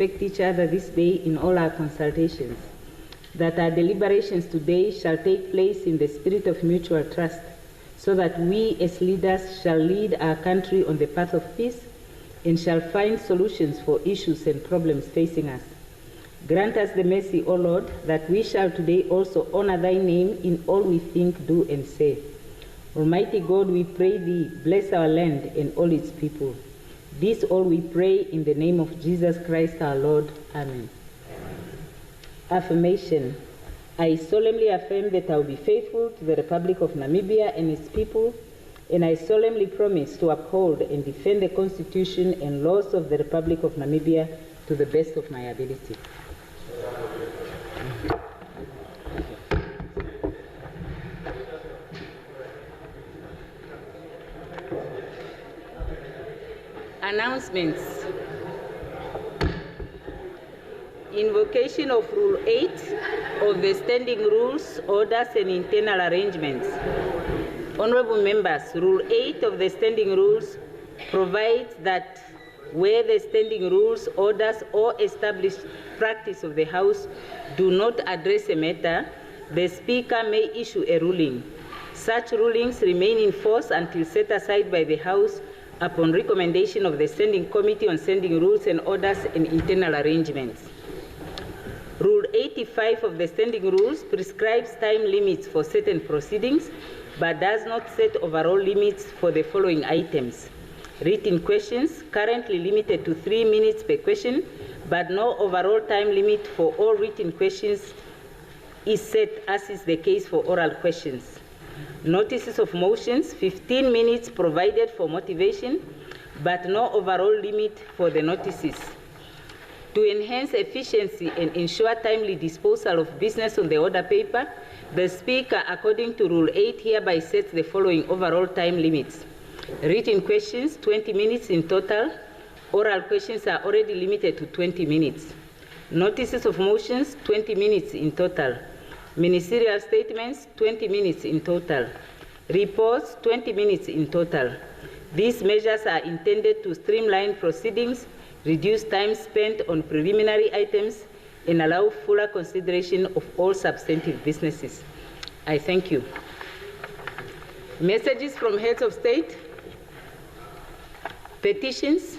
respect each other this day in all our consultations, that our deliberations today shall take place in the spirit of mutual trust, so that we as leaders shall lead our country on the path of peace and shall find solutions for issues and problems facing us. Grant us the mercy, O Lord, that we shall today also honor thy name in all we think, do, and say. Almighty God, we pray thee, bless our land and all its people. This all we pray in the name of Jesus Christ our Lord. Amen. Affirmation. I solemnly affirm that I will be faithful to the Republic of Namibia and its people, and I solemnly promise to uphold and defend the Constitution and laws of the Republic of Namibia to the best of my ability. Announcements. Invocation of Rule 8 of the Standing Rules, Orders and Internal Arrangements. Honorable members, Rule 8 of the Standing Rules provides that where the standing rules, orders, or established practice of the House do not address a matter, the Speaker may issue a ruling. Such rulings remain in force until set aside by the House upon recommendation of the Standing Committee on Standing Rules and Orders and Internal Arrangements. Rule 85 of the Standing Rules prescribes time limits for certain proceedings, but does not set overall limits for the following items. Written questions, currently limited to 3 minutes per question, but no overall time limit for all written questions is set, as is the case for oral questions. Notices of motions, 15 minutes provided for motivation, but no overall limit for the notices. To enhance efficiency and ensure timely disposal of business on the order paper, the Speaker, according to Rule 8, hereby sets the following overall time limits. Written questions, 20 minutes in total. Oral questions are already limited to 20 minutes. Notices of motions, 20 minutes in total. Ministerial statements, 20 minutes in total. Reports, 20 minutes in total. These measures are intended to streamline proceedings, reduce time spent on preliminary items, and allow fuller consideration of all substantive businesses. I thank you. Messages from heads of state, petitions,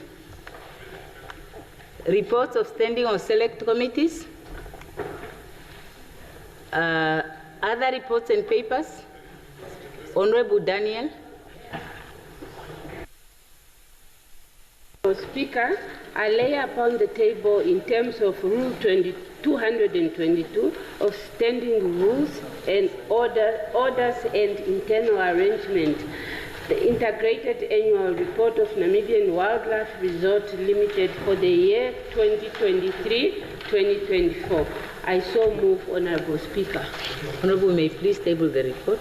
reports of standing or select committees, other reports and papers. Honorable Daniel. Speaker, I lay upon the table in terms of Rule 222 of Standing Rules and Orders and Internal Arrangement, the Integrated Annual Report of Namibian Wildlife Resort Limited for the year 2023-2024. I so move, Honorable Speaker. Honorable, may please table the report.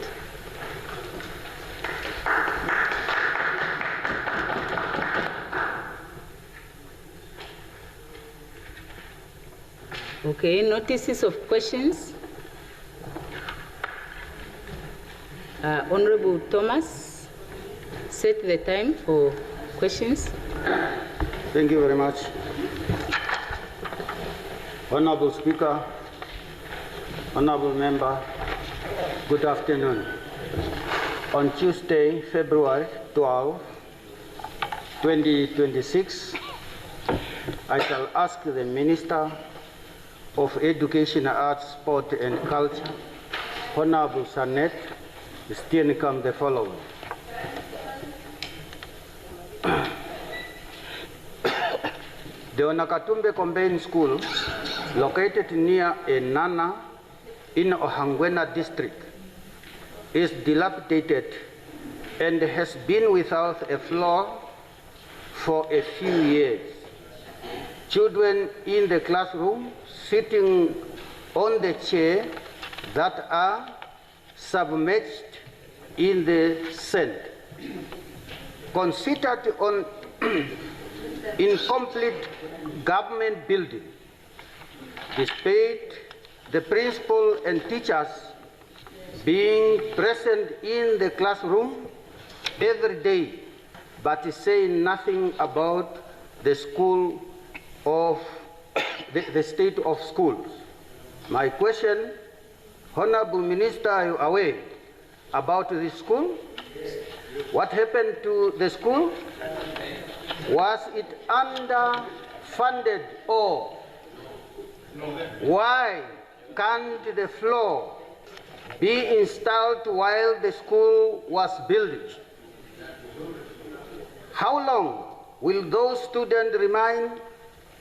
Okay, notices of questions. Honorable Thomas, set the time for questions. Thank you very much. Honorable Speaker, honorable member, good afternoon. On Tuesday, February 12, 2026, I shall ask the Minister of Education, Arts, Sport and Culture, Honorable Sanet Steenkamp, the following. The Onakatumbe Combined School, located near Enana in Ohangwena district, is dilapidated and has been without a floor for a few years. Children in the classroom sitting on the chair that are submerged in the sand. Considered on incomplete government building, despite the principal and teachers being present in the classroom every day, but saying nothing about the school of the state of schools. My question, Honorable Minister, are you aware about this school? What happened to the school? Was it underfunded, or why can't the floor be installed while the school was building? How long will those students remain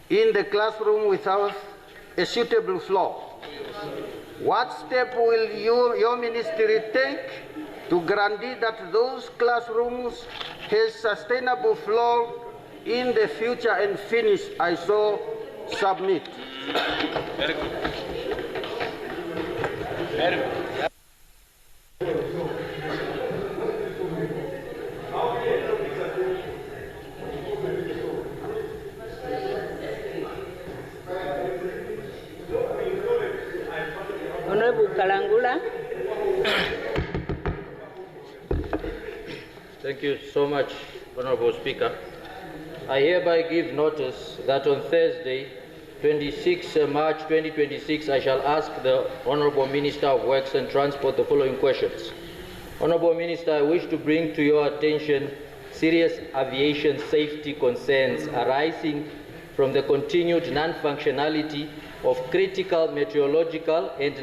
in the classroom without a suitable floor? What step will your ministry take to guarantee that those classrooms have sustainable floor in the future? And finish, I so submit. Very good. Very good. Honorable Kalangula. Thank you so much, Honorable Speaker. I hereby give notice that on Thursday, 26 March 2026, I shall ask the Honorable Minister of Works and Transport the following questions. Honorable Minister, I wish to bring to your attention serious aviation safety concerns arising from the continued non-functionality of critical meteorological and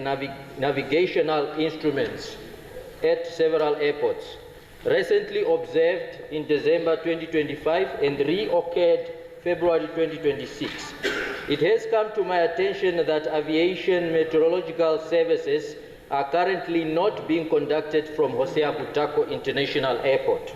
navigational instruments at several airports. Recently observed in December 2025 and reoccurred February 2026. It has come to my attention that aviation meteorological services are currently not being conducted from Hosea Butako International Airport.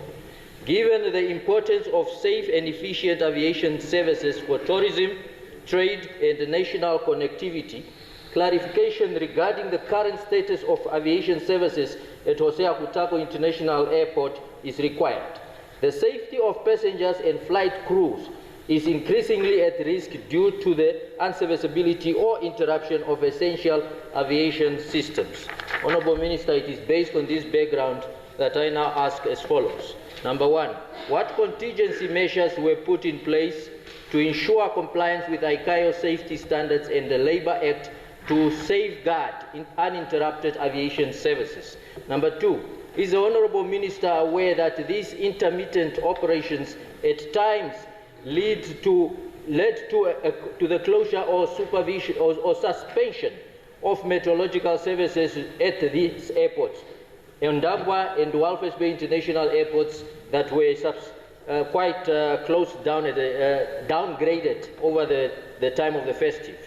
Given the importance of safe and efficient aviation services for tourism, trade, and national connectivity, clarification regarding the current status of aviation services at Hosea Butako International Airport is required. The safety of passengers and flight crews is increasingly at risk due to the unserviceability or interruption of essential aviation systems. Honorable Minister, it is based on this background that I now ask as follows. Number one, what contingency measures were put in place to ensure compliance with ICAO safety standards and the Labour Act to safeguard uninterrupted aviation services? Number two, is the Honourable Minister aware that these intermittent operations at times led to the closure or supervision or suspension of meteorological services at these airports, Ndabwa and Walvis Bay International airports, that were quite closed down, downgraded over the time of the festive?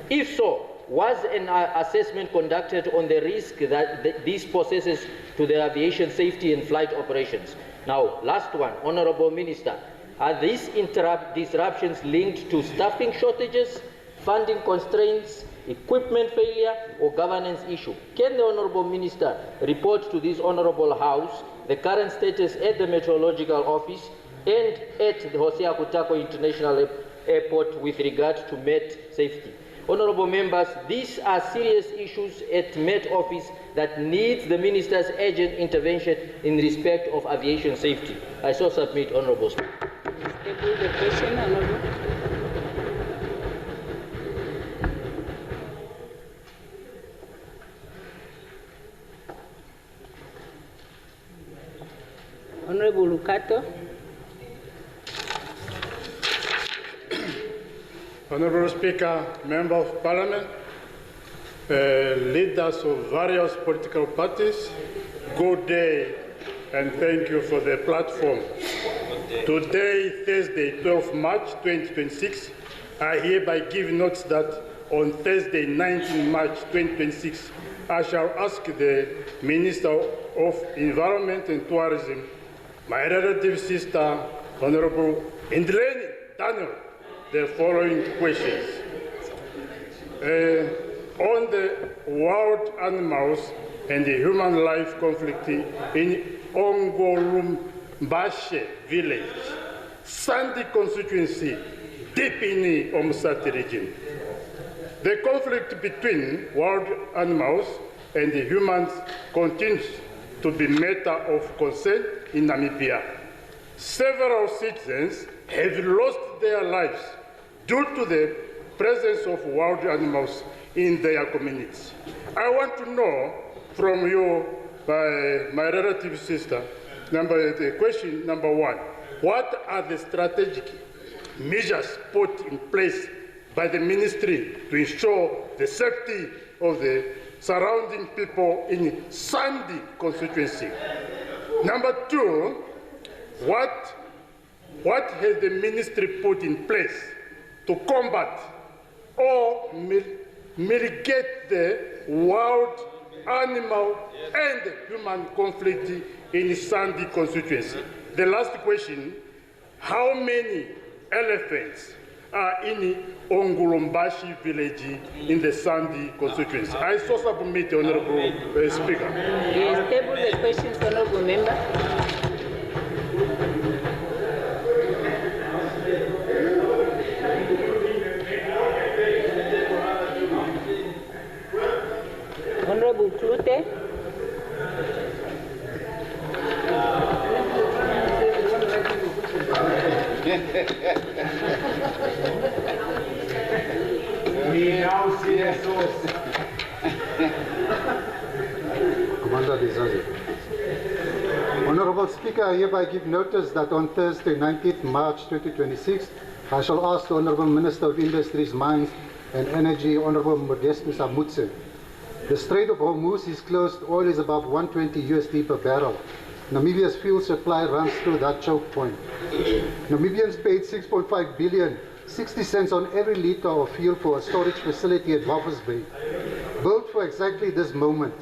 If so, was an assessment conducted on the risk that this possesses to the aviation safety and flight operations? Now, last one, Honourable Minister, are these disruptions linked to staffing shortages, funding constraints, equipment failure, or governance issue? Can the Honourable Minister report to this Honourable House the current status at the Meteorological Office and at the Hosea Butako International Airport with regard to Met safety? Honourable members, these are serious issues at Met Office that needs the Minister's urgent intervention in respect of aviation safety. I so submit, Honourable Speaker. Table the question, Honourable. Honourable Lucato. Honourable Speaker, Member of Parliament, leaders of various political parties, good day and thank you for the platform. Today, Thursday, 12 March 2026, I hereby give notice that on Thursday, 19 March 2026, I shall ask the Minister of Environment and Tourism, my relative sister, Honourable Indleni Daniel, the following questions. On the wild animals and the human life conflict in Ongolumbashe village, Sandy constituency, deep in the Omsati region. The conflict between wild animals and the humans continues to be matter of concern in Namibia. Several citizens have lost their lives due to the presence of wild animals in their communities. I want to know from you, my relative sister, question number one, what are the strategic measures put in place by the ministry to ensure the safety of the surrounding people in Sandy constituency? Number two, what has the ministry put in place to combat or mitigate the wild animal and human conflict in Sandy constituency? The last question, how many elephants are in Ongulumbashi village in the Sandy constituency? I so submit, Honorable Speaker. Yes, table the questions, Honorable Member. Honorable Klute. Honorable Speaker, I hereby give notice that on Thursday, 19th March 2026, I shall ask the Honorable Minister of Industries, Mines and Energy, Honorable Modestus Amutse. The Strait of Hormuz is closed. Oil is above 120 USD per barrel. Namibia's fuel supply runs through that choke point. Namibians paid 6.5 billion, 60 cents on every liter of fuel for a storage facility at Walvis Bay, built for exactly this moment.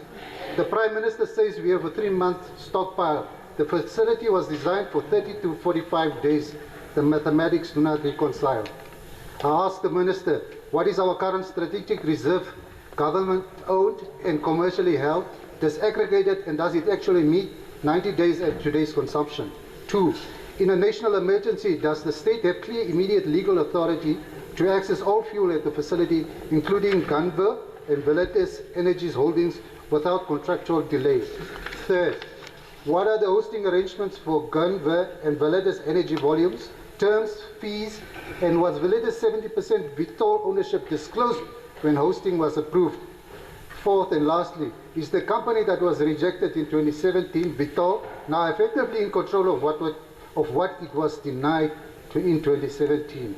The Prime Minister says we have a 3-month stockpile. The facility was designed for 30 to 45 days. The mathematics do not reconcile. I ask the Minister, what is our current strategic reserve, government-owned and commercially held, disaggregated, and does it actually meet 90 days at today's consumption? 2. In a national emergency, does the state have clear immediate legal authority to access all fuel at the facility, including Gunvor and Valetes Energy's holdings, without contractual delay? 3rd, what are the hosting arrangements for Gunvor and Valetes Energy volumes, terms, fees, and was Valetes 70% Vitol ownership disclosed when hosting was approved? 4th and lastly, is the company that was rejected in 2017, Vitol, now effectively in control of what it was denied in 2017?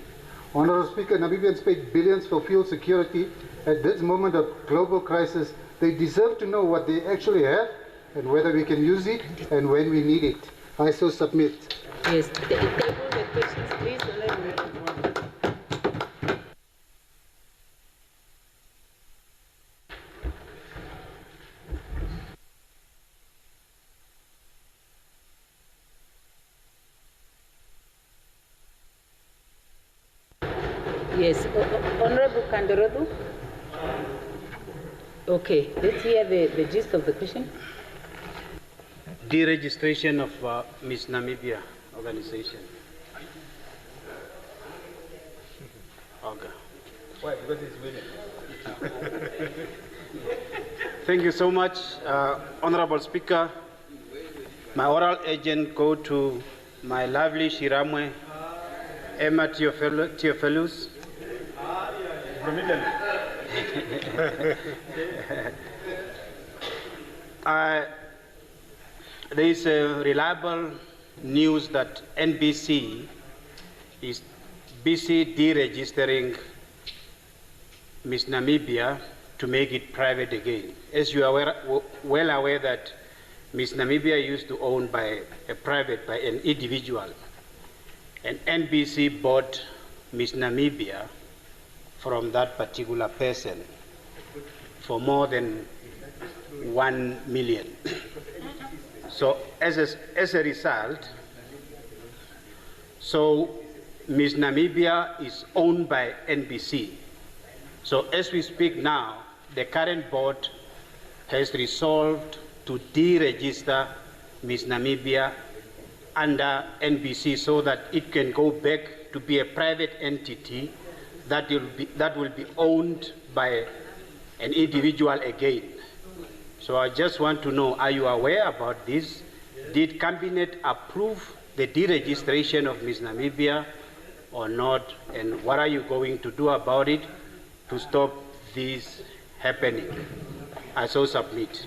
Honourable Speaker, Namibians paid billions for fuel security. At this moment of global crisis, they deserve to know what they actually have and whether we can use it and when we need it. I so submit. Yes, table the questions, please, Honorable. Yes, Honorable Kandarodu. Okay, let's hear the gist of the question. Deregistration of Miss Namibia organization. Okay. Why? Because he's winning. Thank you so much, Honorable Speaker. My oral agent go to my lovely Shiramwe, Emma Theophilus. From Italy. There is a reliable news that NBC is busy deregistering Miss Namibia to make it private again. As you are well aware that Miss Namibia used to own by an individual, and NBC bought Miss Namibia from that particular person for more than 1 million. So as a result, so Miss Namibia is owned by NBC. So as we speak now, the current board has resolved to deregister Miss Namibia under NBC so that it can go back to be a private entity that will be owned by an individual again. So I just want to know, are you aware about this? Did Cabinet approve the deregistration of Miss Namibia, or not, and what are you going to do about it to stop this happening? I so submit.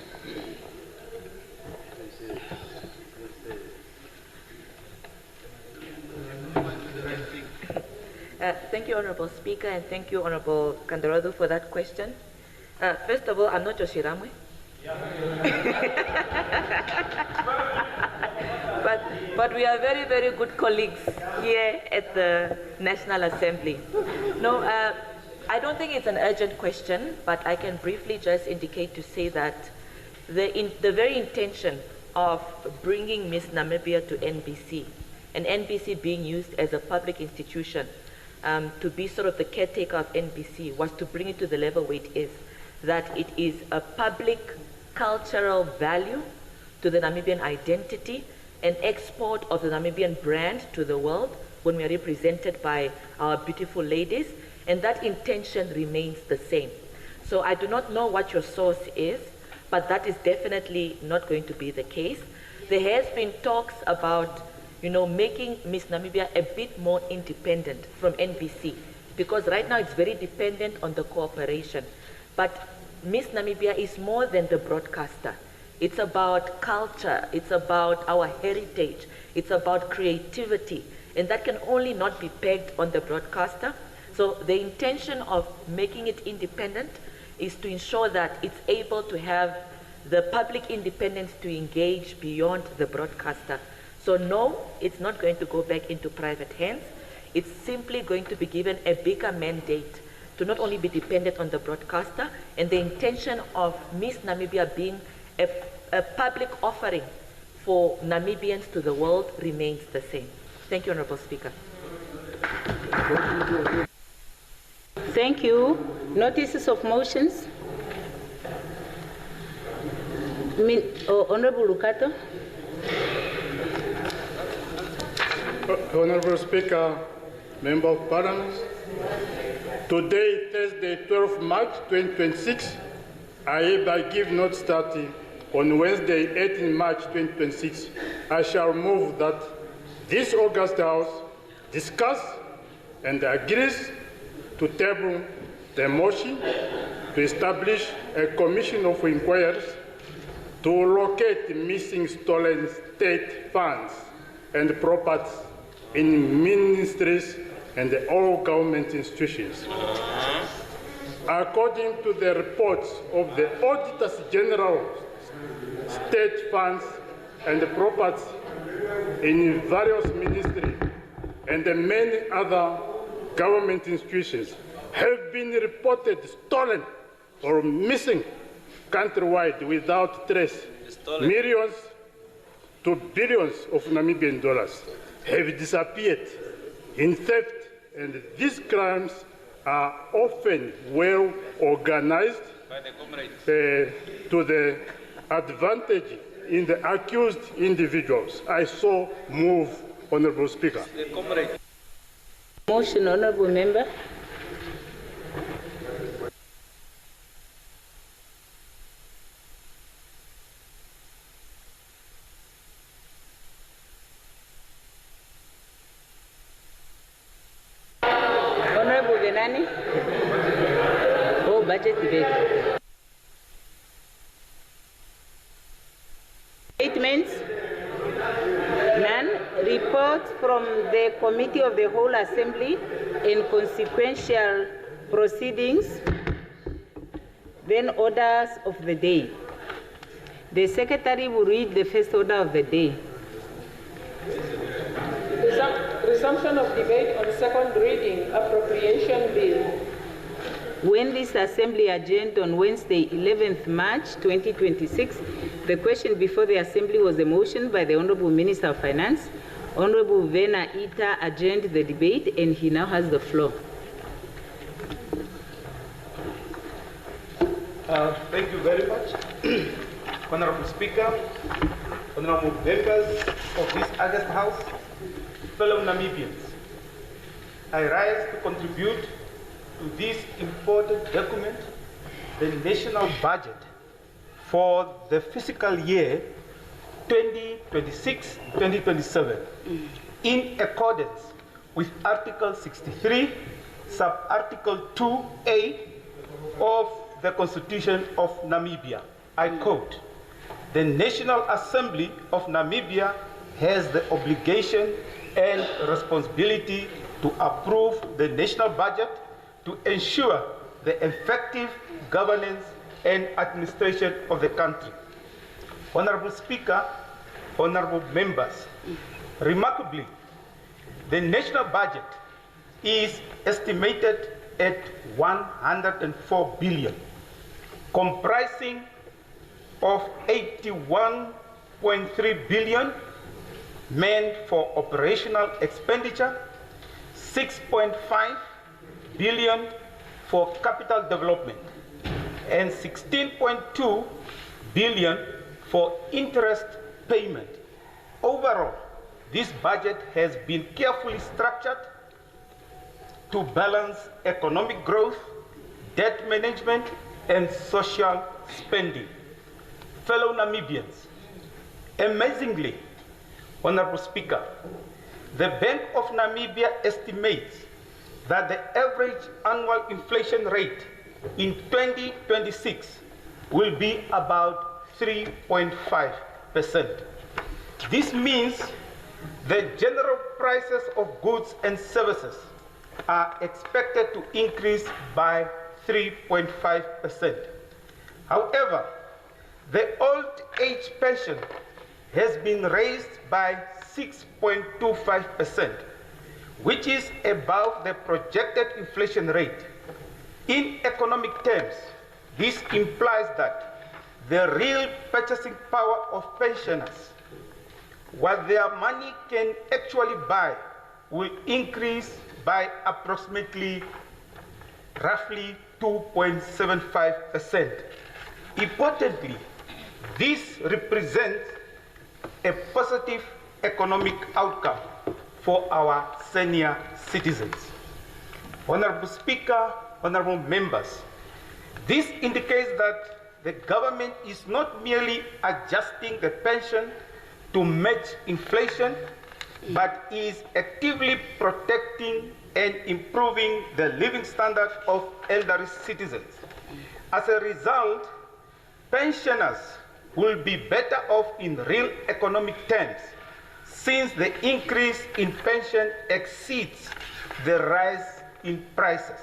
Thank you, Honorable Speaker, and thank you, Honorable Kandaradu, for that question. First of all, I'm not Joshiramwe. but we are very, very good colleagues here at the National Assembly. No, I don't think it's an urgent question, but I can briefly just indicate to say that the very intention of bringing Miss Namibia to NBC, and NBC being used as a public institution to be sort of the caretaker of NBC, was to bring it to the level where it is, that it is a public cultural value to the Namibian identity, an export of the Namibian brand to the world when we are represented by our beautiful ladies, and that intention remains the same. So I do not know what your source is, but that is definitely not going to be the case. There has been talks about, making Miss Namibia a bit more independent from NBC, because right now it's very dependent on the cooperation. But Miss Namibia is more than the broadcaster. It's about culture, it's about our heritage, it's about creativity, and that can only not be pegged on the broadcaster. So the intention of making it independent is to ensure that it's able to have the public independence to engage beyond the broadcaster. So no, it's not going to go back into private hands. It's simply going to be given a bigger mandate to not only be dependent on the broadcaster, and the intention of Miss Namibia being a public offering for Namibians to the world remains the same. Thank you, Honorable Speaker. Thank you. Notices of motions. Honorable Lucato. Honorable Speaker, Member of Parliament, today, Thursday, 12 March 2026, I hereby give notice that on Wednesday, 18 March 2026, I shall move that this August House discuss and agrees to table the motion to establish a commission of inquiries to locate missing stolen state funds and properties in ministries and all government institutions. According to the reports of the Auditors General, state funds and properties in various ministries and many other government institutions have been reported stolen or missing countrywide without trace. Millions to billions of Namibian dollars have disappeared in theft, and these crimes are often well organized to the advantage in the accused individuals. I so move, Honorable Speaker. Motion, Honorable Member. Honorable Venani. Oh, budget debate. Statements? None. Reports from the Committee of the Whole Assembly in consequential proceedings. Then orders of the day. The Secretary will read the first order of the day. Resumption of debate on second reading appropriation bill. When this Assembly adjourned on Wednesday, 11th March 2026, the question before the Assembly was a motion by the Honorable Minister of Finance. Honorable Vena Ita adjourned the debate, and he now has the floor. Thank you very much. Honorable Speaker, honorable members of this August House, fellow Namibians, I rise to contribute to this important document, the national budget for the fiscal year 2026-2027, in accordance with Article 63, sub-article 2A of the Constitution of Namibia. I quote, "The National Assembly of Namibia has the obligation and responsibility to approve the national budget to ensure the effective governance and administration of the country." Honorable Speaker, honorable members, remarkably, the national budget is estimated at 104 billion, comprising of 81.3 billion meant for operational expenditure, 6.5 billion for capital development, and 16.2 billion for interest payment. Overall, this budget has been carefully structured to balance economic growth, debt management, and social spending. Fellow Namibians, amazingly, Honorable Speaker, the Bank of Namibia estimates that the average annual inflation rate in 2026 will be about 3.5%. This means the general prices of goods and services are expected to increase by 3.5%. However, the old age pension has been raised by 6.25%, which is above the projected inflation rate. In economic terms, this implies that the real purchasing power of pensioners, what their money can actually buy, will increase by approximately roughly 2.75%. Importantly, this represents a positive economic outcome for our senior citizens. Honorable Speaker, honorable members, this indicates that the government is not merely adjusting the pension to match inflation, but is actively protecting and improving the living standard of elderly citizens. As a result, pensioners will be better off in real economic terms, since the increase in pension exceeds the rise in prices.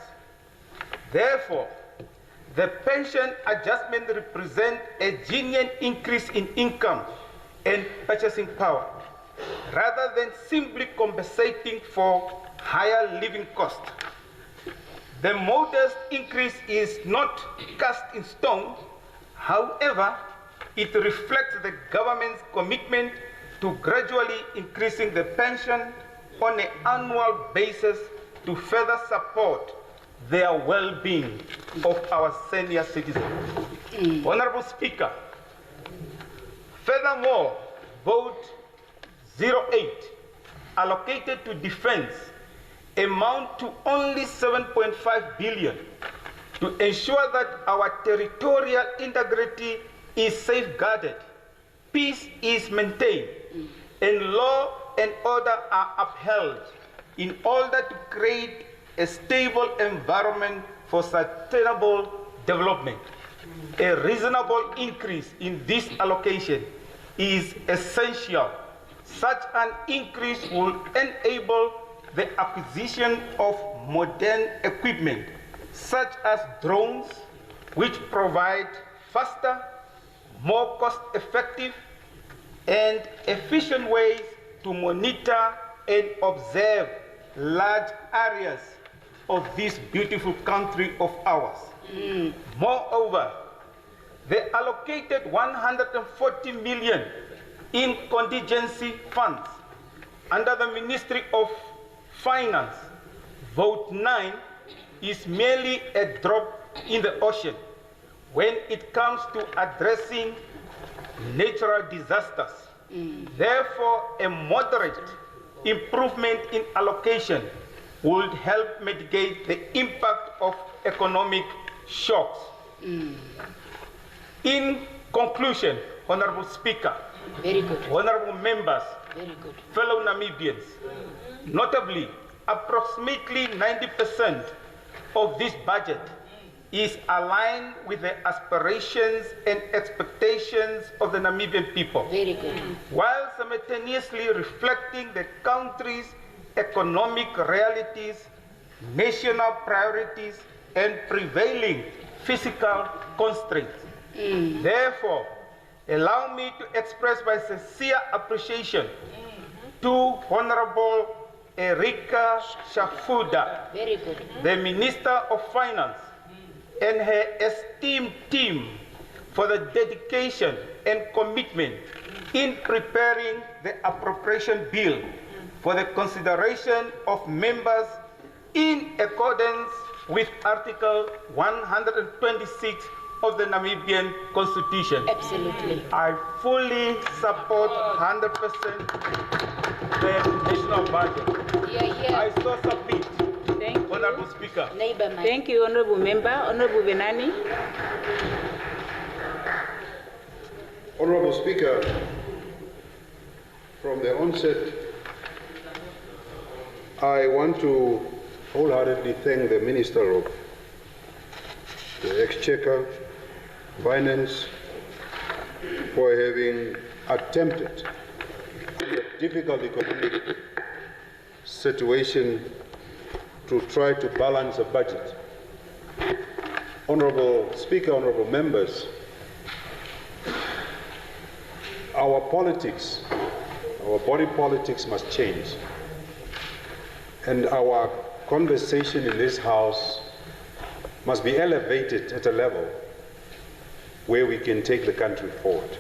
Therefore, the pension adjustment represents a genuine increase in income and purchasing power, rather than simply compensating for higher living costs. The modest increase is not cast in stone. However, it reflects the government's commitment to gradually increasing the pension on an annual basis to further support their well-being of our senior citizens. Honorable Speaker, furthermore, vote 08 allocated to defense amount to only 7.5 billion to ensure that our territorial integrity is safeguarded, peace is maintained, and law and order are upheld in order to create a stable environment for sustainable development. A reasonable increase in this allocation is essential. Such an increase will enable the acquisition of modern equipment, such as drones, which provide faster, more cost-effective, and efficient ways to monitor and observe large areas of this beautiful country of ours. Moreover, they allocated 140 million in contingency funds under the Ministry of Finance. Vote 9 is merely a drop in the ocean when it comes to addressing natural disasters. Therefore, a moderate improvement in allocation would help mitigate the impact of economic shocks. In conclusion, Honorable Speaker, Very good. honorable members, Very good. fellow Namibians, notably, approximately 90% of this budget is aligned with the aspirations and expectations of the Namibian people. Very good. While simultaneously reflecting the country's economic realities, national priorities, and prevailing physical constraints. Therefore, allow me to express my sincere appreciation to Honorable Erika Shafuda, Very good. the Minister of Finance, and her esteemed team for the dedication and commitment in preparing the appropriation bill for the consideration of members in accordance with Article 126 of the Namibian Constitution. Absolutely. I fully support 100% the national budget. Yeah. I so submit. Thank you. Honorable Speaker. Neighbor man. Thank you, Honorable Member. Honorable Venani. Honorable Speaker, from the onset, I want to wholeheartedly thank the Minister of the Exchequer, Finance, for having attempted in a difficult economic situation to try to balance a budget. Honorable Speaker, honorable members, our politics, our body politics must change. And our conversation in this House must be elevated at a level where we can take the country forward.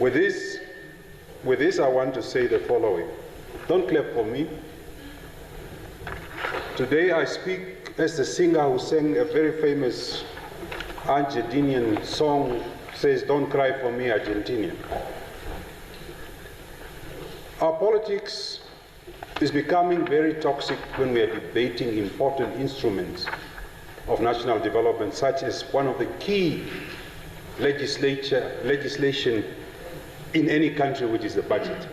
With this, I want to say the following. Don't clap for me. Today I speak as the singer who sang a very famous Argentinian song, says, "Don't cry for me, Argentinian." Our politics is becoming very toxic when we are debating important instruments of national development, such as one of the key legislation in any country, which is the budget.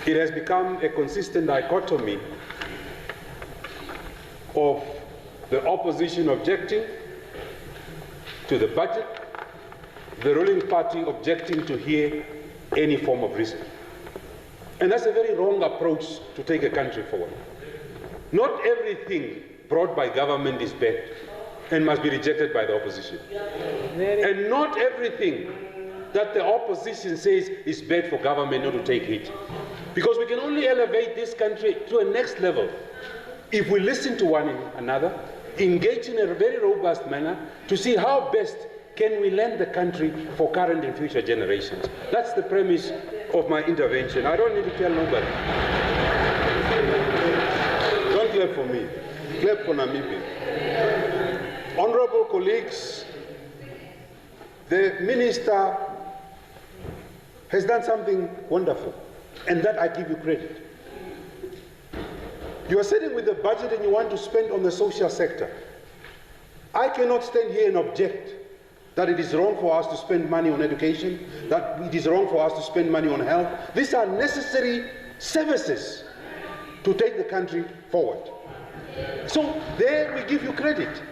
It has become a consistent dichotomy of the opposition objecting to the budget, the ruling party objecting to hear any form of reason. And that's a very wrong approach to take a country forward. Not everything brought by government is bad and must be rejected by the opposition. And not everything that the opposition says is bad for government not to take it. Because we can only elevate this country to a next level if we listen to one another, engage in a very robust manner to see how best can we lend the country for current and future generations. That's the premise of my intervention. I don't need to tell nobody. Don't clap for me. Clap for Namibia. Honorable colleagues, the minister has done something wonderful, and that I give you credit. You are sitting with the budget and you want to spend on the social sector. I cannot stand here and object that it is wrong for us to spend money on education, that it is wrong for us to spend money on health. These are necessary services to take the country forward. So there we give you credit.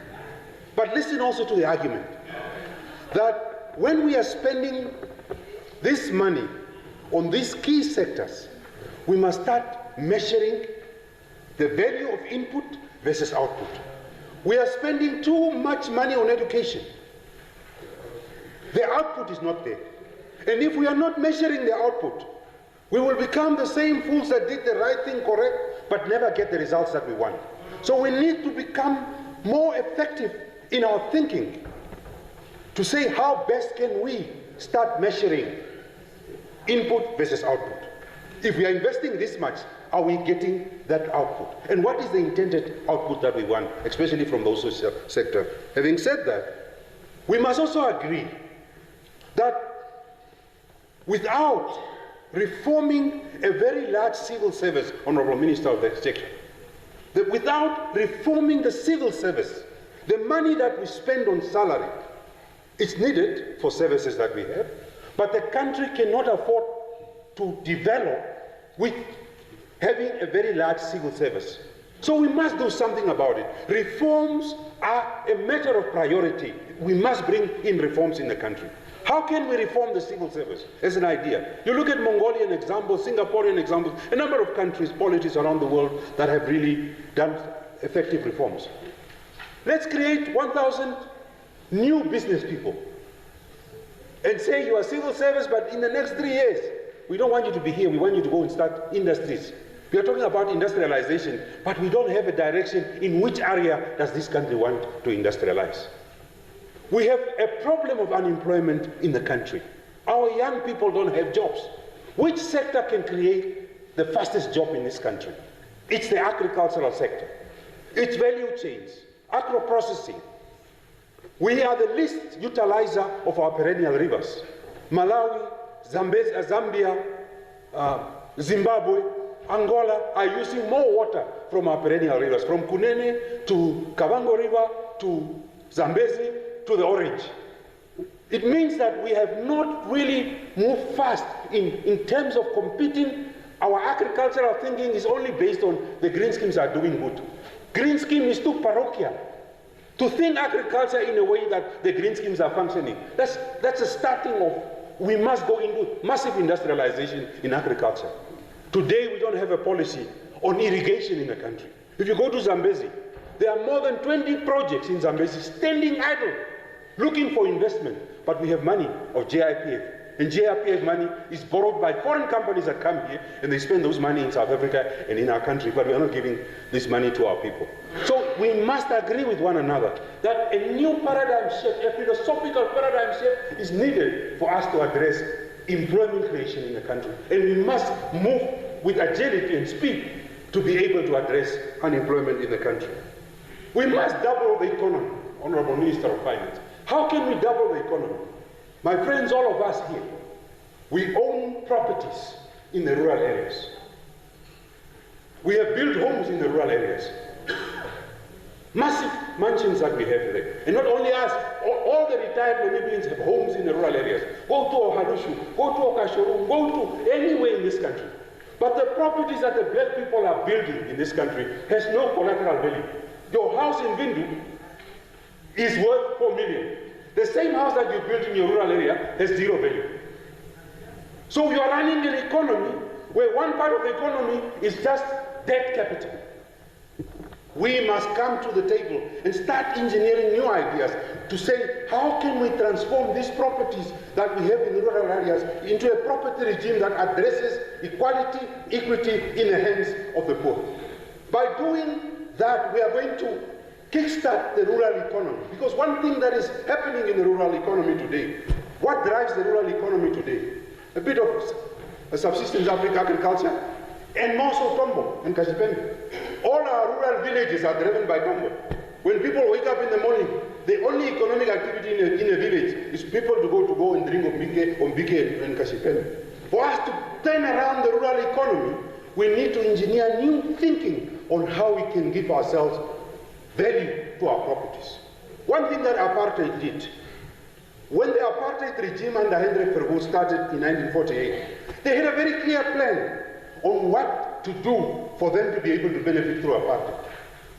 But listen also to the argument that when we are spending this money on these key sectors, we must start measuring the value of input versus output. We are spending too much money on education. The output is not there. And if we are not measuring the output, we will become the same fools that did the right thing correct, but never get the results that we want. So we need to become more effective in our thinking to say how best can we start measuring input versus output. If we are investing this much, are we getting that output? And what is the intended output that we want, especially from those social sector? Having said that, we must also agree that without reforming a very large civil service, Honorable Minister of the Exchequer, that without reforming the civil service, the money that we spend on salary is needed for services that we have, but the country cannot afford to develop with having a very large civil service. So we must do something about it. Reforms are a matter of priority. We must bring in reforms in the country. How can we reform the civil service as an idea? You look at Mongolian examples, Singaporean examples, a number of countries, polities around the world that have really done effective reforms. Let's create 1,000 new business people and say you are civil service, but in the next 3 years, we don't want you to be here, we want you to go and start industries. We are talking about industrialization, but we don't have a direction in which area does this country want to industrialize. We have a problem of unemployment in the country. Our young people don't have jobs. Which sector can create the fastest job in this country? It's the agricultural sector. It's value chains, agro-processing. We are the least utilizer of our perennial rivers. Malawi, Zambia, Zimbabwe, Angola are using more water from our perennial rivers, from Kunene to Kavango River to Zambezi to the Orange. It means that we have not really moved fast in terms of competing. Our agricultural thinking is only based on the green schemes are doing good. Green scheme is too parochial. To think agriculture in a way that the green schemes are functioning, that's a starting of, we must go into massive industrialization in agriculture. Today we don't have a policy on irrigation in the country. If you go to Zambezi, there are more than 20 projects in Zambezi standing idle, looking for investment, but we have money of JIPF. And JIPF money is borrowed by foreign companies that come here and they spend those money in South Africa and in our country, but we are not giving this money to our people. So we must agree with one another that a new paradigm shift, a philosophical paradigm shift is needed for us to address employment creation in the country. And we must move with agility and speed to be able to address unemployment in the country. We must double the economy, Honorable Minister of Finance. How can we double the economy? My friends, all of us here, we own properties in the rural areas. We have built homes in the rural areas. Massive mansions that we have there. And not only us, all the retired Namibians have homes in the rural areas. Go to Ohadushu, go to Okashorum, go to anywhere in this country. But the properties that the black people are building in this country has no collateral value. Your house in Vindu is worth 4 million. The same house that you built in your rural area has zero value. So you are running an economy where one part of the economy is just debt capital. We must come to the table and start engineering new ideas to say, how can we transform these properties that we have in the rural areas into a property regime that addresses equality, equity in the hands of the poor. By doing that, we are going to kickstart the rural economy. Because one thing that is happening in the rural economy today, what drives the rural economy today? A bit of subsistence agriculture, and more so Tombo and Kashipembe. All our rural villages are driven by Tombo. When people wake up in the morning, the only economic activity in a village is people to go and drink Ombike and Kashipembe. For us to turn around the rural economy, we need to engineer new thinking on how we can give ourselves value to our properties. One thing that apartheid did, when the apartheid regime under Hendrik Verwoerd started in 1948, they had a very clear plan on what to do for them to be able to benefit through apartheid.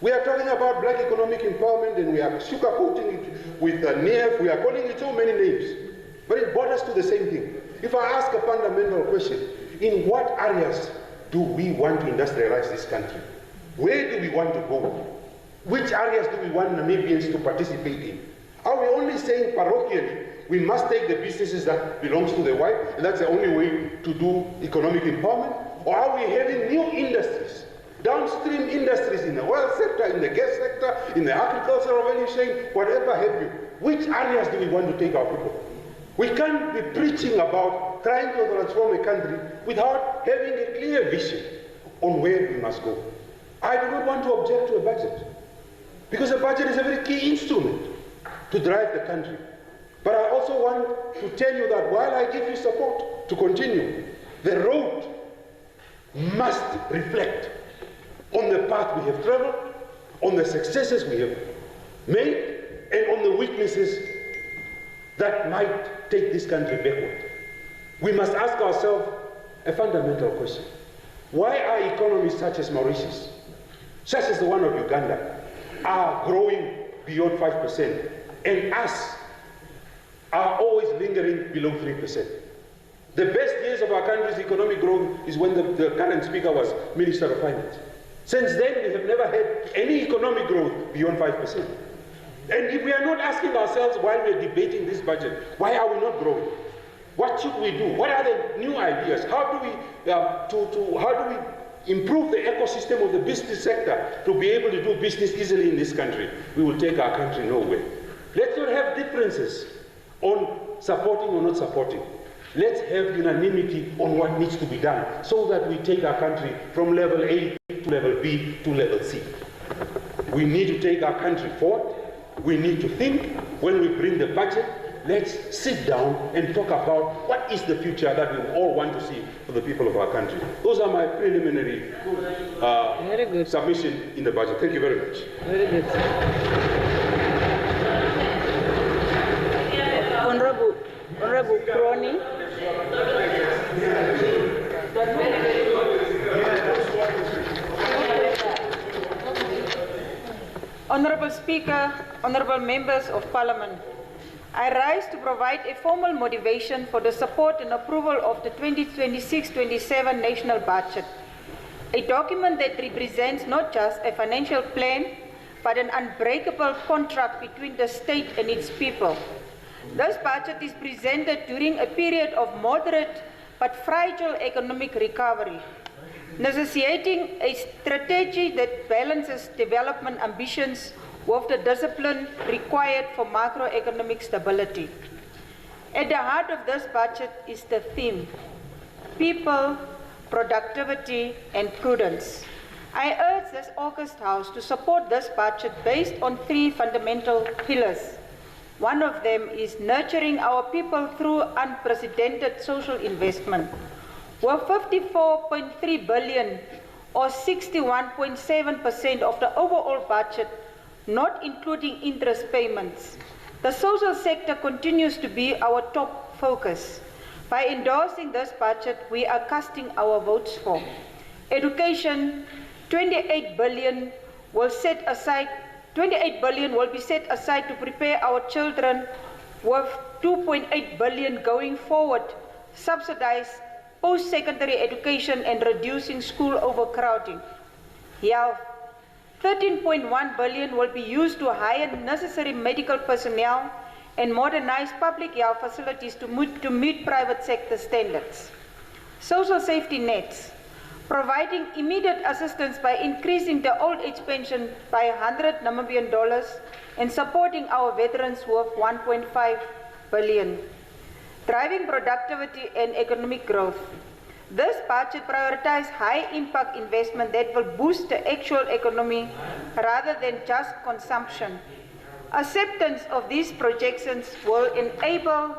We are talking about black economic empowerment and we are sugarcoating it with NEF, we are calling it so many names. But it brought us to the same thing. If I ask a fundamental question, in what areas do we want to industrialize this country? Where do we want to go? Which areas do we want Namibians to participate in? Are we only saying parochially, we must take the businesses that belongs to the white, and that's the only way to do economic empowerment? Or are we having new industries, downstream industries in the oil sector, in the gas sector, in the agricultural value chain, whatever have you? Which areas do we want to take our people? We can't be preaching about trying to transform a country without having a clear vision on where we must go. I do not want to object to a budget, because a budget is a very key instrument to drive the country. But I also want to tell you that while I give you support to continue, the road must reflect on the path we have traveled, on the successes we have made, and on the weaknesses that might take this country backward. We must ask ourselves a fundamental question. Why are economies such as Mauritius, such as the one of Uganda, are growing beyond 5%, and us are always lingering below 3%? The best years of our country's economic growth is when the current speaker was Minister of Finance. Since then, we have never had any economic growth beyond 5%. And if we are not asking ourselves while we are debating this budget, why are we not growing? What should we do? What are the new ideas? How do we improve the ecosystem of the business sector to be able to do business easily in this country? We will take our country nowhere. Let's not have differences on supporting or not supporting. Let's have unanimity on what needs to be done so that we take our country from level A to level B to level C. We need to take our country forward. We need to think when we bring the budget. Let's sit down and talk about what is the future that we all want to see for the people of our country. Those are my preliminary submission in the budget. Thank you very much. Very good. Honorable Crony. Honorable Speaker, honorable members of Parliament, I rise to provide a formal motivation for the support and approval of the 2026-27 national budget, a document that represents not just a financial plan, but an unbreakable contract between the state and its people. This budget is presented during a period of moderate but fragile economic recovery, negotiating a strategy that balances development ambitions with the discipline required for macroeconomic stability. At the heart of this budget is the theme: people, productivity, and prudence. I urge this August House to support this budget based on three fundamental pillars. One of them is nurturing our people through unprecedented social investment. With 54.3 billion, or 61.7% of the overall budget, not including interest payments, the social sector continues to be our top focus. By endorsing this budget, we are casting our votes for education. 28 billion will be set aside to prepare our children, with 2.8 billion going forward, subsidize post-secondary education and reducing school overcrowding. Health. 13.1 billion will be used to hire necessary medical personnel and modernize public health facilities to meet private sector standards. Social safety nets. Providing immediate assistance by increasing the old age pension by $100 Namibian and supporting our veterans with 1.5 billion. Driving productivity and economic growth. This budget prioritizes high-impact investment that will boost the actual economy rather than just consumption. Acceptance of these projections will enable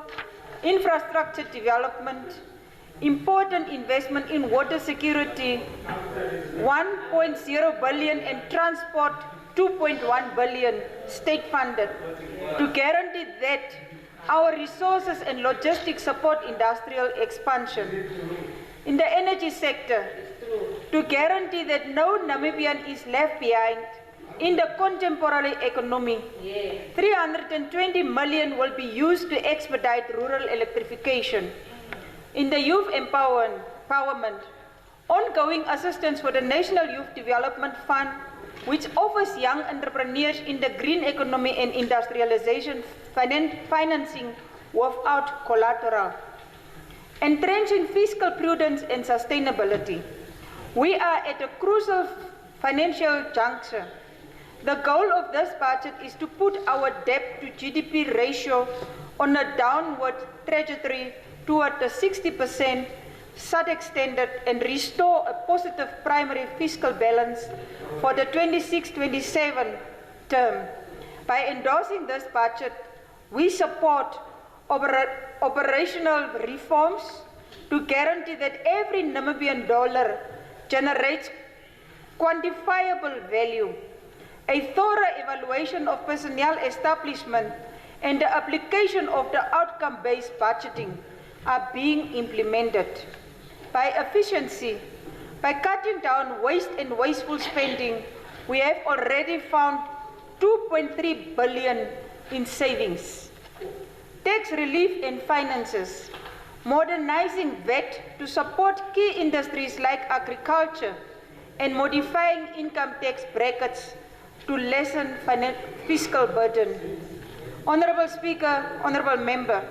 infrastructure development, important investment in water security, 1.0 billion, and transport, 2.1 billion state-funded, to guarantee that our resources and logistics support industrial expansion. In the energy sector, to guarantee that no Namibian is left behind in the contemporary economy, 320 million will be used to expedite rural electrification. In the youth empowerment, ongoing assistance for the National Youth Development Fund, which offers young entrepreneurs in the green economy and industrialization financing without collateral. Entrenching fiscal prudence and sustainability. We are at a crucial financial juncture. The goal of this budget is to put our debt to GDP ratio on a downward trajectory toward the 60% SADC standard and restore a positive primary fiscal balance for the 26-27 term. By endorsing this budget, we support operational reforms to guarantee that every Namibian dollar generates quantifiable value. A thorough evaluation of personnel establishment and the application of the outcome-based budgeting are being implemented. By By cutting down waste and wasteful spending, we have already found 2.3 billion in savings. Tax relief and finances, modernizing VAT to support key industries like agriculture, and modifying income tax brackets to lessen fiscal burden. Honorable Speaker, Honorable Member,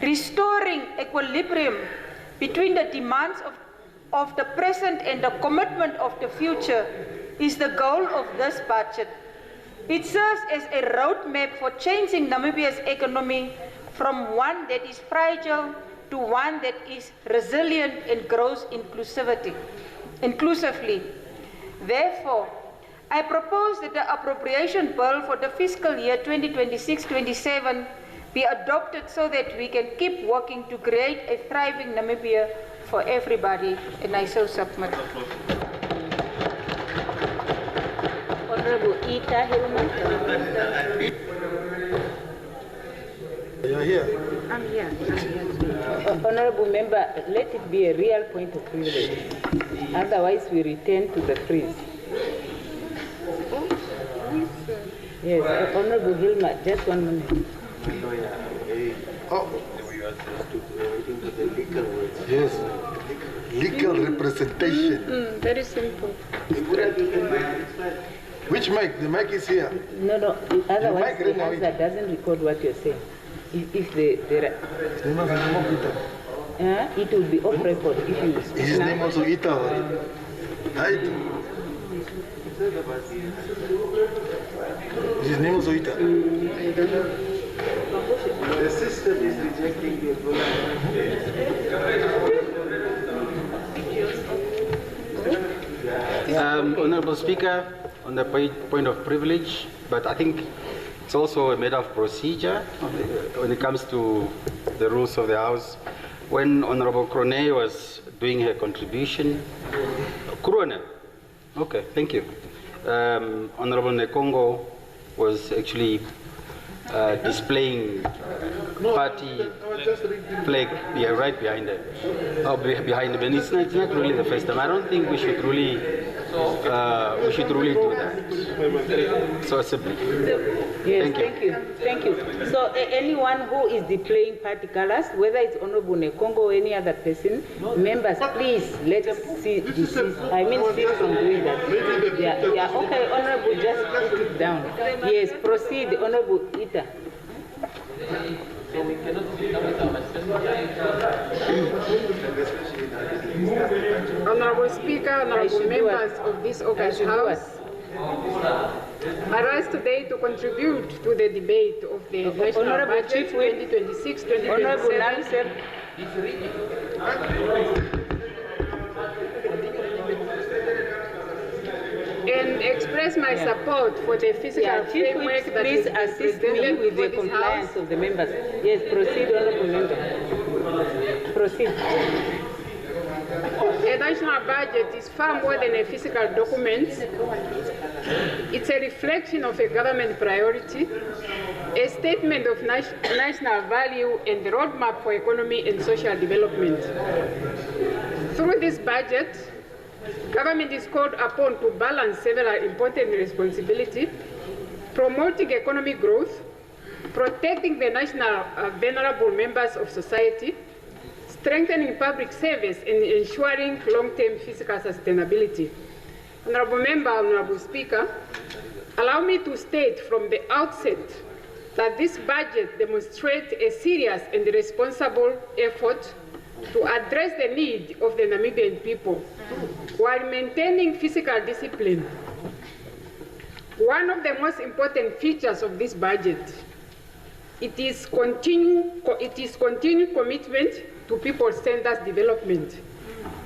restoring equilibrium between the demands of the present and the commitment of the future is the goal of this budget. It serves as a roadmap for changing Namibia's economy from one that is fragile to one that is resilient and grows inclusively. Therefore, I propose that the appropriation bill for the fiscal year 2026-27 be adopted so that we can keep working to create a thriving Namibia for everybody, and I so submit. Honorable Ita Hillman. You're here. I'm here. Honorable Member, let it be a real point of privilege. Otherwise, we return to the freeze. Yes, Honorable Hilma, just 1 minute. Oh. Yes, legal representation. Very simple. Which mic? The mic is here. No, otherwise the answer doesn't record what you're saying. If there are... it will be off record if you speak. His name also Ita. His name also Ita. The system is rejecting the Honorable Speaker, on the point of privilege, but I think it's also a matter of procedure when it comes to the rules of the House. When Honorable Krone was doing her contribution, Krone, okay, thank you. Honorable Nekongo was actually displaying party flag right behind her. Behind them. And it's not really the first time. I don't think we should really do that. So simply. Yes, thank you. So anyone who is displaying party colors, whether it's Honorable Nekongo or any other person, members, please let's see this. I mean, cease from doing that. Yeah, okay, Honorable, just put it down. Yes, proceed, Honorable Ita. Honorable Speaker, honorable members of this august House, I rise today to contribute to the debate of the National Budget 2026-2027 and express my support for the physical framework that please assist me with the compliance of the members. Yes, proceed, Honorable Member. Proceed. A national budget is far more than a physical document. It's a reflection of a government priority, a statement of national value, and the roadmap for economy and social development. Through this budget, government is called upon to balance several important responsibilities, promoting economic growth, protecting the national vulnerable members of society, strengthening public service, and ensuring long-term fiscal sustainability. Honorable Member, Honorable Speaker, allow me to state from the outset that this budget demonstrates a serious and responsible effort to address the need of the Namibian people while maintaining fiscal discipline. One of the most important features of this budget, it is continued commitment to people-centered development.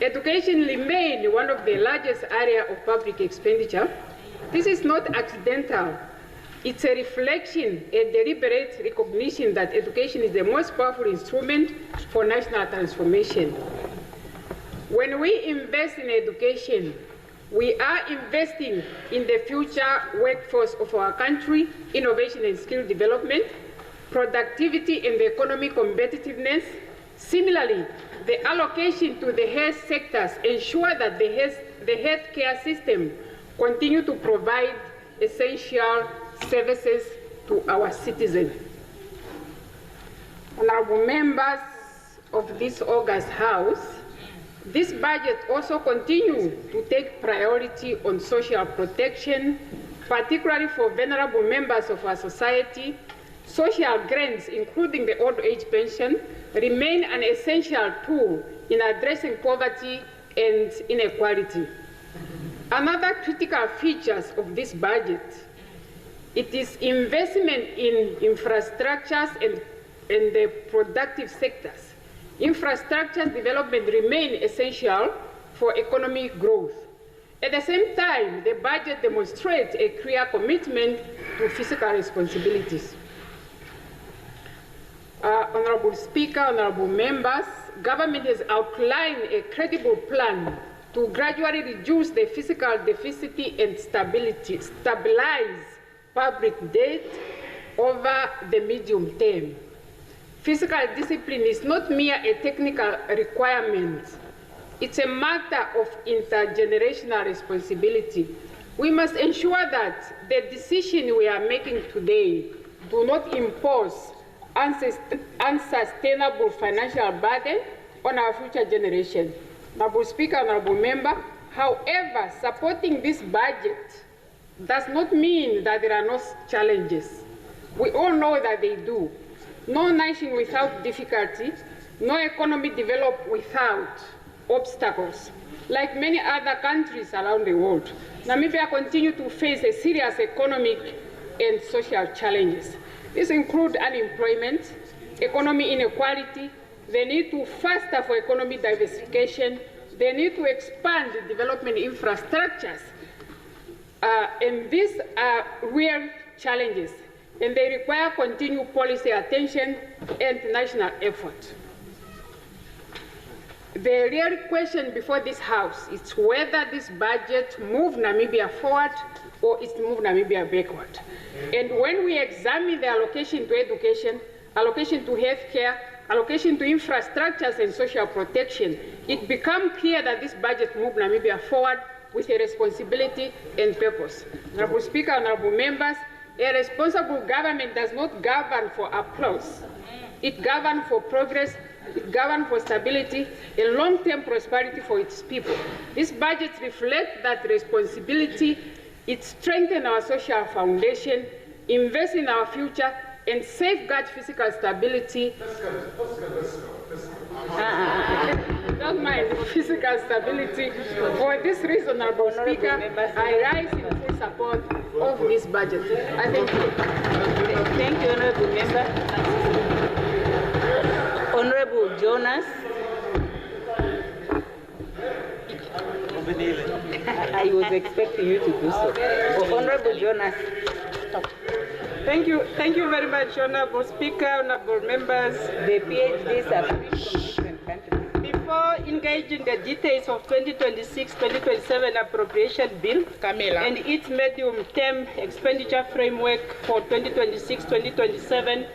Education remains one of the largest areas of public expenditure. This is not accidental. It's a reflection, a deliberate recognition that education is the most powerful instrument for national transformation. When we invest in education, we are investing in the future workforce of our country, innovation and skill development, productivity and economic competitiveness, Similarly, the allocation to the health sectors ensure that the healthcare system continue to provide essential services to our citizens. Honorable members of this August House, this budget also continues to take priority on social protection, particularly for vulnerable members of our society. Social grants, including the old age pension, remain an essential tool in addressing poverty and inequality. Another critical features of this budget, it is investment in infrastructures and the productive sectors. Infrastructure development remain essential for economic growth. At the same time, the budget demonstrates a clear commitment to fiscal responsibilities. Honorable Speaker, honorable members, government has outlined a credible plan to gradually reduce the fiscal deficit and stabilize public debt over the medium term. Fiscal discipline is not mere a technical requirement. It's a matter of intergenerational responsibility. We must ensure that the decisions we are making today do not impose unsustainable financial burden on our future generation. Honorable Speaker, honorable member, however, supporting this budget does not mean that there are no challenges. We all know that they do. No nation without difficulty, no economy developed without obstacles. Like many other countries around the world, Namibia continues to face a serious economic and social challenges. These include unemployment, economic inequality, the need to foster for economic diversification, the need to expand the development infrastructures, and these are real challenges, and they require continued policy attention and national effort. The real question before this House is whether this budget moves Namibia forward or it moves Namibia backward. And when we examine the allocation to education, allocation to healthcare, allocation to infrastructures and social protection, it becomes clear that this budget moves Namibia forward with a responsibility and purpose. Honorable Speaker, honorable members, a responsible government does not govern for applause. It governs for progress, it governs for stability and long-term prosperity for its people. This budget reflects that responsibility. It strengthens our social foundation, invests in our future, and safeguards physical stability. Don't mind physical stability. For this reason, Honorable Speaker, I rise in full support of this budget. I thank you. Thank you, Honorable Member. Honorable Jonas. I was expecting you to do so. Honorable Jonas. Thank you very much, Honorable Speaker, honorable members. The PhDs are free from different countries. Before engaging the details of 2026-2027 appropriation bill and its medium-term expenditure framework for 2026-2027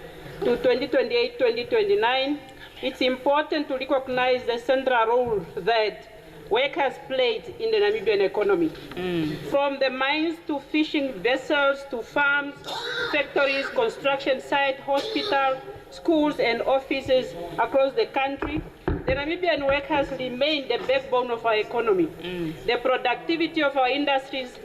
to 2028-2029, it's important to recognize the central role that workers played in the Namibian economy. From the mines to fishing vessels to farms, factories, construction sites, hospitals, schools and offices across the country, the Namibian workers remain the backbone of our economy. The productivity of our industries,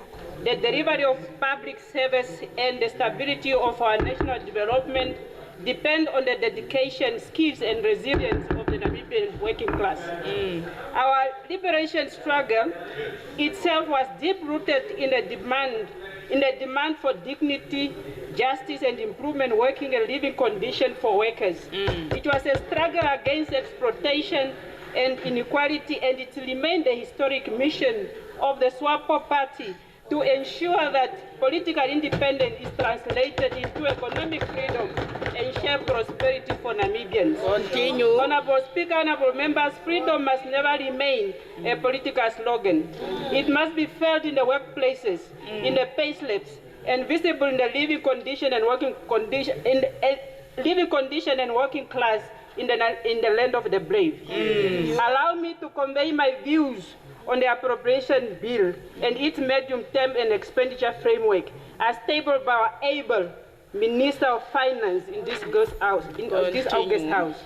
the delivery of public service and the stability of our national development depend on the dedication, skills and resilience of the Namibian working class. Our liberation struggle itself was deep-rooted in the demand for dignity, justice and improvement working and living conditions for workers. It was a struggle against exploitation and inequality, and it remained the historic mission of the SWAPO party to ensure that political independence is translated into economic freedom and shared prosperity for Namibians. Continue. Honorable Speaker, honorable members, freedom must never remain a political slogan. It must be felt in the workplaces, in the payslips, and visible in the living condition and working condition, living condition and working class in the land of the brave. Allow me to convey my views on the appropriation bill and its medium-term and expenditure framework as tabled by our able Minister of Finance in this August House.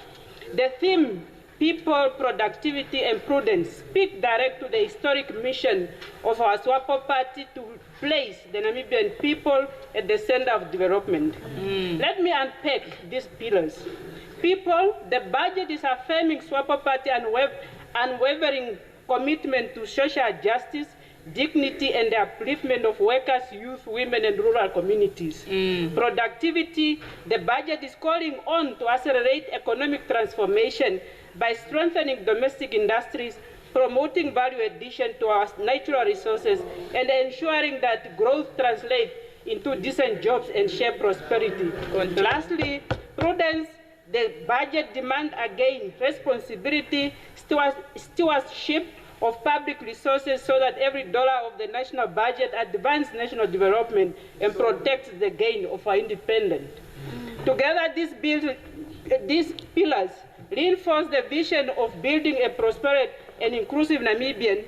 The theme, people, productivity, and prudence, speak direct to the historic mission of our SWAPO party to place the Namibian people at the center of development. Let me unpack these pillars. People, the budget is affirming SWAPO party unwavering commitment to social justice, dignity, and the upliftment of workers, youth, women, and rural communities. Productivity, the budget is calling on to accelerate economic transformation by strengthening domestic industries, promoting value addition to our natural resources, and ensuring that growth translates into decent jobs and shared prosperity. Lastly, prudence, the budget demands again responsibility, stewardship of public resources so that every dollar of the national budget advances national development and protects the gain of our independence. Together, these pillars reinforce the vision of building a prosperous and inclusive Namibian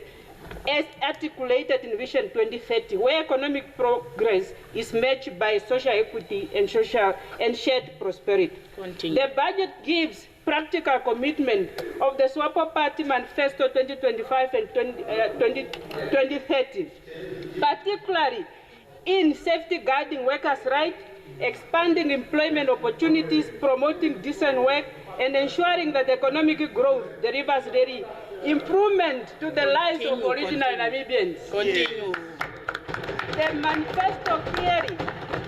as articulated in Vision 2030, where economic progress is matched by social equity and shared prosperity. The budget gives practical commitment of the SWAPO Party Manifesto 2025 and 2030, particularly in safeguarding workers' rights, expanding employment opportunities, promoting decent work, and ensuring that economic growth delivers daily improvement to the lives of original Namibians. The manifesto clearly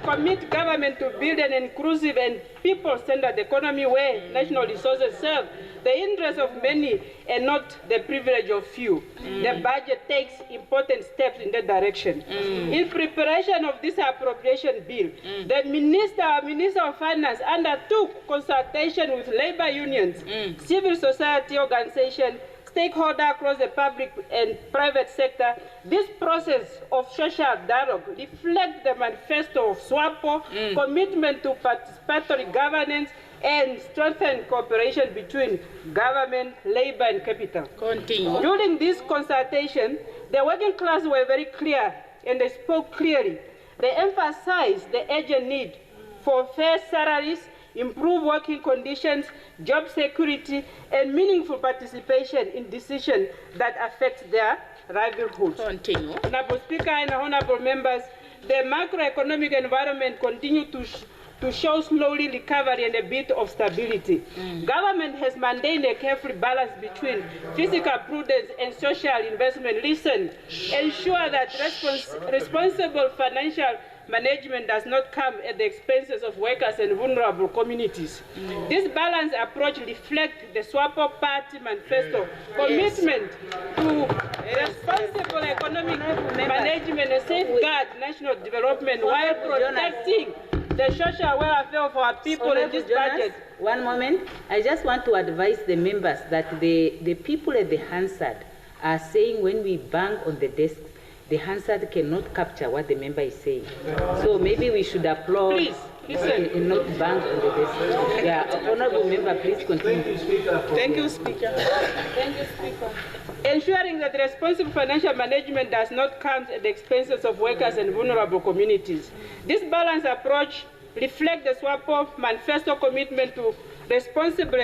commits government to build an inclusive and people-centered economy where national resources serve the interests of many and not the privilege of few. The budget takes important steps in that direction. In preparation of this appropriation bill, the Minister of Finance undertook consultation with labor unions, civil society organizations, stakeholders across the public and private sector. This process of social dialogue reflects the manifesto of SWAPO, commitment to participatory governance, and strengthened cooperation between government, labor, and capital. During this consultation, the working class were very clear and they spoke clearly. They emphasized the urgent need for fair salaries, improved working conditions, job security, and meaningful participation in decisions that affect their livelihoods. Honorable Speaker and honorable members, the macroeconomic environment continues to show slowly recovery and a bit of stability. Government has maintained a careful balance between fiscal prudence and social investment. Ensure that responsible financial management does not come at the expenses of workers and vulnerable communities. This balanced approach reflects the SWAPO Party Manifesto commitment to responsible economic management and safeguard national development while protecting the social welfare of our people in this budget. One moment. I just want to advise the members that the people at the Hansard are saying when we bang on the desks, the Hansard cannot capture what the member is saying. So maybe we should applaud. Please, listen. And not bang on the desk. Yeah, honorable member, please continue. Thank you, Speaker. Thank you, Speaker. Ensuring that responsible financial management does not come at the expenses of workers and vulnerable communities. This balanced approach reflects the SWAPO Manifesto commitment to responsible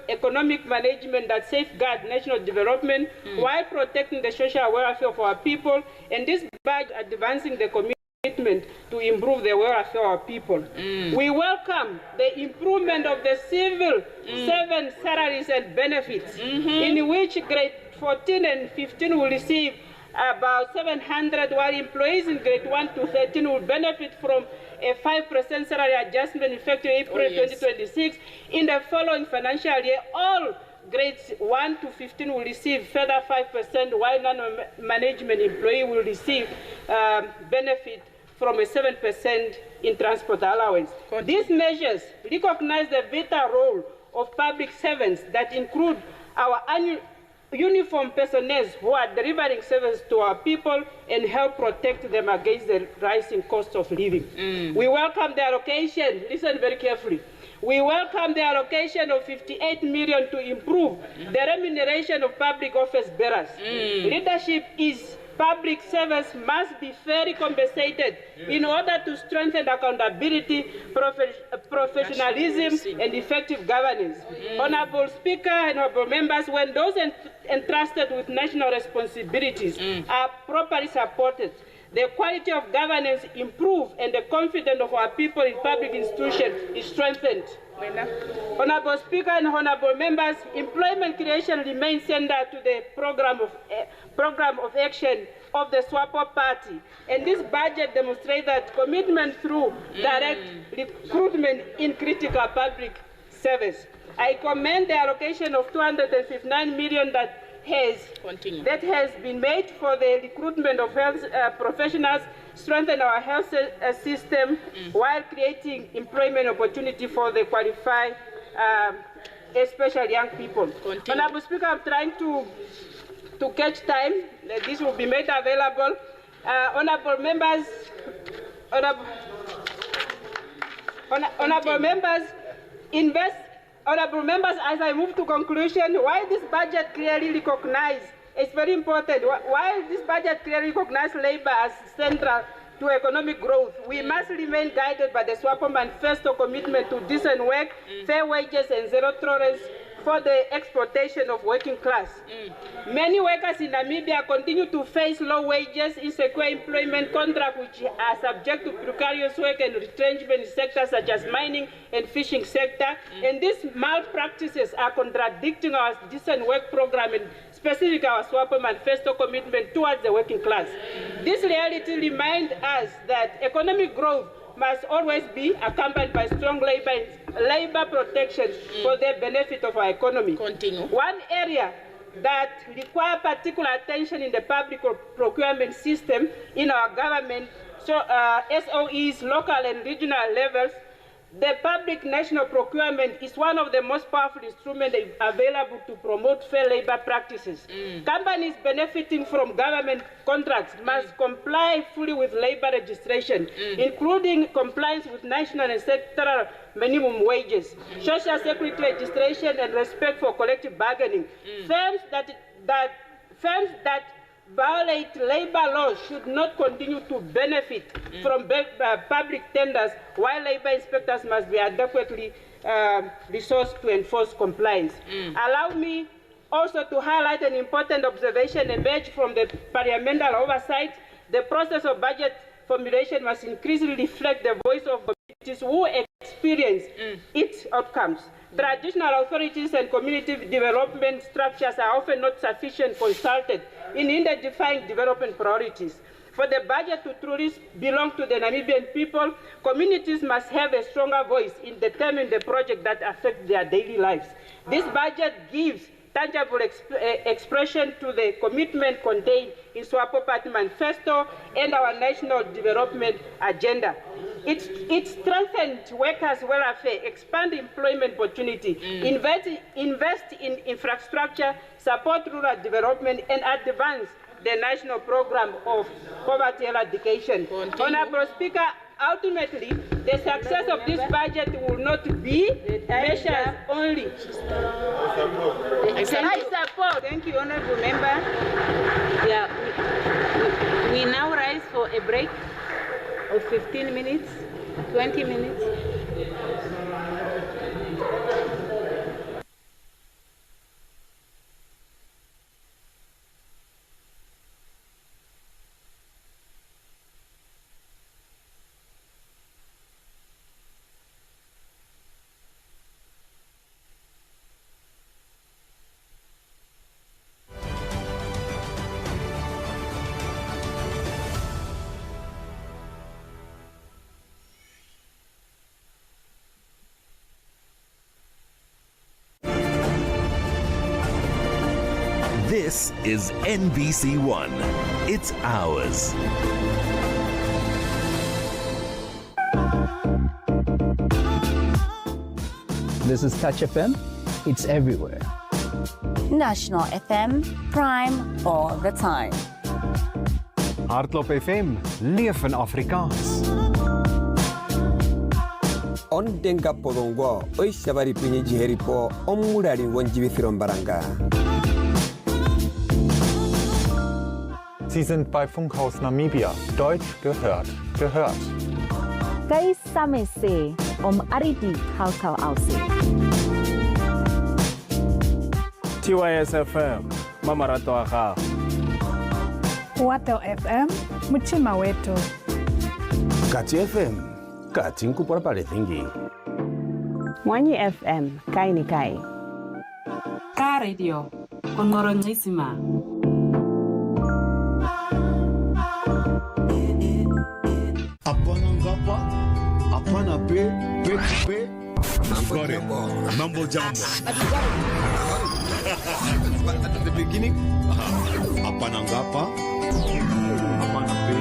economic management that safeguards national development while protecting the social welfare of our people, and this by advancing the commitment to improve the welfare of our people. We welcome the improvement of the civil servant salaries and benefits, in which grade 14 and 15 will receive about 700, while employees in grade 1 to 13 will benefit from a 5% salary adjustment effective April 2026. In the following financial year, all grades 1 to 15 will receive further 5%, while non-management employee will receive benefit from a 7% in transport allowance. These measures recognize the vital role of public servants that include our uniform personnel who are delivering service to our people and help protect them against the rising cost of living. We welcome the allocation, listen very carefully, We welcome the allocation of 58 million to improve the remuneration of public office bearers. Leadership is public service must be fairly compensated in order to strengthen accountability, professionalism, and effective governance. Honorable Speaker and honorable members, when those entrusted with national responsibilities are properly supported, the quality of governance improves and the confidence of our people in public institutions is strengthened. Honorable Speaker and honorable members, employment creation remains central to the program of action of the SWAPO party. And this budget demonstrates that commitment through direct recruitment in critical public service. I commend the allocation of 259 million that has been made for the recruitment of health professionals, strengthen our health system while creating employment opportunity for the qualified, especially young people. Honorable Speaker, I'm trying to catch time. This will be made available. Honorable members, Honorable members, as I move to conclusion, while this budget clearly recognizes, it's very important, while this budget clearly recognizes labor as central to economic growth, we must remain guided by the SWAPO manifesto commitment to decent work, fair wages, and zero tolerance for the exploitation of working class. Many workers in Namibia continue to face low wages, insecure employment contracts which are subject to precarious work and retrenchment in sectors such as mining and fishing sector. And these malpractices are contradicting our decent work program and specifically our SWAPO manifesto commitment towards the working class. This reality reminds us that economic growth must always be accompanied by strong labor protections for the benefit of our economy. One area that requires particular attention in the public procurement system in our government, so SOEs, local and regional levels, the public national procurement is one of the most powerful instruments available to promote fair labor practices. Companies benefiting from government contracts must comply fully with labor legislation, including compliance with national and sectoral minimum wages, social security legislation, and respect for collective bargaining. Firms that violate labor laws should not continue to benefit from public tenders, while labor inspectors must be adequately resourced to enforce compliance. Allow me also to highlight an important observation emerged from the parliamentary oversight. The process of budget formulation must increasingly reflect the voice of communities who experience its outcomes. Traditional authorities and community development structures are often not sufficiently consulted in identifying development priorities. For the budget to truly belong to the Namibian people, communities must have a stronger voice in determining the projects that affect their daily lives. This budget gives tangible expression to the commitment contained in SWAPO Party Manifesto and our national development agenda. It strengthens workers' welfare, expand employment opportunity, invest in infrastructure, support rural development, and advance the national program of poverty eradication. Honorable Speaker, ultimately, the success of this budget will not be measured only. I support. Thank you, honorable member. Yeah, we now rise for a break of 15 minutes, 20 minutes. This is NBC1. It's ours. This is Touch FM. It's everywhere. National FM, Prime all the time. Hardloop FM, leef in Afrikaans. on denga podongo oi sabari pinyi jiheri po omulari wanjibi firombaranga. Sie sind bei Funkhaus Namibia. Deutsch gehört. Gehört. Kai samese aridi halkau ausi. TYS FM, Mamarato Aha. Wato FM, Muchima wetu. Kati FM, Kati nkupora pale thingi. Mwanyi FM, Kai ni Kai. Ka Radio, Kongoro Ngisima. Apana ngapa, apana pe. Got it. Mumbo jumbo. At the beginning, apana ngapa, apana pe,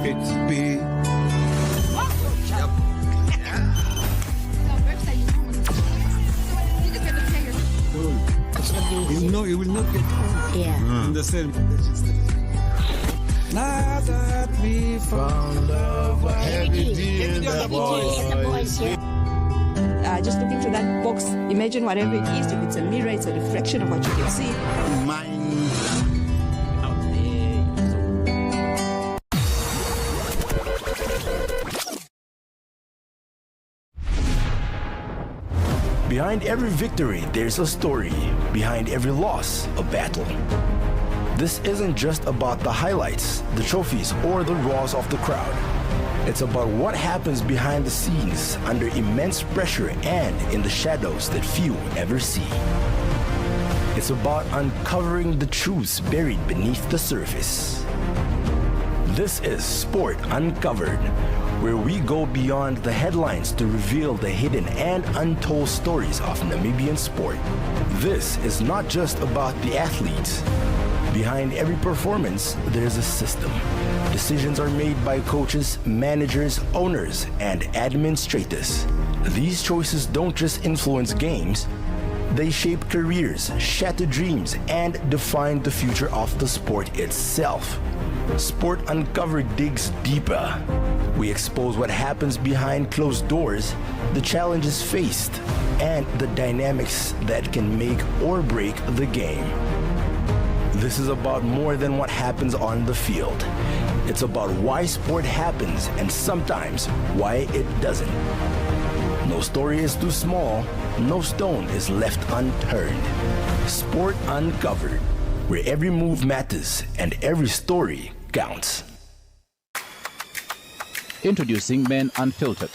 it's pe. You will not get in the same. Now that we found love, just look into that box, imagine whatever it is, if it's a mirror, it's a reflection of what you can see. Mind out there. Behind every victory, there's a story. Behind every loss, a battle. This isn't just about the highlights, the trophies, or the roars of the crowd. It's about what happens behind the scenes, under immense pressure and in the shadows that few ever see. It's about uncovering the truths buried beneath the surface. This is Sport Uncovered, where we go beyond the headlines to reveal the hidden and untold stories of Namibian sport. This is not just about the athletes. Behind every performance, there's a system. Decisions are made by coaches, managers, owners, and administrators. These choices don't just influence games, they shape careers, shatter dreams, and define the future of the sport itself. Sport Uncovered digs deeper. We expose what happens behind closed doors, the challenges faced, and the dynamics that can make or break the game. This is about more than what happens on the field. It's about why sport happens and sometimes why it doesn't. No story is too small, no stone is left unturned. Sport Uncovered, where every move matters and every story counts. Introducing Men Unfiltered.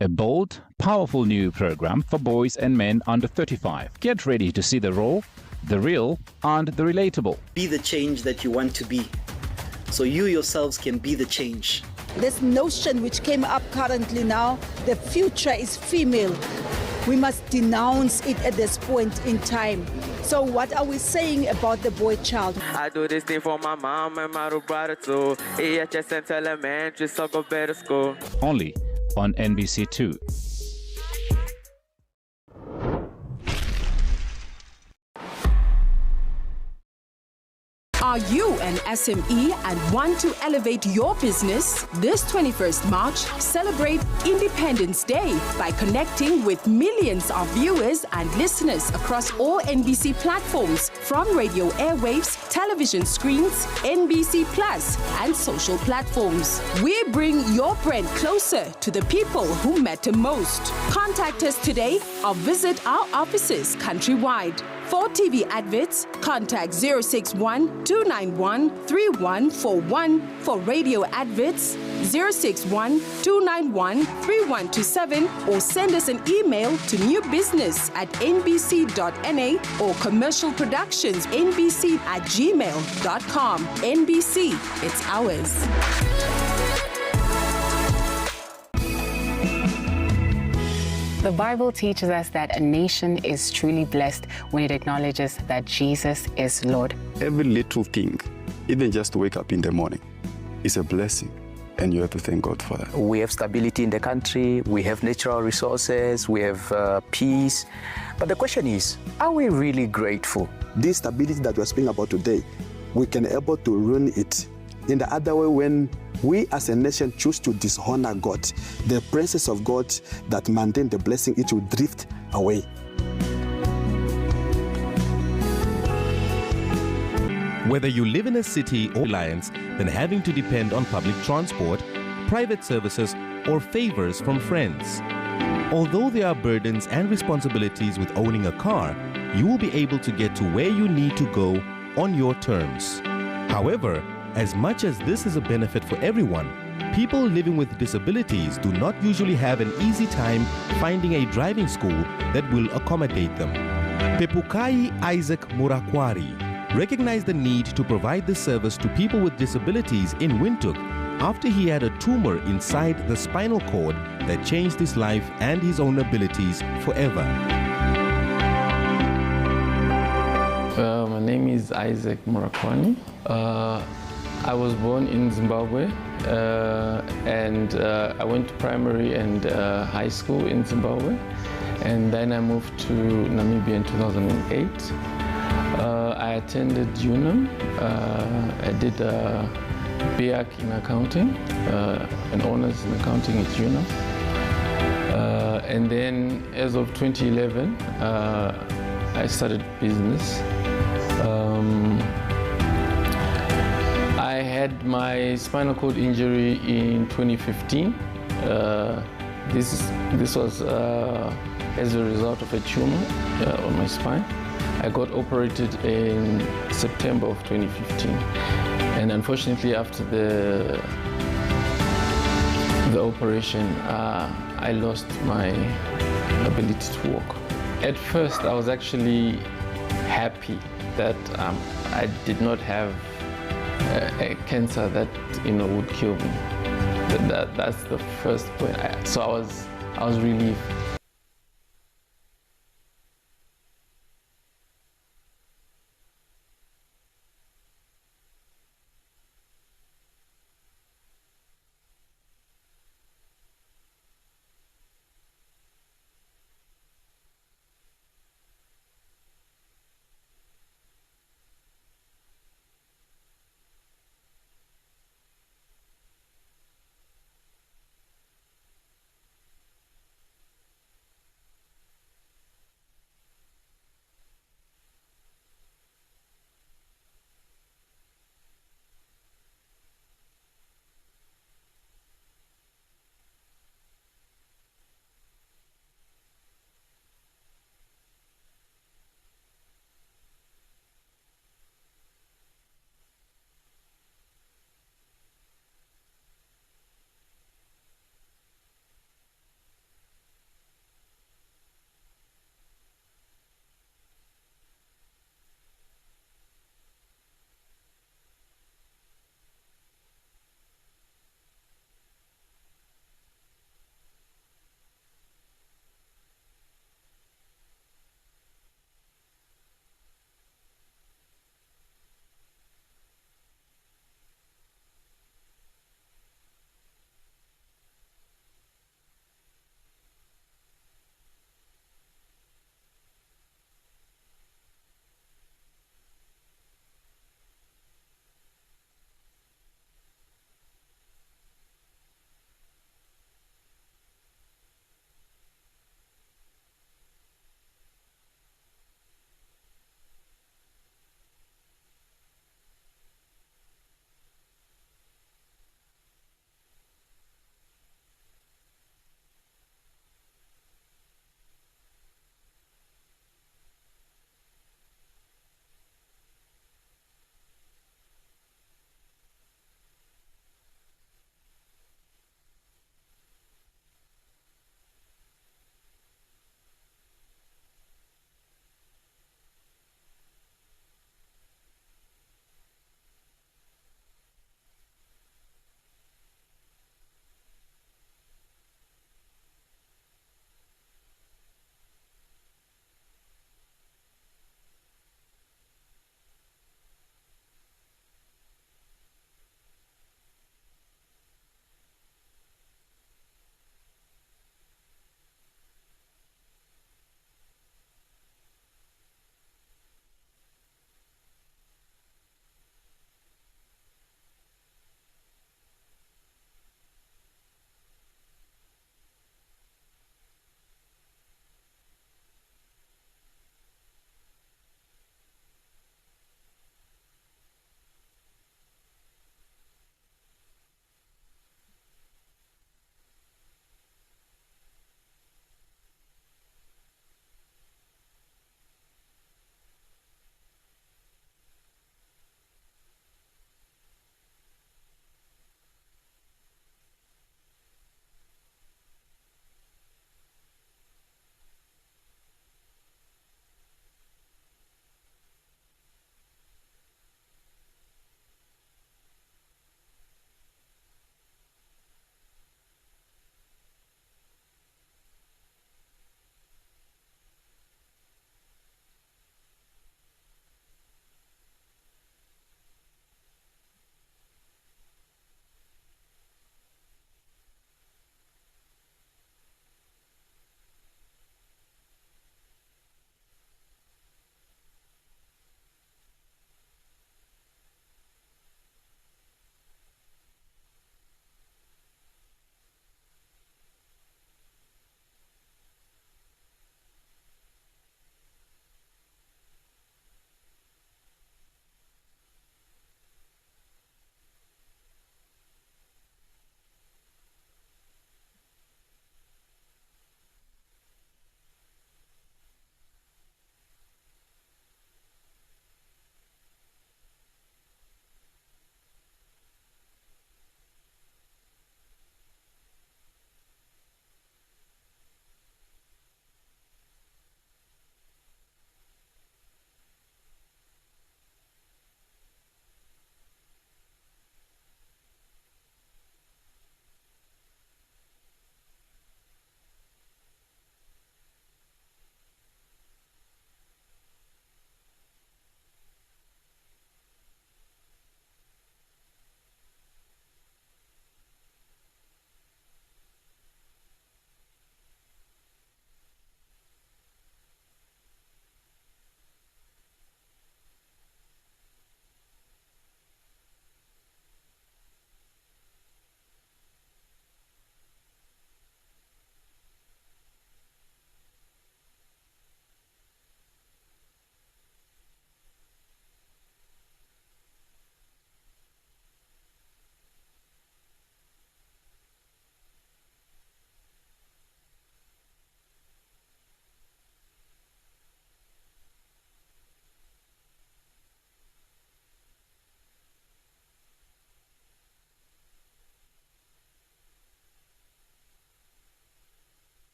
A bold, powerful new program for boys and men under 35. Get ready to see the raw, the real, and the relatable. Be the change that you want to be, so you yourselves can be the change. This notion which came up currently now, the future is female. We must denounce it at this point in time. So what are we saying about the boy child? I do this thing for my mom and my brother too. EHS and elementary, so go better school. Only on NBC2. Are you an SME and want to elevate your business? This 21st March, celebrate Independence Day by connecting with millions of viewers and listeners across all NBC platforms, from radio airwaves, television screens, NBC Plus, and social platforms. We bring your brand closer to the people who matter most. Contact us today or visit our offices countrywide. For TV adverts, contact 061-291-3141. For radio adverts, 061-291-3127, or send us an email to newbusiness@nbc.na or commercialproductionsnbc@gmail.com. NBC, it's ours. The Bible teaches us that a nation is truly blessed when it acknowledges that Jesus is Lord. Every little thing, even just to wake up in the morning, is a blessing, and you have to thank God for that. We have stability in the country, we have natural resources, we have peace. But the question is, are we really grateful? This stability that we're speaking about today, we can able to ruin it In the other way, when we as a nation choose to dishonor God, the presence of God that maintain the blessing, it will drift away. Whether you live in a city or reliance, then having to depend on public transport, private services, or favors from friends. Although there are burdens and responsibilities with owning a car, you will be able to get to where you need to go on your terms. However, as much as this is a benefit for everyone, people living with disabilities do not usually have an easy time finding a driving school that will accommodate them. Pepukai Isaac Murakwari recognized the need to provide this service to people with disabilities in Windhoek after he had a tumor inside the spinal cord that changed his life and his own abilities forever. My name is Isaac Murakwani. I was born in Zimbabwe and I went to primary and high school in Zimbabwe, and then I moved to Namibia in 2008. I attended UNAM. I did a BAc in accounting, an honors in accounting at UNAM. And then as of 2011, I started business. I had my spinal cord injury in 2015. This was as a result of a tumor on my spine. I got operated in September of 2015. And unfortunately, after the operation, I lost my ability to walk. At first, I was actually happy that I did not have a cancer that would kill me. That's the first point. So I was relieved.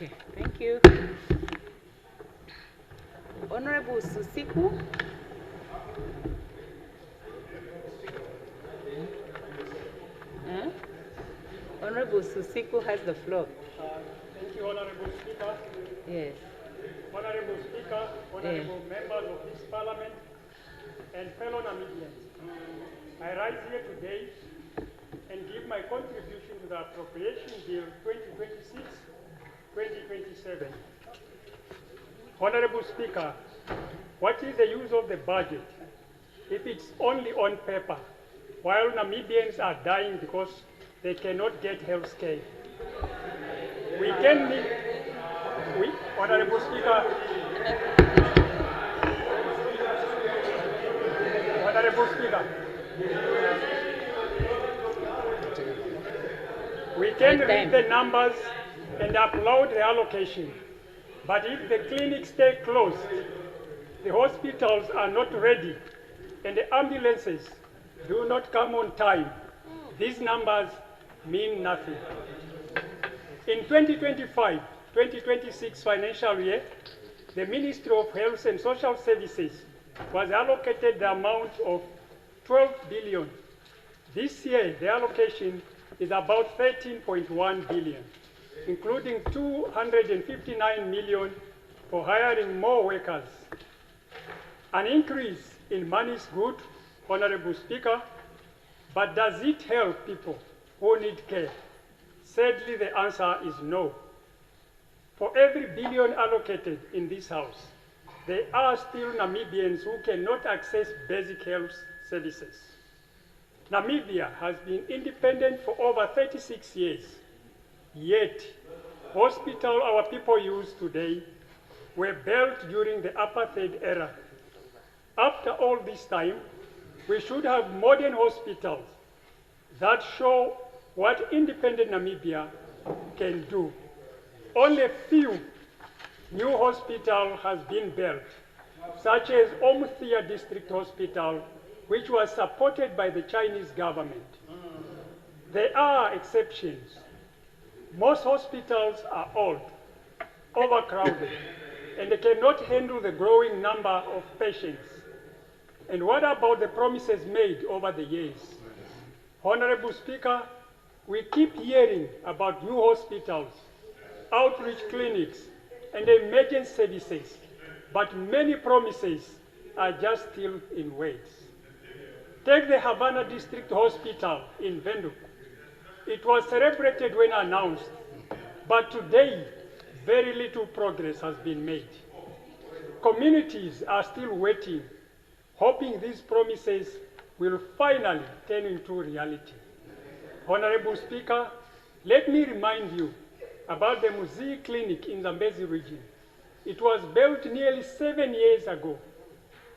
Okay, thank you. Honorable Susiku. Honorable Susiku has the floor. Thank you, Honorable Speaker. Yes. Honorable Speaker, honorable members of this Parliament, and fellow Namibians, I rise here today and give my contribution to the Appropriation Bill 2026-2027. Honorable Speaker, what is the use of the budget if it's only on paper, while Namibians are dying because they cannot get health care? Honorable Speaker, we can read the numbers and upload the allocation, but if the clinics stay closed, the hospitals are not ready, and the ambulances do not come on time, these numbers mean nothing. In 2025-2026 financial year, the Ministry of Health and Social Services was allocated the amount of 12 billion. This year, the allocation is about 13.1 billion, including 259 million for hiring more workers. An increase in money is good, Honorable Speaker, but does it help people who need care? Sadly, the answer is no. For every billion allocated in this House, there are still Namibians who cannot access basic health services. Namibia has been independent for over 36 years, yet hospitals our people use today were built during the apartheid era. After all this time, we should have modern hospitals that show what independent Namibia can do. Only a few new hospitals has been built, such as Omthia District Hospital, which was supported by the Chinese government. There are exceptions. Most hospitals are old, overcrowded, and they cannot handle the growing number of patients. And what about the promises made over the years? Honorable Speaker, we keep hearing about new hospitals, outreach clinics, and emergency services, but many promises are just still in words. Take the Havana District Hospital in Windhoek. It was celebrated when announced, but today, very little progress has been made. Communities are still waiting, hoping these promises will finally turn into reality. Honorable Speaker, let me remind you about the Muzi Clinic in Zambezi region. It was built nearly 7 years ago,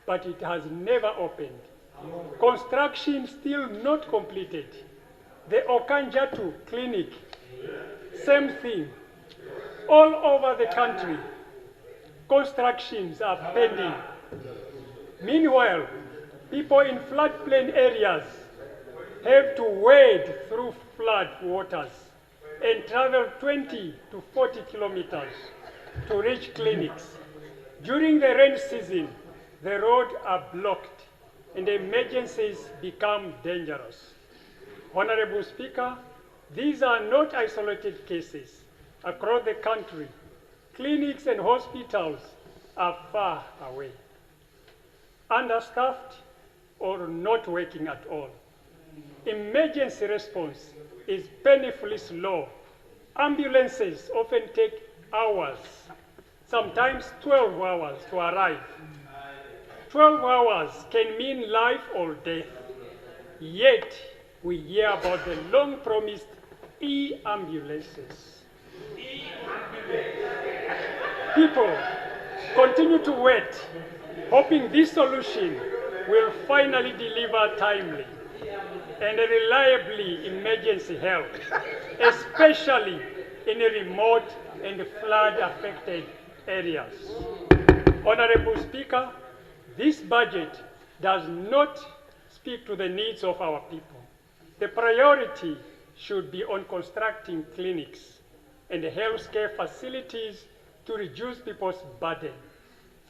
but it has never opened. Construction still not completed. The Okanjatu Clinic, same thing. All over the country, constructions are pending. Meanwhile, people in floodplain areas have to wade through flood waters and travel 20 to 40 kilometers to reach clinics. During the rain season, the roads are blocked and emergencies become dangerous. Honorable Speaker, these are not isolated cases. Across the country, clinics and hospitals are far away, understaffed, or not working at all. Emergency response is painfully slow. Ambulances often take hours, sometimes 12 hours to arrive. 12 hours can mean life or death. Yet, we hear about the long-promised e-ambulances. People continue to wait, hoping this solution will finally deliver timely and reliably emergency help, especially in remote and flood-affected areas. Honorable Speaker, this budget does not speak to the needs of our people. The priority should be on constructing clinics, and healthcare facilities to reduce people's burden.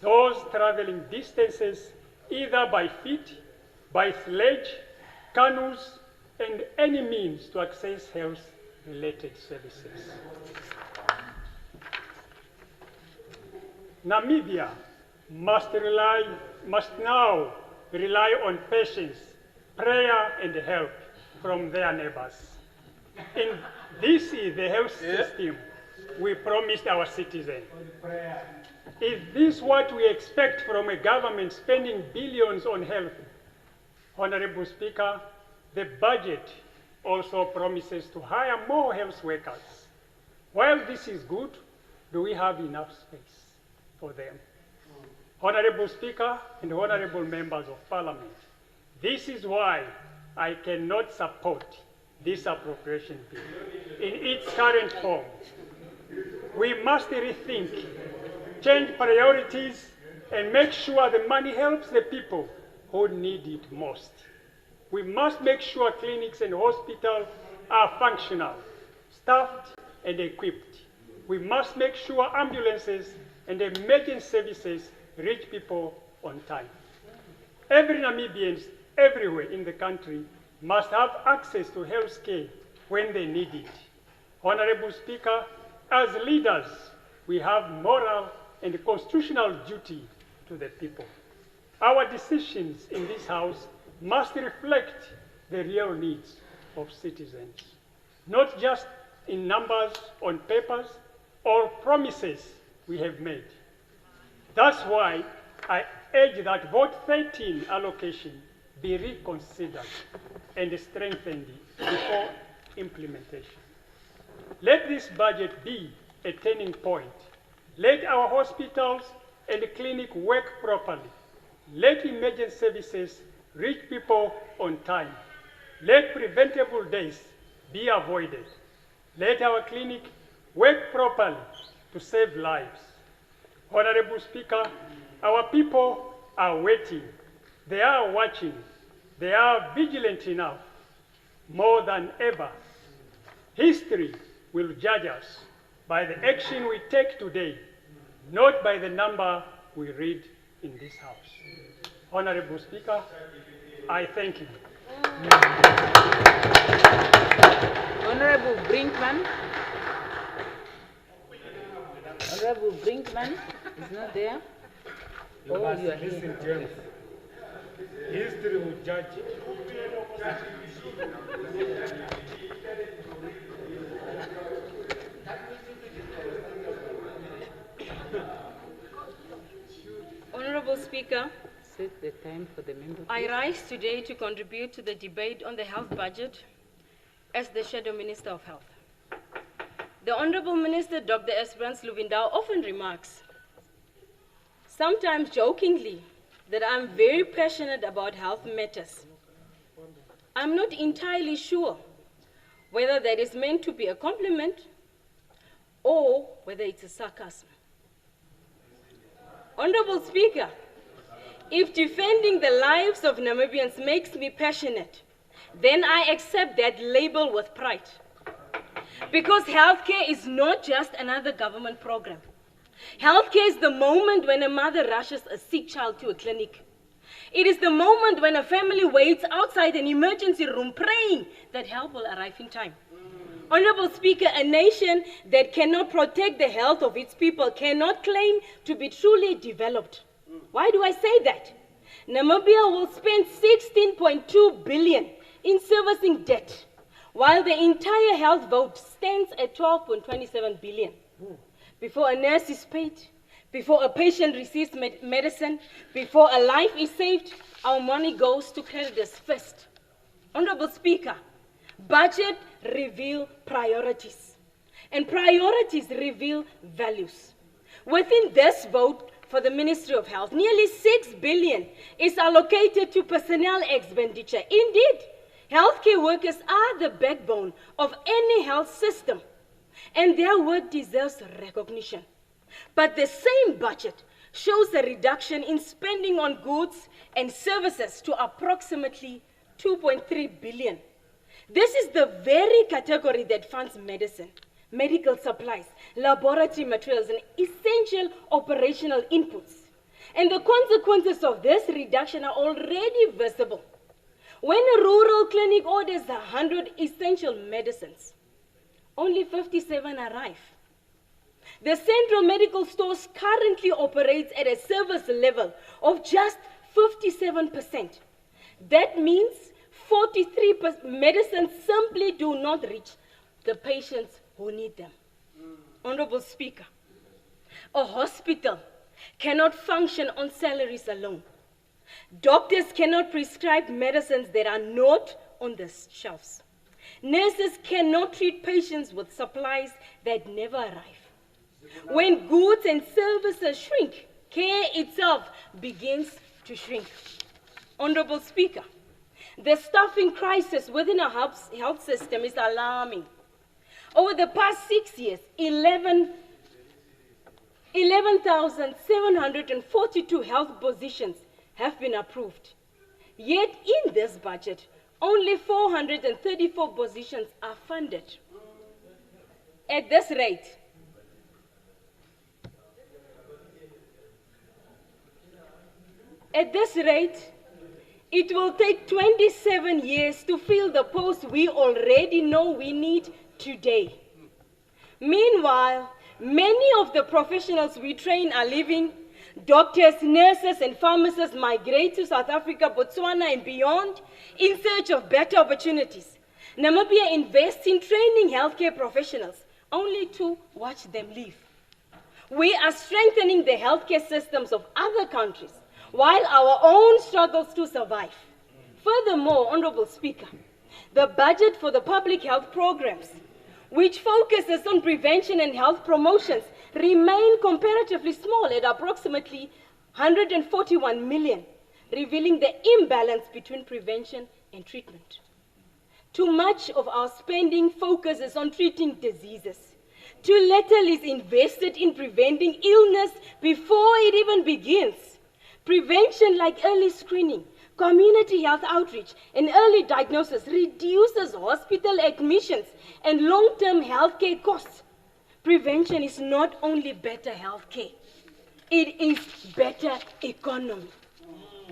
Those traveling distances either by feet, by sledge, canoes, and any means to access health-related services. Namibia must now rely on patience, prayer, and help from their neighbors. And this is the health system we promised our citizens. Is this what we expect from a government spending billions on health? Honorable Speaker, the budget also promises to hire more health workers. While this is good, do we have enough space for them? Honorable Speaker and honorable members of Parliament, this is why I cannot support this appropriation bill in its current form. We must rethink, change priorities, and make sure the money helps the people who need it most. We must make sure clinics and hospitals are functional, staffed, and equipped. We must make sure ambulances and emergency services reach people on time. Every Namibian, everywhere in the country, must have access to health care when they need it. Honorable Speaker, as leaders, we have moral and constitutional duty to the people. Our decisions in this House must reflect the real needs of citizens, not just in numbers on papers or promises we have made. That's why I urge that Vote 13 allocation be reconsidered and strengthened before implementation. Let this budget be a turning point. Let our hospitals and clinics work properly. Let emergency services reach people on time. Let preventable deaths be avoided. Let our clinic work properly to save lives. Honorable Speaker, our people are waiting. They are watching. They are vigilant enough. More than ever, history will judge us by the action we take today, not by the number we read in this House. Honorable Speaker, I thank you. Honorable Brinkman. Honorable Brinkman is not there. You must listen, James. History will judge you. Honorable Speaker, set the time for the member. I rise today to contribute to the debate on the health budget as the Shadow Minister of Health. The Honorable Minister, Dr. Esperance Luvindau, often remarks, sometimes jokingly, that I'm very passionate about health matters. I'm not entirely sure whether that is meant to be a compliment or whether it's a sarcasm. Honorable Speaker, if defending the lives of Namibians makes me passionate, then I accept that label with pride. Because healthcare is not just another government program. Healthcare is the moment when a mother rushes a sick child to a clinic. It is the moment when a family waits outside an emergency room praying that help will arrive in time. Honorable Speaker, a nation that cannot protect the health of its people cannot claim to be truly developed. Why do I say that? Namibia will spend 16.2 billion in servicing debt, while the entire health vote stands at 12.27 billion. Before a nurse is paid, before a patient receives medicine, before a life is saved, our money goes to creditors first. Honorable Speaker, budget reveal priorities, and priorities reveal values. Within this vote for the Ministry of Health, nearly 6 billion is allocated to personnel expenditure. Indeed, healthcare workers are the backbone of any health system, and their work deserves recognition. But the same budget shows a reduction in spending on goods and services to approximately 2.3 billion. This is the very category that funds medicine, medical supplies, laboratory materials, and essential operational inputs. And the consequences of this reduction are already visible. When a rural clinic orders 100 essential medicines, only 57 arrive. The central medical stores currently operates at a service level of just 57%. That means 43% medicines simply do not reach the patients who need them. Honorable Speaker, a hospital cannot function on salaries alone. Doctors cannot prescribe medicines that are not on the shelves. Nurses cannot treat patients with supplies that never arrive. When goods and services shrink, care itself begins to shrink. Honorable Speaker, the staffing crisis within our health system is alarming. Over the past 6 years, 11,742 health positions have been approved. Yet in this budget, only 434 positions are funded. At this rate, it will take 27 years to fill the posts we already know we need today. Meanwhile, many of the professionals we train are leaving. Doctors, nurses, and pharmacists migrate to South Africa, Botswana, and beyond in search of better opportunities. Namibia invests in training healthcare professionals only to watch them leave. We are strengthening the healthcare systems of other countries while our own struggles to survive. Furthermore, Honorable Speaker, the budget for the public health programs, which focuses on prevention and health promotions, remain comparatively small at approximately 141 million, revealing the imbalance between prevention and treatment. Too much of our spending focuses on treating diseases. Too little is invested in preventing illness before it even begins. Prevention, like early screening, community health outreach, and early diagnosis, reduces hospital admissions and long-term healthcare costs. Prevention is not only better healthcare, it is better economy.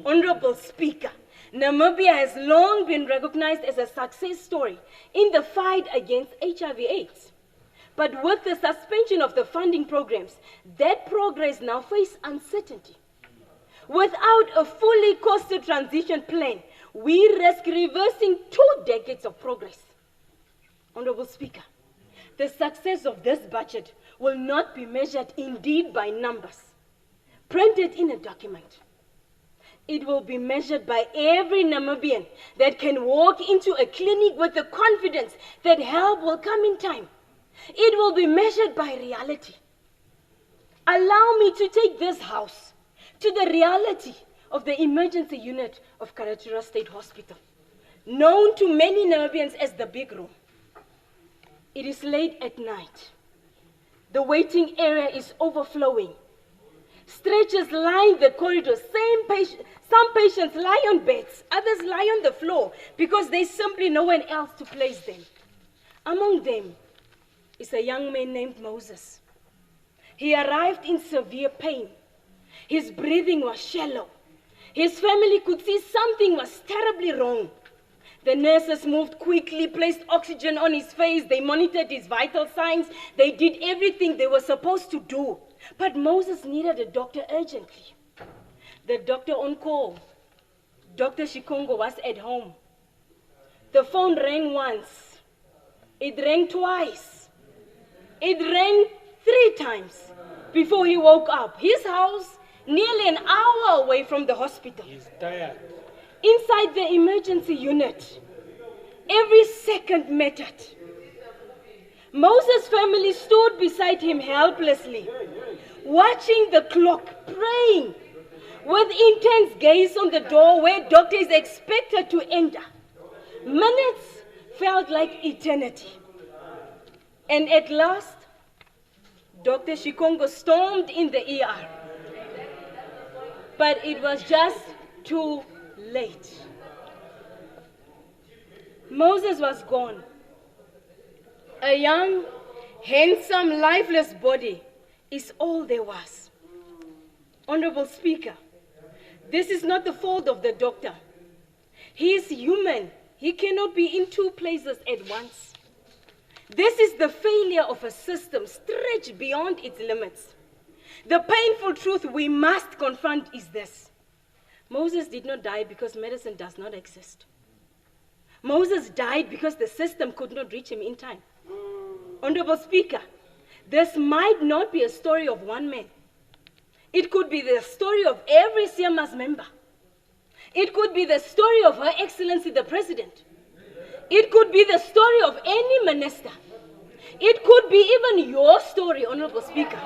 Honorable Speaker, Namibia has long been recognized as a success story in the fight against HIV/AIDS. But with the suspension of the funding programs, that progress now faces uncertainty. Without a fully costed transition plan, we risk reversing 2 decades of progress. Honorable Speaker, the success of this budget will not be measured indeed by numbers printed in a document. It will be measured by every Namibian that can walk into a clinic with the confidence that help will come in time. It will be measured by reality. Allow me to take this House to the reality of the emergency unit of Karatura State Hospital, known to many Namibians as the Big Room. It is late at night. The waiting area is overflowing. Stretchers line the corridors. Some patients lie on beds, others lie on the floor because there's simply no one else to place them. Among them is a young man named Moses. He arrived in severe pain. His breathing was shallow. His family could see something was terribly wrong. The nurses moved quickly, placed oxygen on his face. They monitored his vital signs. They did everything they were supposed to do. But Moses needed a doctor urgently. The doctor on call, Dr. Shikongo, was at home. The phone rang once. It rang twice. It rang 3 times before he woke up. His house, nearly an hour away from the hospital. He's tired. Inside the emergency unit, every second mattered. Moses' family stood beside him helplessly, watching the clock, praying, with intense gaze on the door where doctor is expected to enter. Minutes felt like eternity. And at last, Dr. Shikongo stormed in the ER. But it was just too late. Moses was gone. A young, handsome, lifeless body is all there was. Honorable Speaker, this is not the fault of the doctor. He is human. He cannot be in two places at once. This is the failure of a system stretched beyond its limits. The painful truth we must confront is this. Moses did not die because medicine does not exist. Moses died because the system could not reach him in time. Honorable Speaker, this might not be a story of one man. It could be the story of every CMA's member. It could be the story of Her Excellency the President. It could be the story of any minister. It could be even your story, Honorable Speaker.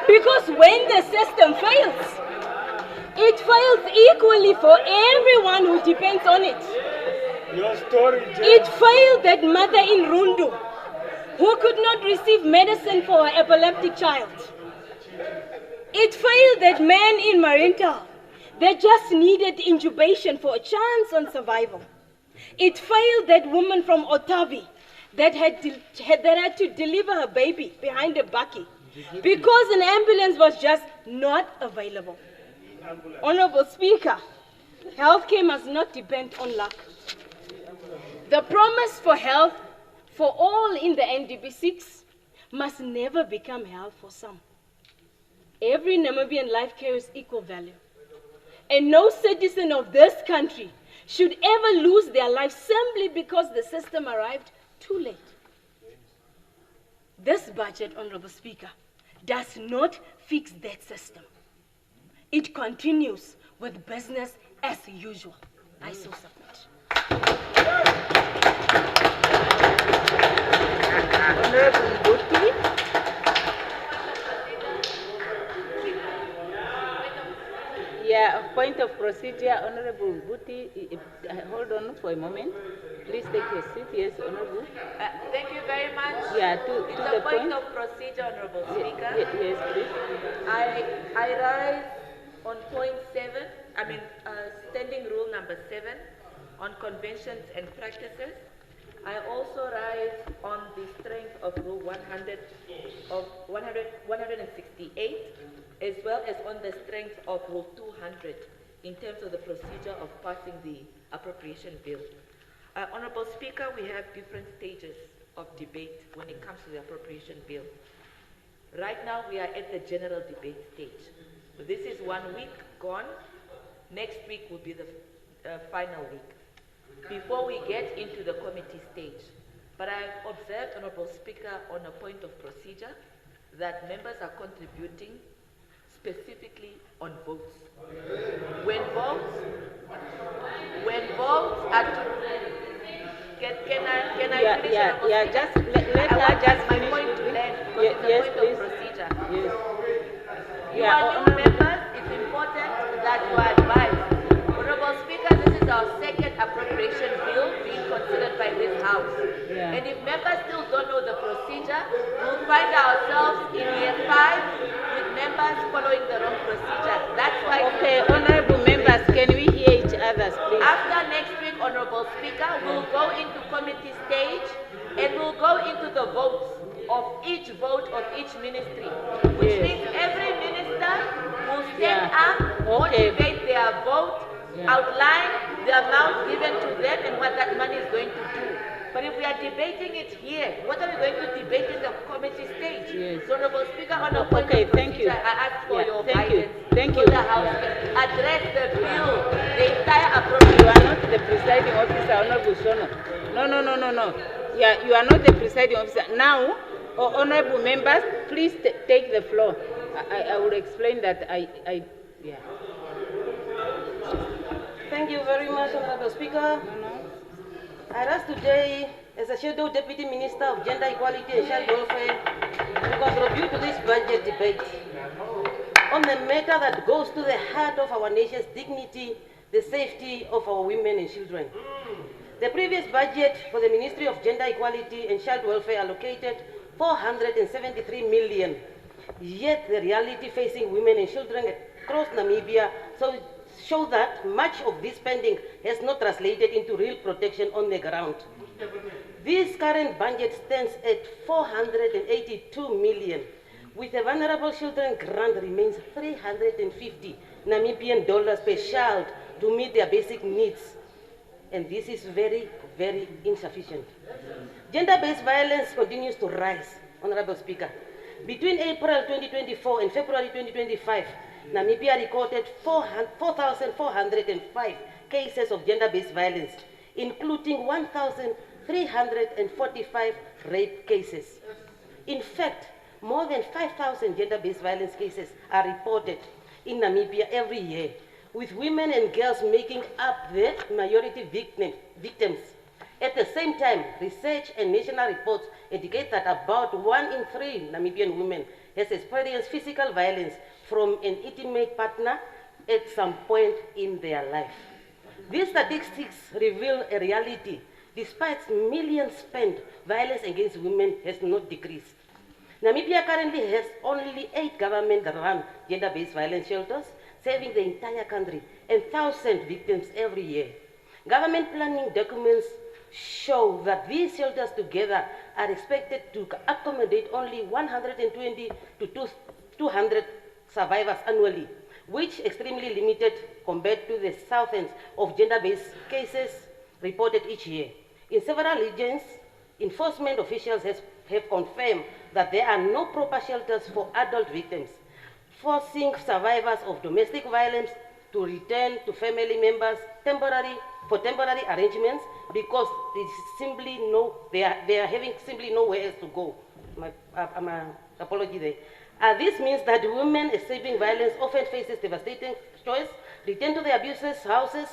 Because when the system fails, it fails equally for everyone who depends on it. Your story, Jane. It failed that mother in Rundu who could not receive medicine for her epileptic child. It failed that man in Marintal that just needed intubation for a chance on survival. It failed that woman from Otavi that had to deliver her baby behind a bakkie because an ambulance was just not available. Honorable Speaker, healthcare must not depend on luck. The promise for health for all in the NDP6 must never become health for some. Every Namibian life carries equal value. And no citizen of this country should ever lose their life simply because the system arrived too late. This budget, Honorable Speaker, does not fix that system. It continues with business as usual. I so submit. Honorable Buti. Yeah, point of procedure, Honorable Buti. Hold on for a moment. Please take your seat. Yes, Honorable. Thank you very much. Yeah, to the point of procedure, Honorable Speaker. Yes, please. I rise on point 7, standing rule number 7 on conventions and practices. I also rise on the strength of rule 168, as well as on the strength of rule 200 in terms of the procedure of passing the appropriation bill. Honorable Speaker, we have different stages of debate when it comes to the appropriation bill. Right now, we are at the general debate stage. This is 1 week gone. Next week will be the final week before we get into the committee stage. But I've observed, Honorable Speaker, on a point of procedure that members are contributing specifically on votes. When votes are to... Can I finish? Yeah, just let her just my finish. point to end. Yes, It's a point please. of procedure. Yes. You are new members. It's important that you are advised. Honorable Speaker, this is our second appropriation bill being considered by this House. Yeah. And if members still don't know the procedure, we'll find ourselves in year 5 with members following the wrong procedure. That's why... Okay, honorable members, can we hear each other, please? After next week, Honorable Speaker, we'll go into committee stage and we'll go into the votes of each vote of each ministry, which means every minister will stand up, motivate their vote, outline the amount given to them and what that money is going to do. But if we are debating it here, what are we going to debate in the committee stage? So, Honorable Speaker, on a point of procedure, I ask for your guidance. Thank so you. the House can address the bill, the entire appropriation. You are not the presiding officer, Honorable Shono. No. Yeah, you are not the presiding officer. Now, honorable members, please take the floor. I will explain that yeah. Thank you very much, Honorable Speaker. I rise today as a Shadow Deputy Minister of Gender Equality and Child Welfare to contribute to this budget debate on the matter that goes to the heart of our nation's dignity, the safety of our women and children. The previous budget for the Ministry of Gender Equality and Child Welfare allocated 473 million, yet the reality facing women and children across Namibia show that much of this spending has not translated into real protection on the ground. This current budget stands at 482 million, with the vulnerable children grant remains 350 Namibian dollars per child to meet their basic needs. And this is very, very insufficient. Gender-based violence continues to rise, Honorable Speaker. Between April 2024 and February 2025, Namibia recorded 4,405 cases of gender-based violence, including 1,345 rape cases. In fact, more than 5,000 gender-based violence cases are reported in Namibia every year, with women and girls making up the majority victims. At the same time, research and national reports indicate that about 1 in 3 Namibian women has experienced physical violence from an intimate partner at some point in their life. These statistics reveal a reality. Despite millions spent, violence against women has not decreased. Namibia currently has only 8 government-run gender-based violence shelters, serving the entire country and 1,000 victims every year. Government planning documents show that these shelters together are expected to accommodate only 120 to 200 survivors annually, which is extremely limited compared to the thousands of gender-based cases reported each year. In several regions, enforcement officials have confirmed that there are no proper shelters for adult victims, forcing survivors of domestic violence to return to family members for temporary arrangements because they are having simply nowhere else to go. Apology there. This means that women escaping violence often faces devastating choice, return to their abuser's houses,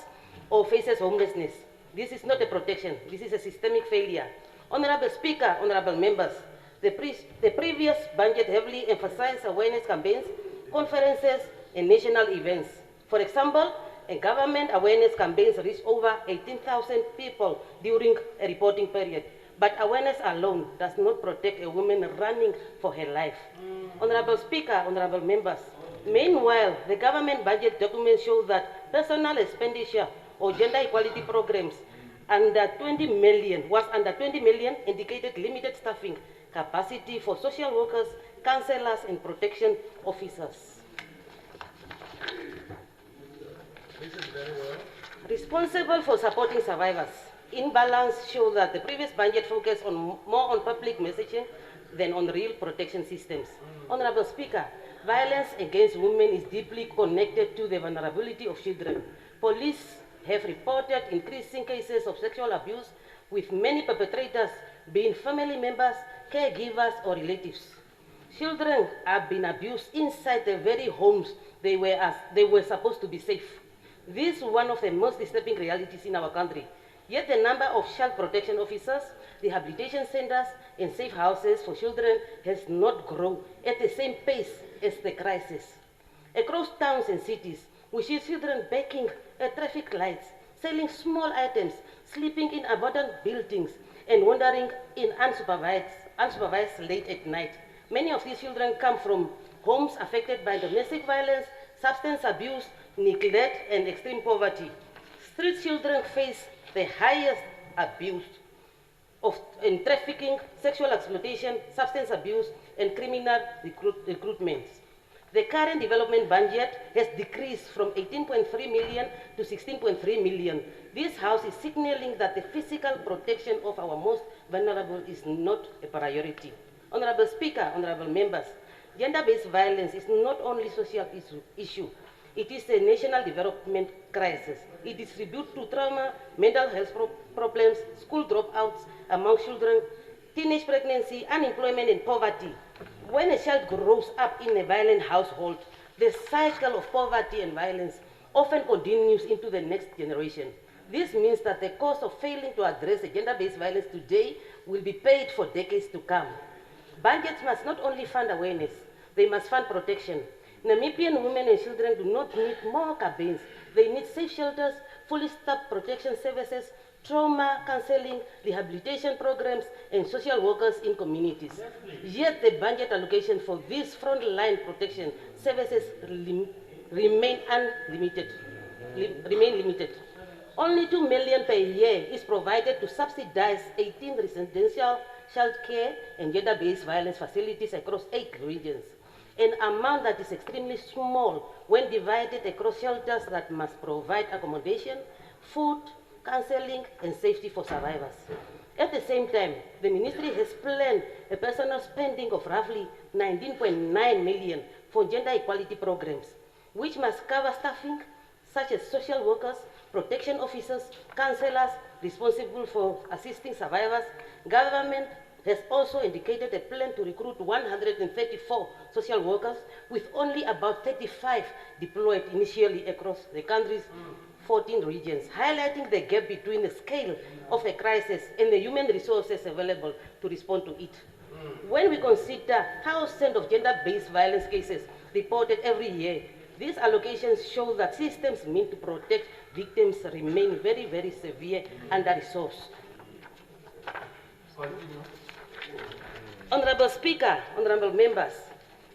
or faces homelessness. This is not a protection. This is a systemic failure. Honorable Speaker, honorable members, the previous budget heavily emphasized awareness campaigns, conferences, and national events. For example, a government awareness campaigns reached over 18,000 people during a reporting period. But awareness alone does not protect a woman running for her life. Honorable Speaker, honorable members, meanwhile, the government budget documents show that personal expenditure or gender equality programs under 20 million, indicated limited staffing capacity for social workers, counselors, and protection officers. Responsible for supporting survivors. Imbalance show that the previous budget focused more on public messaging than on real protection systems. Honorable Speaker, violence against women is deeply connected to the vulnerability of children. Police have reported increasing cases of sexual abuse, with many perpetrators being family members, caregivers, or relatives. Children have been abused inside the very homes they were supposed to be safe. This is one of the most disturbing realities in our country. Yet the number of child protection officers, rehabilitation centers, and safe houses for children has not grown at the same pace as the crisis. Across towns and cities, we see children begging at traffic lights, selling small items, sleeping in abandoned buildings, and wandering in unsupervised late at night. Many of these children come from homes affected by domestic violence, substance abuse, neglect, and extreme poverty. Street children face the highest abuse in trafficking, sexual exploitation, substance abuse, and criminal recruitment. The current development budget has decreased from 18.3 million to 16.3 million. This House is signaling that the physical protection of our most vulnerable is not a priority. Honorable Speaker, honorable members, gender-based violence is not only a social issue. It is a national development crisis. It distributes to trauma, mental health problems, school dropouts among children, teenage pregnancy, unemployment, and poverty. When a child grows up in a violent household, the cycle of poverty and violence often continues into the next generation. This means that the cost of failing to address the gender-based violence today will be paid for decades to come. Budgets must not only fund awareness, they must fund protection. Namibian women and children do not need more campaigns. They need safe shelters, fully staffed protection services, trauma counseling, rehabilitation programs, and social workers in communities. Yet the budget allocation for these frontline protection services remain limited. Only 2 million per year is provided to subsidize 18 residential child care and gender-based violence facilities across 8 regions, an amount that is extremely small when divided across shelters that must provide accommodation, food, counseling, and safety for survivors. At the same time, the ministry has planned a personal spending of roughly 19.9 million for gender equality programs, which must cover staffing such as social workers, protection officers, counselors responsible for assisting survivors. Government has also indicated a plan to recruit 134 social workers, with only about 35 deployed initially across the country's 14 regions, highlighting the gap between the scale of a crisis and the human resources available to respond to it. When we consider thousands of gender-based violence cases reported every year, these allocations show that systems meant to protect victims remain very, very severe under-resourced. Honorable Speaker, honorable members,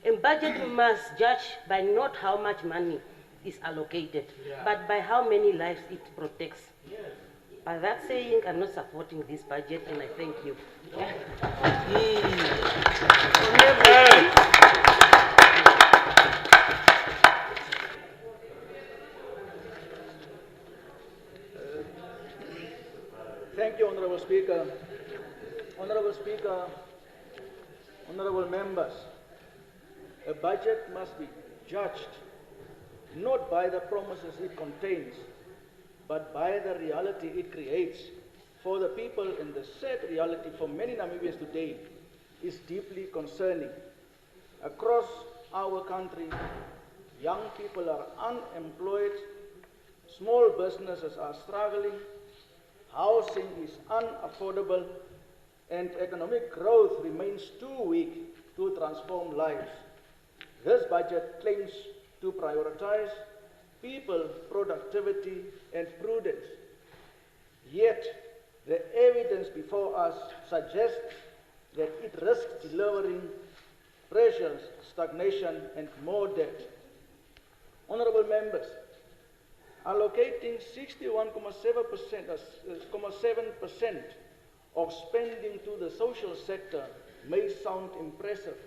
a budget must judge by not how much money is allocated, but by how many lives it protects. By that saying, I'm not supporting this budget, and I thank you. Thank you, Honorable Speaker. Honorable Speaker, honorable members, a budget must be judged not by the promises it contains, but by the reality it creates for the people. And the sad reality for many Namibians today is deeply concerning. Across our country, young people are unemployed, small businesses are struggling, housing is unaffordable, and economic growth remains too weak to transform lives. This budget claims to prioritize people, productivity, and prudence. Yet, the evidence before us suggests that it risks delivering pressures, stagnation, and more debt. Honorable members, allocating 61.7% of spending to the social sector may sound impressive,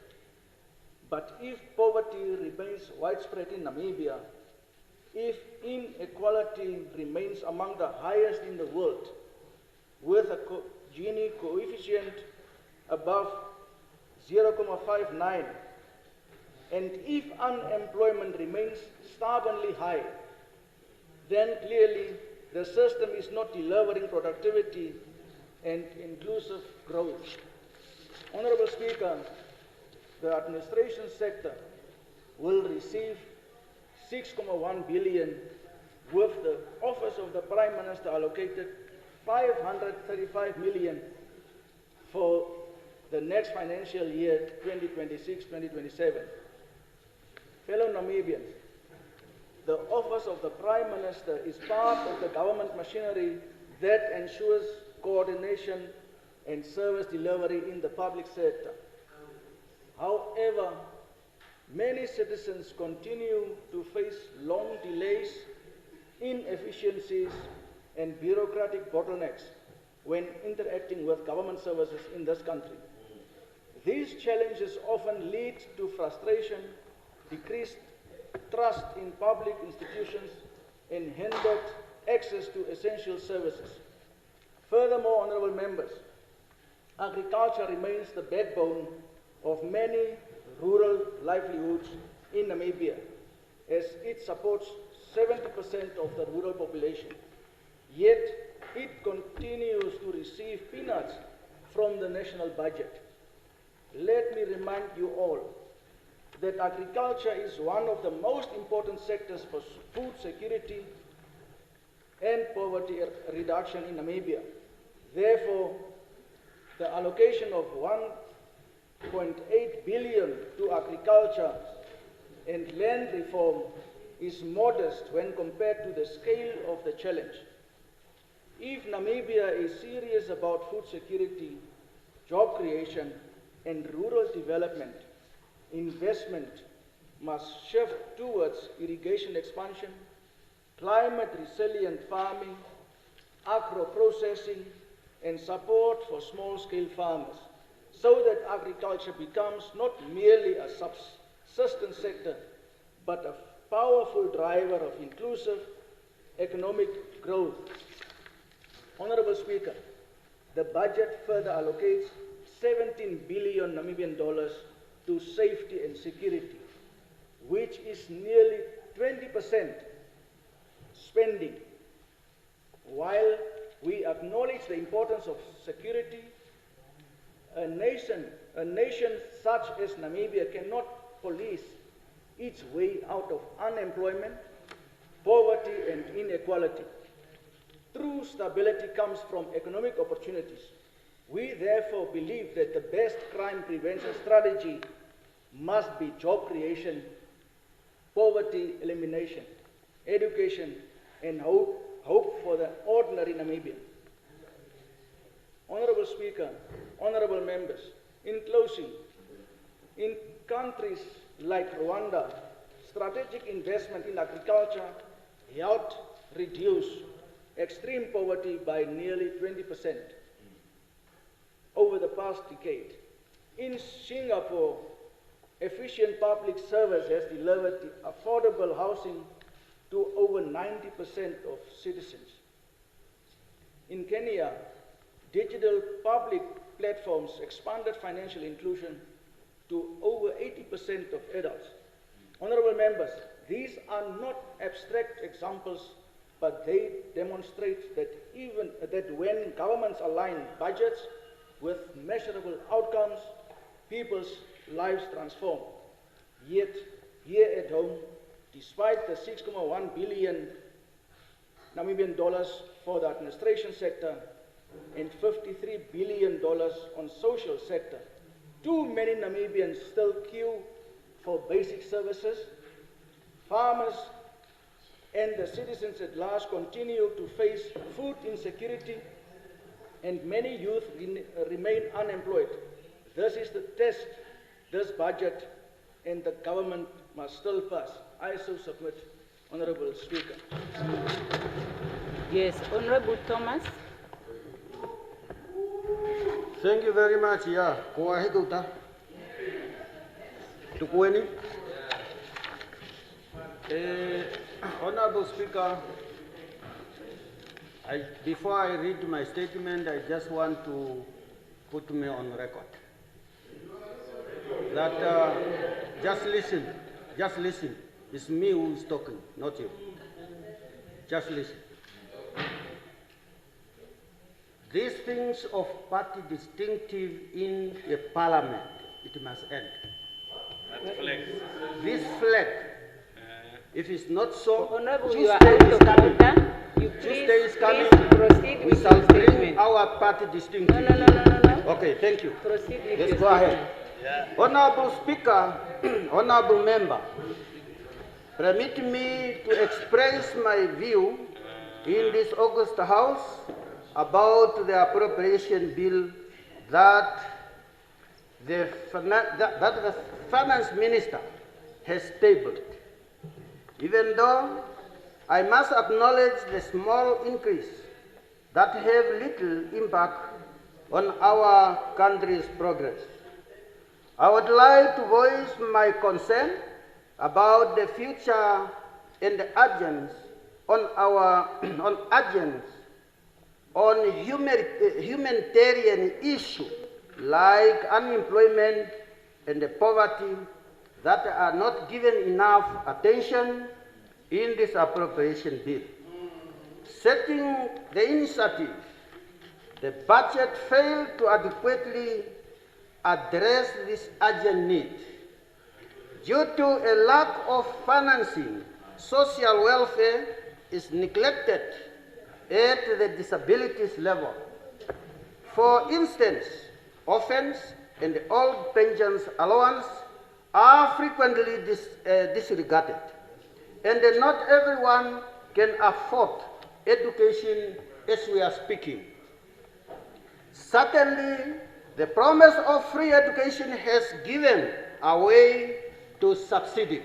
but if poverty remains widespread in Namibia, if inequality remains among the highest in the world, with a Gini coefficient above 0.59, and if unemployment remains stubbornly high, then clearly the system is not delivering productivity and inclusive growth. Honorable Speaker, the administration sector will receive 6.1 billion, with the Office of the Prime Minister allocated 535 million for the next financial year, 2026-2027. Fellow Namibians, the Office of the Prime Minister is part of the government machinery that ensures coordination and service delivery in the public sector. However, many citizens continue to face long delays, inefficiencies, and bureaucratic bottlenecks when interacting with government services in this country. These challenges often lead to frustration, decreased trust in public institutions, and hindered access to essential services. Furthermore, honorable members, agriculture remains the backbone of many rural livelihoods in Namibia, as it supports 70% of the rural population. Yet, it continues to receive peanuts from the national budget. Let me remind you all that agriculture is one of the most important sectors for food security and poverty reduction in Namibia. Therefore, the allocation of 1.8 billion to agriculture and land reform is modest when compared to the scale of the challenge. If Namibia is serious about food security, job creation, and rural development, investment must shift towards irrigation expansion, climate-resilient farming, agro-processing, and support for small-scale farmers, so that agriculture becomes not merely a subsistence sector, but a powerful driver of inclusive economic growth. Honorable Speaker, the budget further allocates 17 billion Namibian dollars to safety and security, which is nearly 20% spending. While we acknowledge the importance of security, a nation such as Namibia cannot police its way out of unemployment, poverty, and inequality. True stability comes from economic opportunities. We therefore believe that the best crime prevention strategy must be job creation, poverty elimination, education, and hope for the ordinary Namibian. Honorable Speaker, honorable members, in closing, in countries like Rwanda, strategic investment in agriculture helped reduce extreme poverty by nearly 20% over the past decade. In Singapore, efficient public service has delivered affordable housing to over 90% of citizens. In Kenya, digital public platforms expanded financial inclusion to over 80% of adults. Honorable members, these are not abstract examples, but they demonstrate that when governments align budgets with measurable outcomes, people's lives transform. Yet, here at home, despite the 6.1 billion Namibian dollars for the administration sector and $53 billion on social sector, too many Namibians still queue for basic services. Farmers and the citizens at large continue to face food insecurity, and many youth remain unemployed. This is the test, this budget, and the government must still pass. I so submit, Honorable Speaker. Yes, Honorable Thomas. Thank you very much. Yeah, go ahead, Uta. Tukweni. Honorable Speaker, before I read my statement, I just want to put me on record that just listen. It's me who is talking, not you. Just listen. These things of party distinctive in a parliament, it must end. That flag. This flag, if it's not so, Honorable, you are out of order. You please proceed we with shall your bring statement. our party distinctive. No. Okay, thank you. Proceed with Let's your go ahead. statement. Yeah. Honorable Speaker, honorable member, permit me to express my view in this August House about the appropriation bill that the finance minister has tabled. Even though I must acknowledge the small increase that have little impact on our country's progress, I would like to voice my concern about the future and the urgence on humanitarian issues like unemployment and the poverty that are not given enough attention in this appropriation bill. Setting the initiative, the budget failed to adequately address this urgent need. Due to a lack of financing, social welfare is neglected at the disabilities level. For instance, orphans and old pensions allowance are frequently disregarded, and not everyone can afford education as we are speaking. Certainly, the promise of free education has given away to subsidy.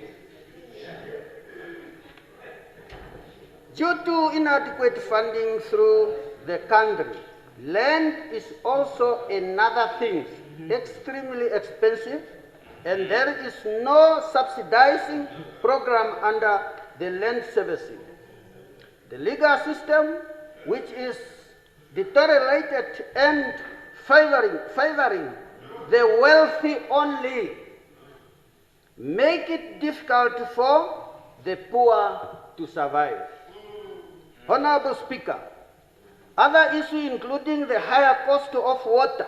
Due to inadequate funding through the country. Land is also another thing, extremely expensive, and there is no subsidizing program under the land servicing. The legal system, which is deteriorated and favoring the wealthy only, make it difficult for the poor to survive. Honorable Speaker, other issues including the higher cost of water,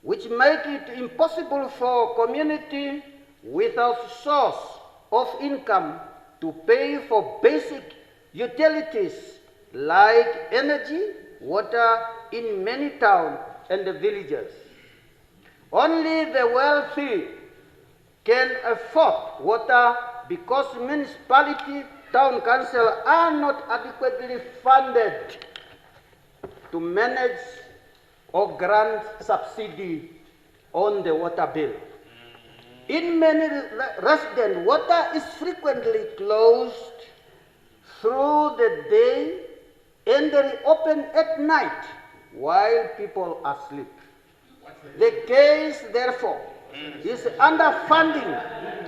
which make it impossible for community without source of income to pay for basic utilities like energy, water in many towns and villages. Only the wealthy can afford water because municipality, town council are not adequately funded to manage or grant subsidy on the water bill. In many residents, water is frequently closed through the day and reopened at night while people are asleep. The case, therefore, is underfunding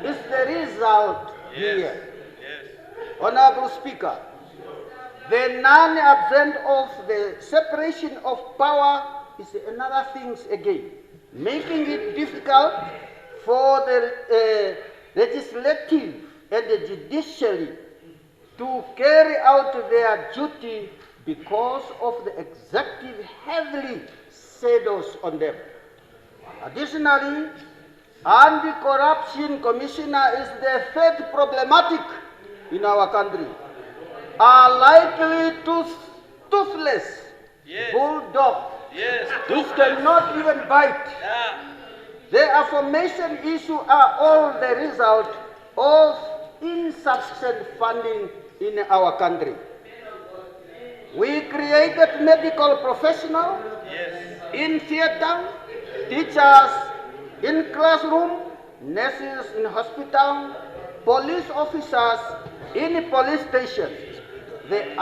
is the result here. Honorable Speaker, the non-absent of the separation of power is another thing again, making it difficult for the legislative and the judiciary to carry out their duty because of the executive heavily saddles on them. Additionally, Anti-Corruption Commissioner is the third problematic in our country, are likely toothless bulldog who cannot even bite. The affirmation issue are all the result of insufficient funding in our country. We created medical professionals in theater, teachers in classroom, nurses in hospital, police officers in police stations, the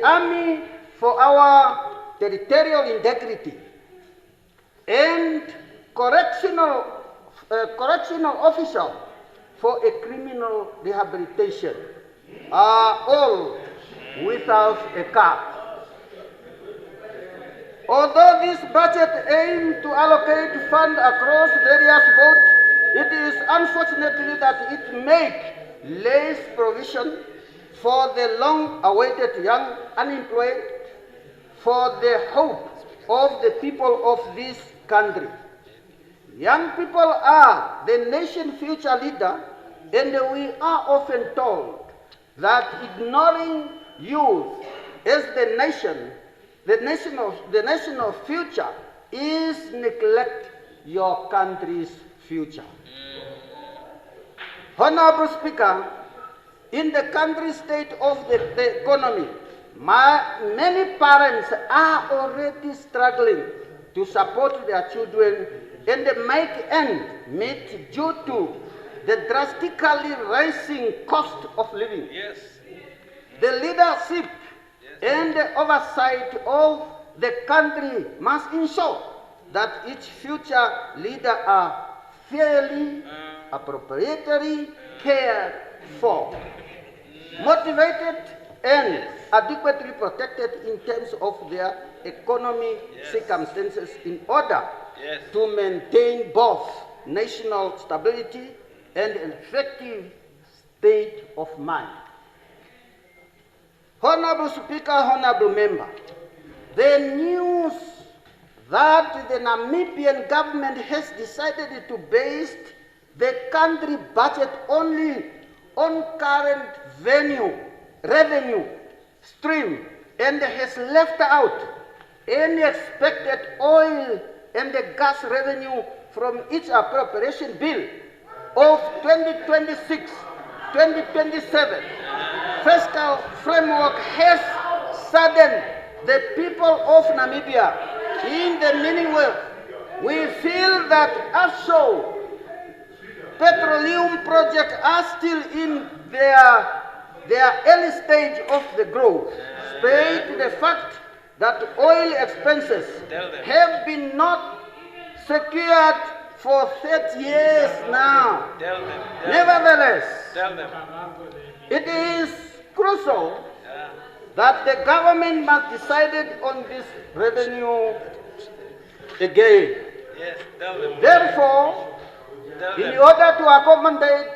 army for our territorial integrity, and correctional official for a criminal rehabilitation are all without a cap. Although this budget aims to allocate funds across various votes, it is unfortunately that it makes less provision for the long-awaited young unemployed, for the hope of the people of this country. Young people are the nation's future leader, and we are often told that ignoring youth as the national future is neglect your country's future. Honorable Speaker, in the country's state of the economy, many parents are already struggling to support their children and make ends meet due to the drastically rising cost of living. The leadership and the oversight of the country must ensure that its future leaders are fairly, appropriately cared for, motivated, and adequately protected in terms of their economic circumstances in order to maintain both national stability and an effective state of mind. Honorable Speaker, honorable member, the news that the Namibian government has decided to base the country budget only on current revenue stream and has left out any expected oil and the gas revenue from its appropriation bill of 2026-2027 fiscal framework has saddened the people of Namibia in the meaning way. We feel that offshore petroleum projects are still in their their early stage of the growth, spite the fact that oil expenses have been not secured for 30 years now. Nevertheless, it is crucial that the government must decide on this revenue again. Therefore, in order to accommodate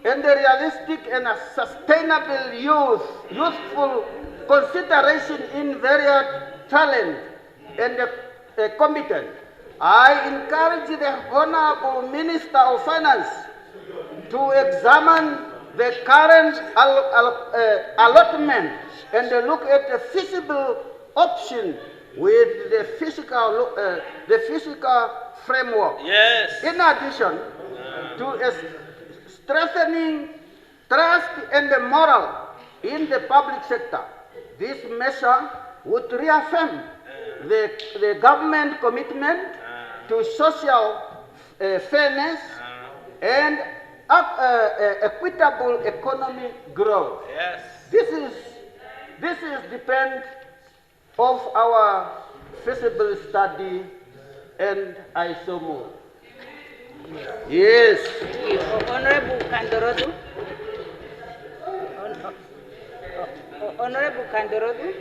and the realistic and sustainable youthful consideration in various talent and competent, I encourage the Honorable Minister of Finance to examine the current allotment and look at the feasible option with the physical framework. Yes. In addition to strengthening trust and the moral in the public sector, this measure would reaffirm the government commitment to social fairness and equitable economic growth. Yes. This is depend of our feasible study, and I so move. Yes. Honorable Kandorodu. Honorable Kandorodu.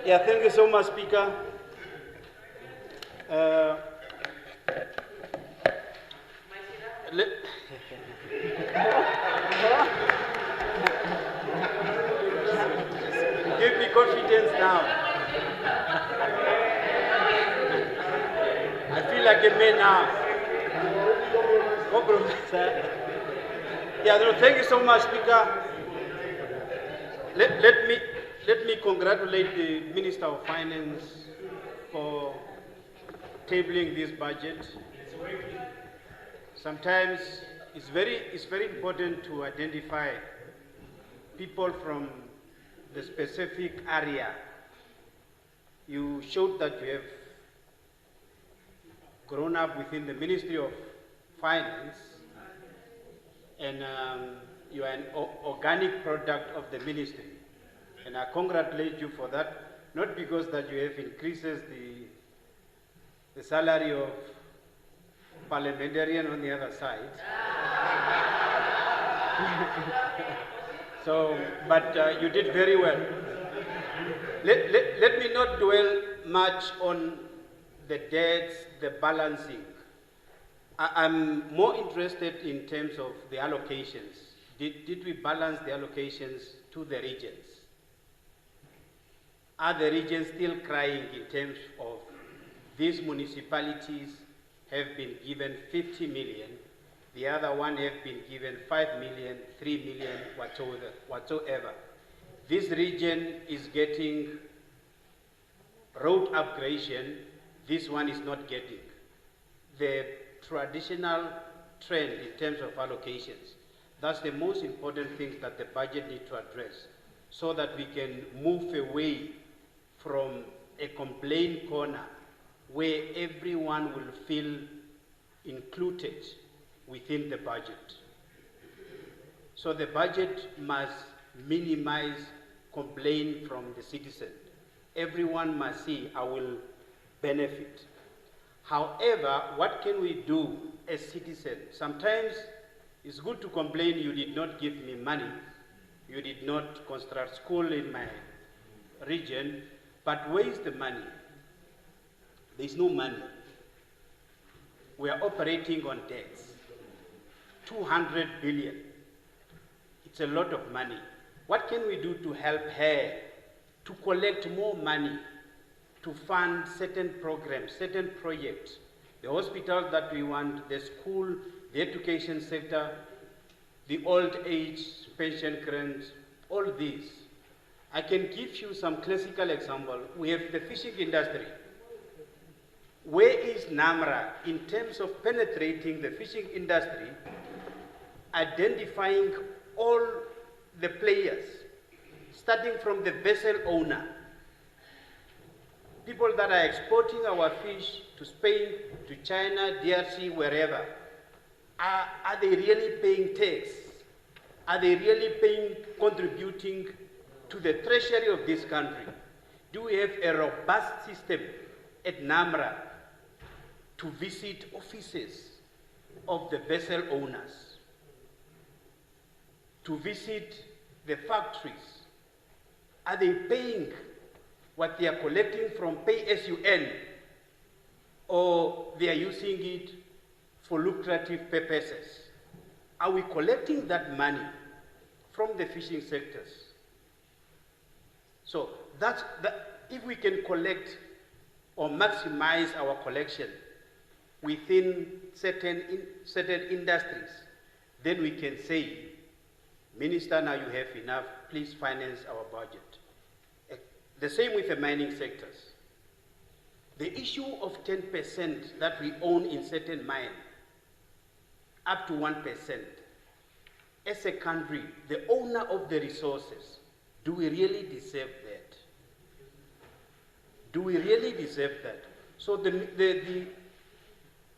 Yeah, thank you so much, Speaker. Give me confidence now. I feel like a man now. Yeah, no, thank you so much, Speaker. Let me congratulate the Minister of Finance for tabling this budget. Sometimes it's very important to identify people from the specific area. You showed that you have grown up within the Ministry of Finance, and you are an organic product of the ministry. And I congratulate you for that, not because that you have increases the salary of parliamentarian on the other side. So, but you did very well. Let me not dwell much on the debts, the balancing. I'm more interested in terms of the allocations. Did we balance the allocations to the regions? Are the regions still crying in terms of these municipalities have been given 50 million, the other one have been given 5 million, 3 million, whatsoever. This region is getting road upgradation, this one is not getting. The traditional trend in terms of allocations, that's the most important things that the budget needs to address, so that we can move away from a complaint corner where everyone will feel included within the budget. So the budget must minimize complaint from the citizen. Everyone must see, I will benefit. However, what can we do as citizens? Sometimes it's good to complain, you did not give me money, you did not construct school in my region, but where is the money? There's no money. We are operating on debts. 200 billion. It's a lot of money. What can we do to help her to collect more money to fund certain programs, certain projects? The hospitals that we want, the school, the education sector, the old age pension grants, all these. I can give you some classical example. We have the fishing industry. Where is NAMRA in terms of penetrating the fishing industry, identifying all the players, starting from the vessel owner, people that are exporting our fish to Spain, to China, DRC, wherever. Are they really paying tax? Are they really contributing to the treasury of this country? Do we have a robust system at NAMRA to visit offices of the vessel owners, to visit the factories? Are they paying what they are collecting from pay as you earn, or they are using it for lucrative purposes? Are we collecting that money from the fishing sectors? So if we can collect or maximize our collection within certain industries, then we can say, Minister, now you have enough, please finance our budget. The same with the mining sectors. The issue of 10% that we own in certain mines, up to 1%, as a country, the owner of the resources, do we really deserve that? Do we really deserve that? So the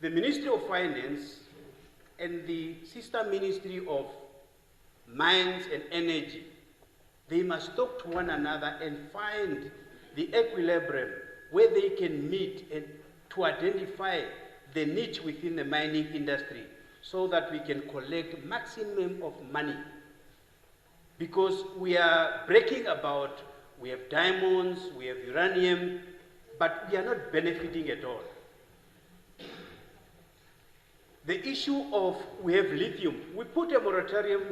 Ministry of Finance and the sister Ministry of Mines and Energy, they must talk to one another and find the equilibrium where they can meet and to identify the niche within the mining industry so that we can collect maximum of money. Because we are breaking about, we have diamonds, we have uranium, but we are not benefiting at all. The issue of, we have lithium. We put a moratorium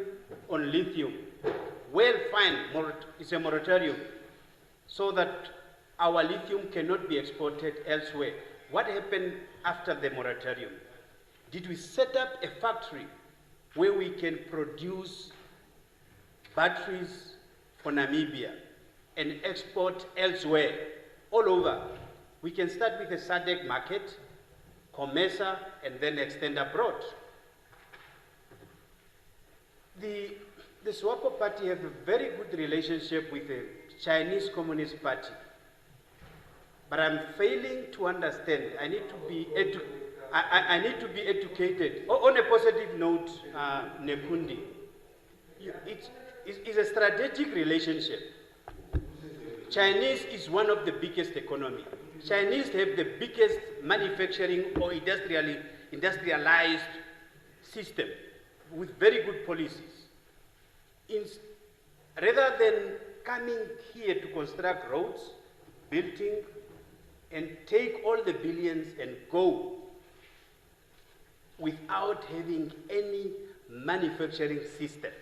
on lithium. Well, fine, it's a moratorium so that our lithium cannot be exported elsewhere. What happened after the moratorium? Did we set up a factory where we can produce batteries for Namibia and export elsewhere, all over? We can start with the SADC market, COMESA, and then extend abroad. The SWAPO party have a very good relationship with the Chinese Communist Party. But I'm failing to understand. I need to be educated. On a positive note, Nekundi, it's a strategic relationship. Chinese is one of the biggest economy. Chinese have the biggest manufacturing or industrialized system with very good policies. Rather than coming here to construct roads, building, and take all the billions and go without having any manufacturing system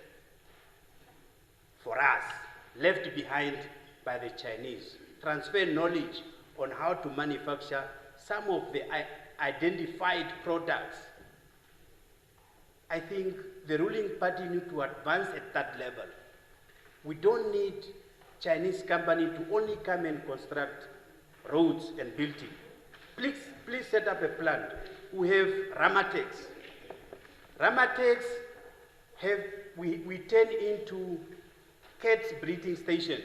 for us, left behind by the Chinese, transfer knowledge on how to manufacture some of the identified products. I think the ruling party need to advance at that level. We don't need Chinese company to only come and construct roads and building. Please set up a plant. We have Ramatex. Ramatex we turn into cats breeding station,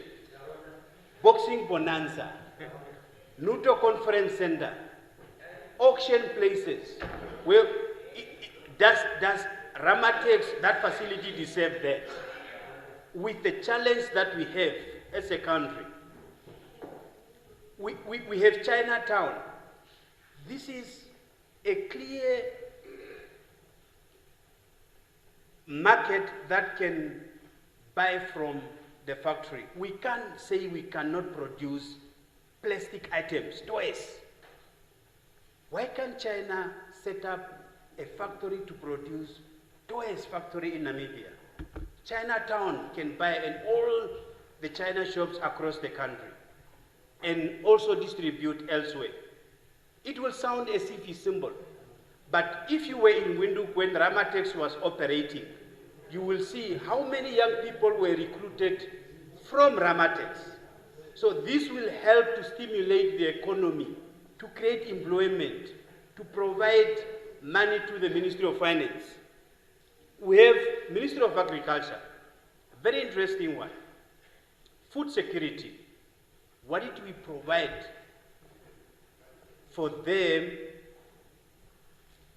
boxing bonanza, Nuto conference center, auction places. Well, does Ramatex, that facility, deserve that? With the challenge that we have as a country, we have Chinatown. This is a clear market that can buy from the factory. We can't say we cannot produce plastic items, toys. Why can't China set up a factory to produce toys factory in Namibia? Chinatown can buy in all the China shops across the country and also distribute elsewhere. It will sound as if it's simple, but if you were in Windhoek when Ramatex was operating, you will see how many young people were recruited from Ramatex. So this will help to stimulate the economy, to create employment, to provide money to the Ministry of Finance. We have Ministry of Agriculture, a very interesting one. Food security. What did we provide for them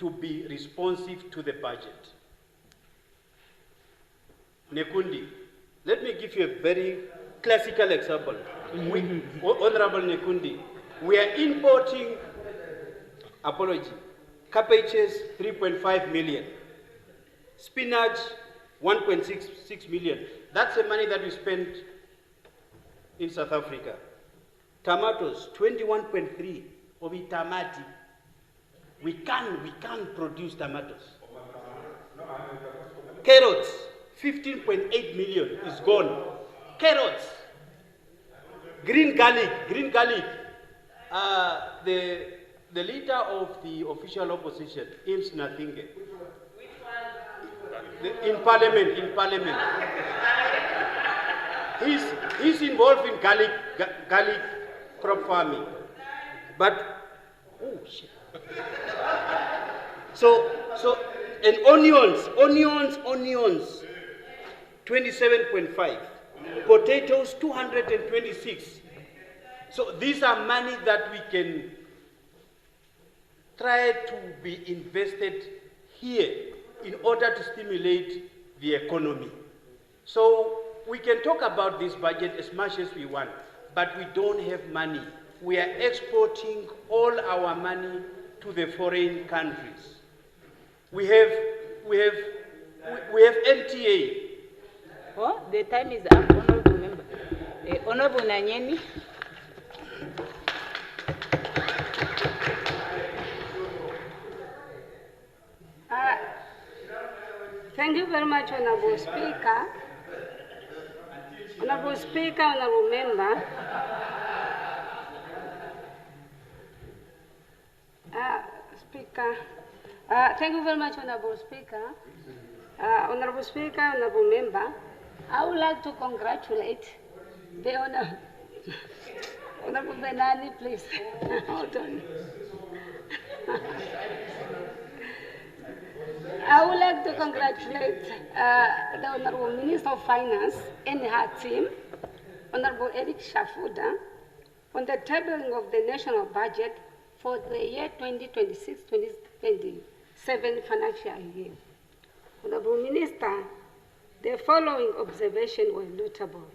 to be responsive to the budget. Nekundi, let me give you a very classical example. Honorable Nekundi, we are importing, cabbages 3.5 million, spinach 1.66 million. That's the money that we spent in South Africa. Tomatoes 21.3 obi tamati. We can't produce tomatoes. Carrots 15.8 million is gone. Carrots. Green garlic. The leader of the official opposition, Ims Nathinge, in parliament. He's involved in garlic crop farming. But, oh shit. So, and onions, 27.5. Potatoes, 226. So these are money that we can try to be invested here in order to stimulate the economy. So we can talk about this budget as much as we want, but we don't have money. We are exporting all our money to the foreign countries. We have NTA. Oh, the time is up, honorable member. Honorable Nanyeni. Thank you very much, Honorable Speaker. Honorable Speaker, Honorable Member. Thank you very much, Honorable Speaker. Honorable Speaker, Honorable Member, I would like to congratulate the Honorable Benani, please. Hold on. I would like to congratulate the Honorable Minister of Finance and her team, Honorable Eric Shafuda, on the tabling of the national budget for the year 2026-2027 financial year. Honorable Minister, the following observations were notable.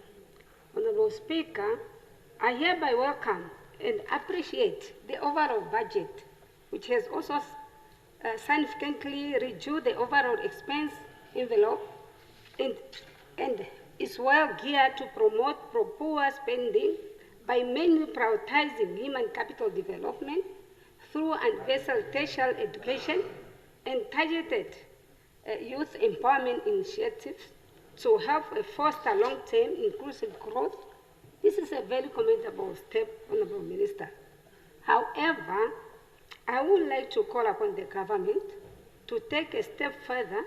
Honorable Speaker, I hereby welcome and appreciate the overall budget, which has also significantly reduced the overall expense envelope and is well geared to promote poor spending by mainly prioritizing human capital development through universal tertiary education and targeted youth empowerment initiatives to help foster long-term inclusive growth. This is a very commendable step, Honorable Minister. However, I would like to call upon the government to take a step further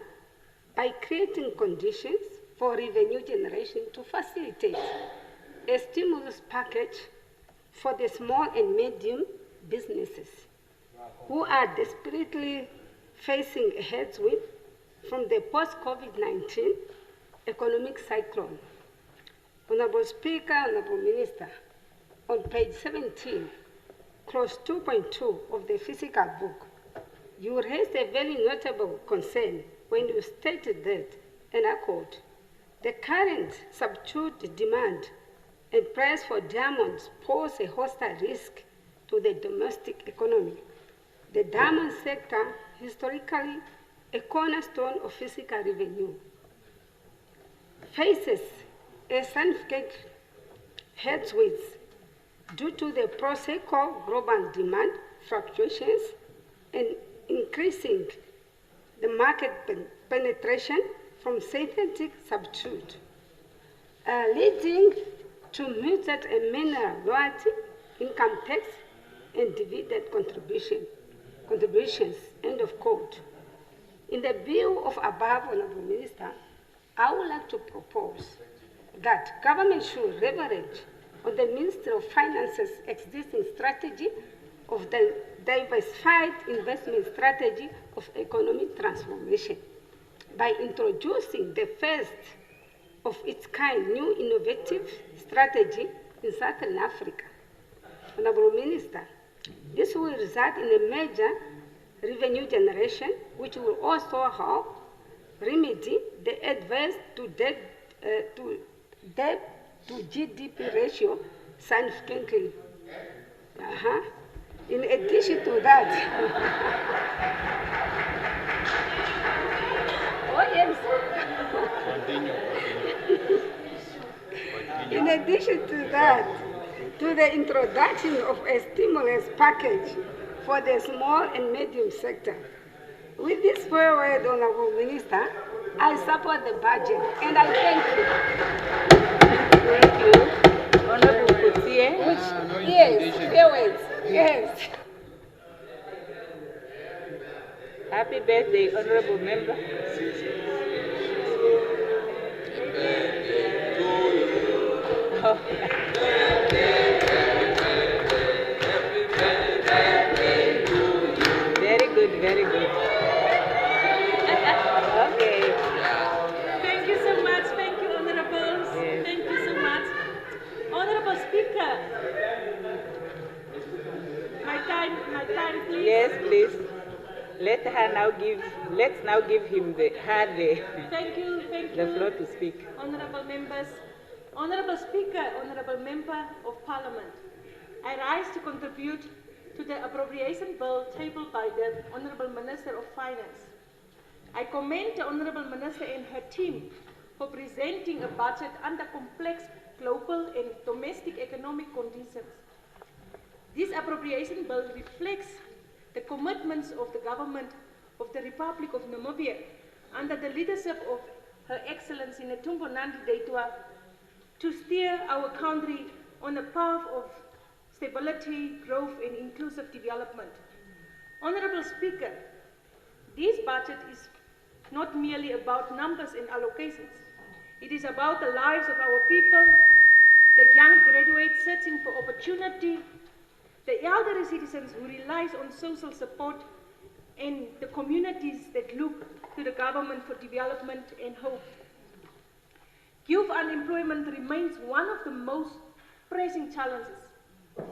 by creating conditions for revenue generation to facilitate a stimulus package for the small and medium businesses who are desperately facing a headwind from the post-COVID-19 economic cyclone. Honorable Speaker, Honorable Minister, on page 17, clause 2.2 of the physical book, you raised a very notable concern when you stated that, and I quote, the current subdued demand and price for diamonds pose a hostile risk to the domestic economy. The diamond sector, historically a cornerstone of physical revenue, faces a significant headwinds due to the procyclical global demand fluctuations and increasing the market penetration from synthetic substitute, leading to muted and mineral royalty, income tax, and dividend contributions, end of quote. In the view of above, Honorable Minister, I would like to propose that government should leverage on the Ministry of Finance's existing strategy of the diversified investment strategy of economic transformation by introducing the first of its kind new innovative strategy in Southern Africa. Honorable Minister, this will result in a major revenue generation, which will also help remedy the adverse to debt to GDP ratio significantly. In addition to that, in addition to that, to the introduction of a stimulus package for the small and medium sector. With this forward, Honorable Minister, I support the budget and I thank you. Thank you. Honorable Kutie. Yes, forward. Yes. Happy birthday, Honorable Member. Very good, very good. Okay. Thank you so much. Thank you, Honorables. Yes. Thank you so much. Honorable Speaker. My time, please. Yes, please. Let's now give him the Thank you, the floor to speak. Honorable members, Honorable Speaker, Honorable Member of Parliament, I rise to contribute to the appropriation bill tabled by the Honorable Minister of Finance. I commend the Honorable Minister and her team for presenting a budget under complex global and domestic economic conditions. This appropriation bill reflects the commitments of the government of the Republic of Namibia under the leadership of Her Excellency Netumbo Nandi-Ndaitwah to steer our country on a path of stability, growth and inclusive development. Honorable Speaker, this budget is not merely about numbers and allocations. It is about the lives of our people, the young graduates searching for opportunity, the elderly citizens who rely on social support, and the communities that look to the government for development and hope. Youth unemployment remains one of the most pressing challenges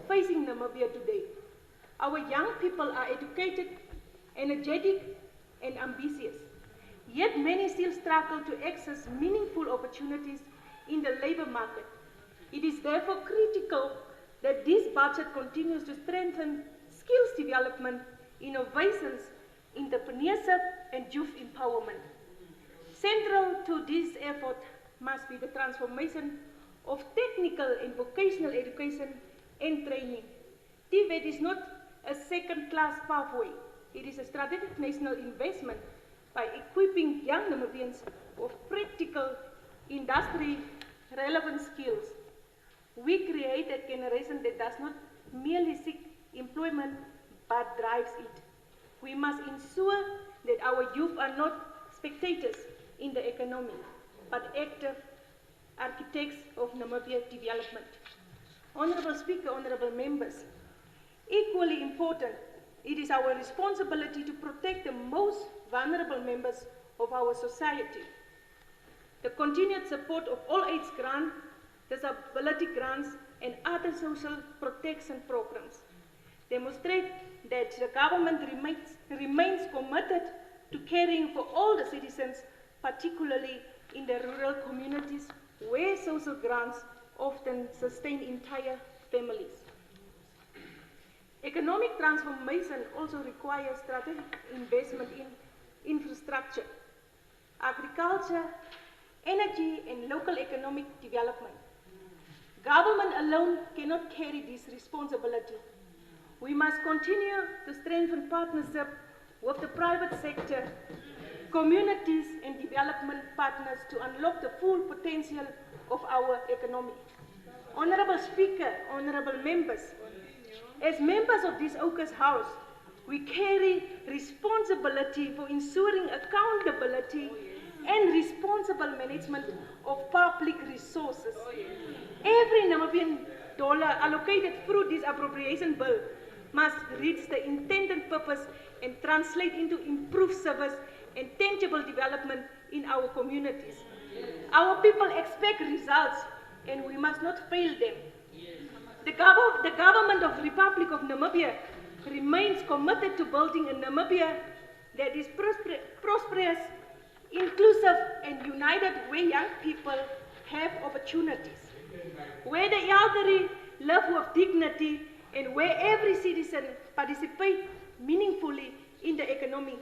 facing Namibia today. Our young people are educated, energetic, and ambitious, yet many still struggle to access meaningful opportunities in the labor market. It is therefore critical that this budget continues to strengthen skills development, innovations, entrepreneurship, and youth empowerment. Central to this effort must be the transformation of technical and vocational education and training. TVET is not a second-class pathway. It is a strategic national investment by equipping young Namibians with practical, industry-relevant skills. We create a generation that does not merely seek employment, but drives it. We must ensure that our youth are not spectators in the economy, but active architects of Namibia's development. Honorable Speaker, honorable members, equally important, it is our responsibility to protect the most vulnerable members of our society. The continued support of all age grants, disability grants, and other social protection programs demonstrate that the government remains committed to caring for all the citizens, particularly in the rural communities where social grants often sustain entire families. Economic transformation also requires strategic investment in infrastructure, agriculture, energy, and local economic development. Government alone cannot carry this responsibility. We must continue to strengthen partnership with the private sector, communities, and development partners to unlock the full potential of our economy. Honorable Speaker, honorable members, as members of this August House, we carry responsibility for ensuring accountability and responsible management of public resources. Every Namibian dollar allocated through this appropriation bill must reach the intended purpose and translate into improved service and tangible development in our communities. Our people expect results, and we must not fail them. The government of the Republic of Namibia remains committed to building a Namibia that is prosperous, inclusive, and united, where young people have opportunities, where the elderly live with dignity, and where every citizen participates meaningfully in the economy.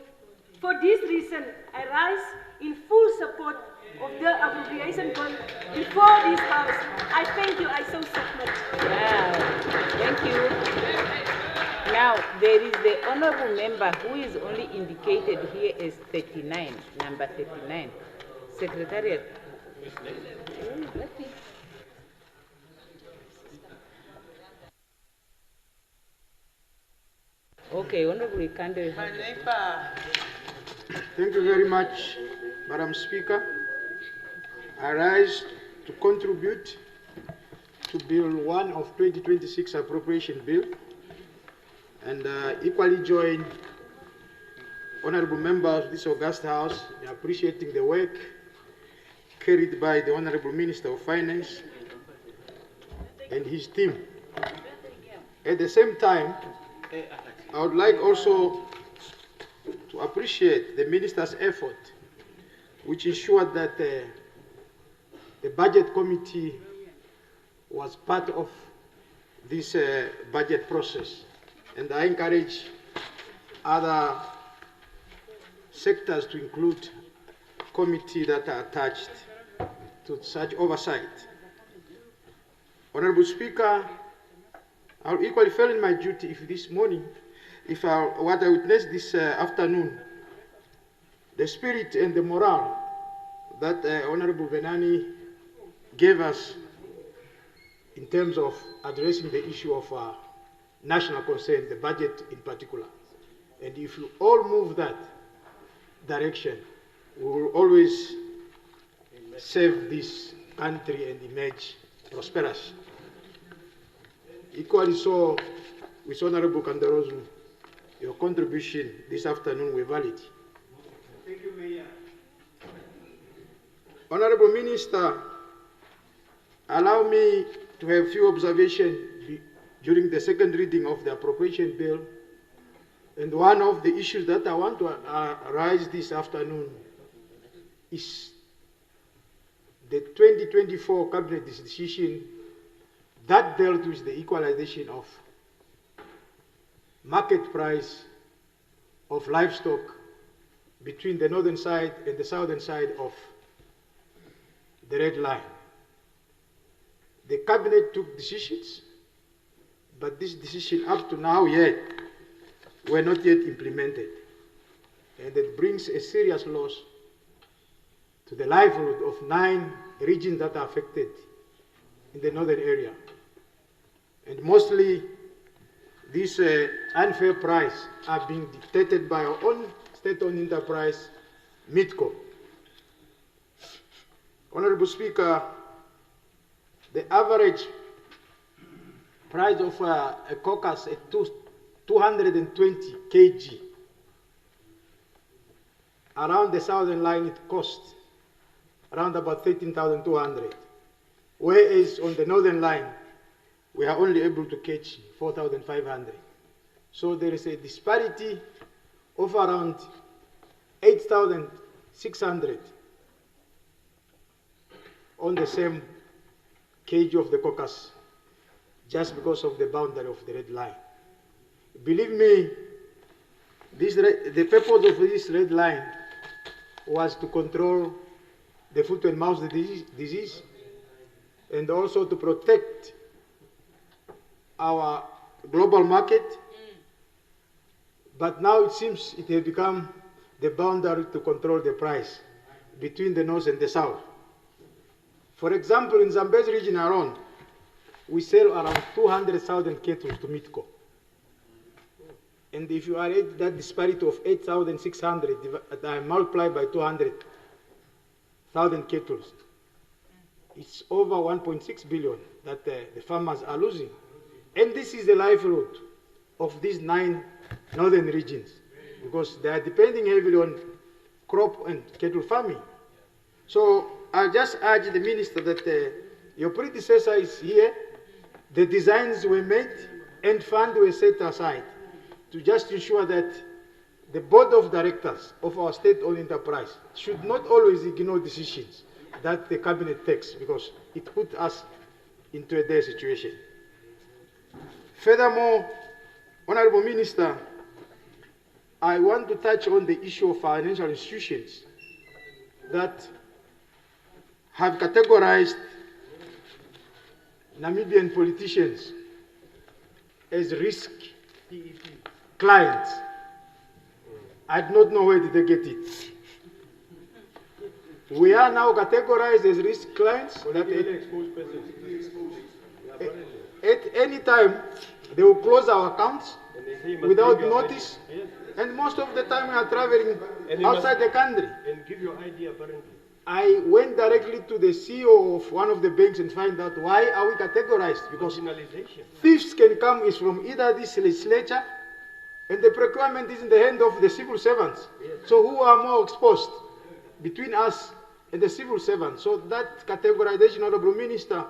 For this reason, I rise in full support of the appropriation bill before this House. I thank you. I so submit. Wow, thank you. Now, there is the honorable member who is only indicated here as 39, number 39. Secretariat. Okay, Honorable Kande. Thank you very much, Madam Speaker. I rise to contribute to Bill 1 of 2026 Appropriation Bill and equally join honorable members of this august House in appreciating the work carried by the Honorable Minister of Finance and his team. At the same time, I would like also to appreciate the Minister's effort, which ensured that the Budget Committee was part of this budget process. And I encourage other sectors to include committees that are attached to such oversight. Honorable Speaker, I'll equally feel in my duty if this morning, what I witnessed this afternoon, the spirit and the morale that Honorable Venani gave us in terms of addressing the issue of national concern, the budget in particular. And if you all move that direction, we will always save this country and emerge prosperous. Equally so, with Honorable Kandarozu, your contribution this afternoon were valid. Thank you, Mayor. Honorable Minister, allow me to have a few observations during the second reading of the appropriation bill. And one of the issues that I want to raise this afternoon is the 2024 Cabinet decision that dealt with the equalization of market price of livestock between the northern side and the southern side of the red line. The Cabinet took decisions, but this decision up to now yet were not yet implemented. And it brings a serious loss to the livelihood of 9 regions that are affected in the northern area. And mostly these unfair prices are being dictated by our own state-owned enterprise, MITCO. Honorable Speaker, the average price of a carcass at 220 kg around the southern line, it costs around about 13,200, whereas on the northern line, we are only able to catch 4,500. So there is a disparity of around 8,600 on the same kg of the carcass, just because of the boundary of the red line. Believe me, the purpose of this red line was to control the foot and mouth disease and also to protect our global market. But now it seems it has become the boundary to control the price between the north and the south. For example, in Zambezi region alone, we sell around 200,000 cattle to MITCO. And if you are at that disparity of 8,600 multiplied by 200,000 cattle, it's over 1.6 billion that the farmers are losing. And this is the livelihood of these 9 northern regions, because they are depending heavily on crop and cattle farming. So I just urge the minister that your predecessor is here, the designs were made and funds were set aside. to just ensure that the board of directors of our state-owned enterprise should not always ignore decisions that the cabinet takes, because it puts us into a dire situation. Furthermore, Honorable Minister, I want to touch on the issue of financial institutions that have categorized Namibian politicians as risk clients. I do not know where did they get it. We are now categorized as risk clients. At any time, they will close our accounts without notice. And most of the time, we are traveling outside the country. And give your ID apparently. I went directly to the CEO of one of the banks and find out why are we categorized, because thieves can come is from either this legislature, and the procurement is in the hand of the civil servants. So who are more exposed between us and the civil servants? So that categorization, Honorable Minister,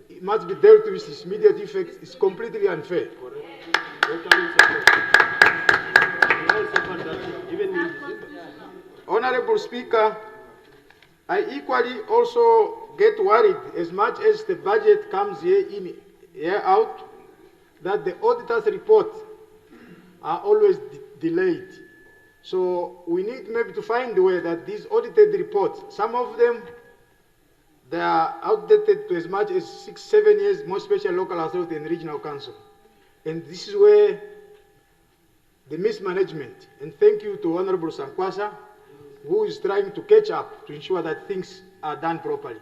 it must be dealt with its immediate effects. It's completely unfair. Honorable Speaker, I equally also get worried, as much as the budget comes year in, year out, that the auditor's report are always delayed. So we need maybe to find a way that these audited reports, some of them, they are outdated to as much as 6-7 years, more especially local authority and regional council. And this is where the mismanagement, and thank you to Honorable Sankwasa, who is trying to catch up to ensure that things are done properly.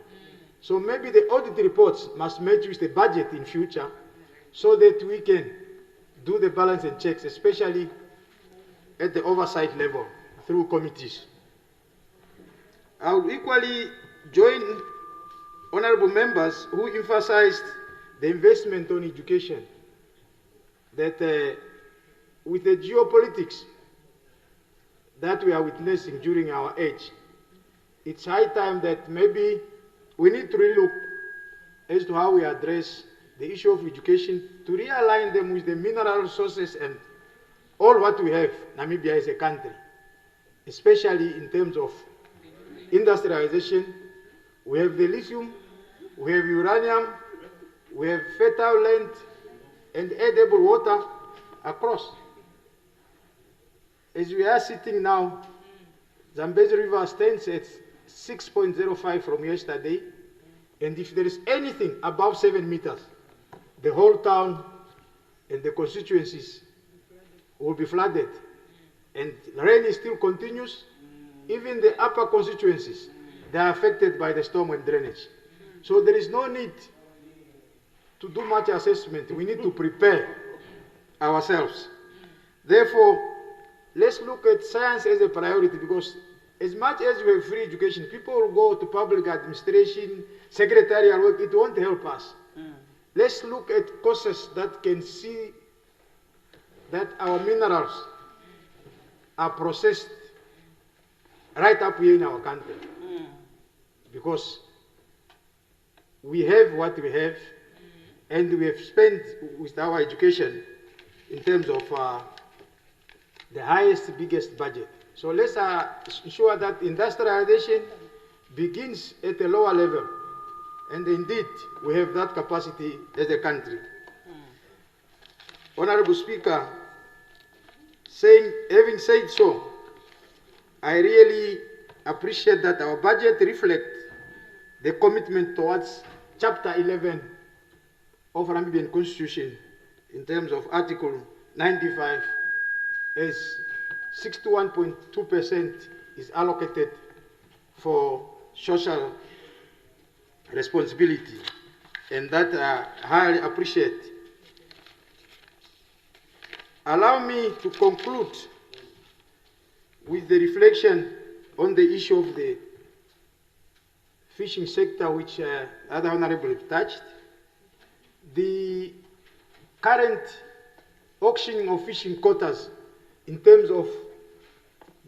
So maybe the audit reports must match with the budget in future so that we can do the balance and checks, especially at the oversight level through committees. I would equally join honorable members who emphasized the investment on education, that with the geopolitics that we are witnessing during our age, it's high time that maybe we need to relook as to how we address the issue of education, to realign them with the mineral resources and all what we have, Namibia as a country, especially in terms of industrialization. We have the lithium, we have uranium, we have fertile land and edible water across. As we are sitting now, Zambezi River stands at 6.05 from yesterday, and if there is anything above 7 meters, the whole town and the constituencies will be flooded. And rain still continues. Even the upper constituencies, they are affected by the storm and drainage. So there is no need to do much assessment. We need to prepare ourselves. Therefore, let's look at science as a priority, because as much as we have free education, people will go to public administration, secretarial work, it won't help us. Let's look at courses that can see that our minerals are processed right up here in our country. Because we have what we have, and we have spent with our education in terms of the highest, biggest budget. So let's ensure that industrialization begins at a lower level. And indeed, we have that capacity as a country. Honorable Speaker, having said so, I really appreciate that our budget reflects the commitment towards Chapter 11 of Namibian Constitution in terms of Article 95, as 61.2% is allocated for social responsibility, and that I highly appreciate. Allow me to conclude with the reflection on the issue of the fishing sector, which other honorable have touched. The current auctioning of fishing quotas in terms of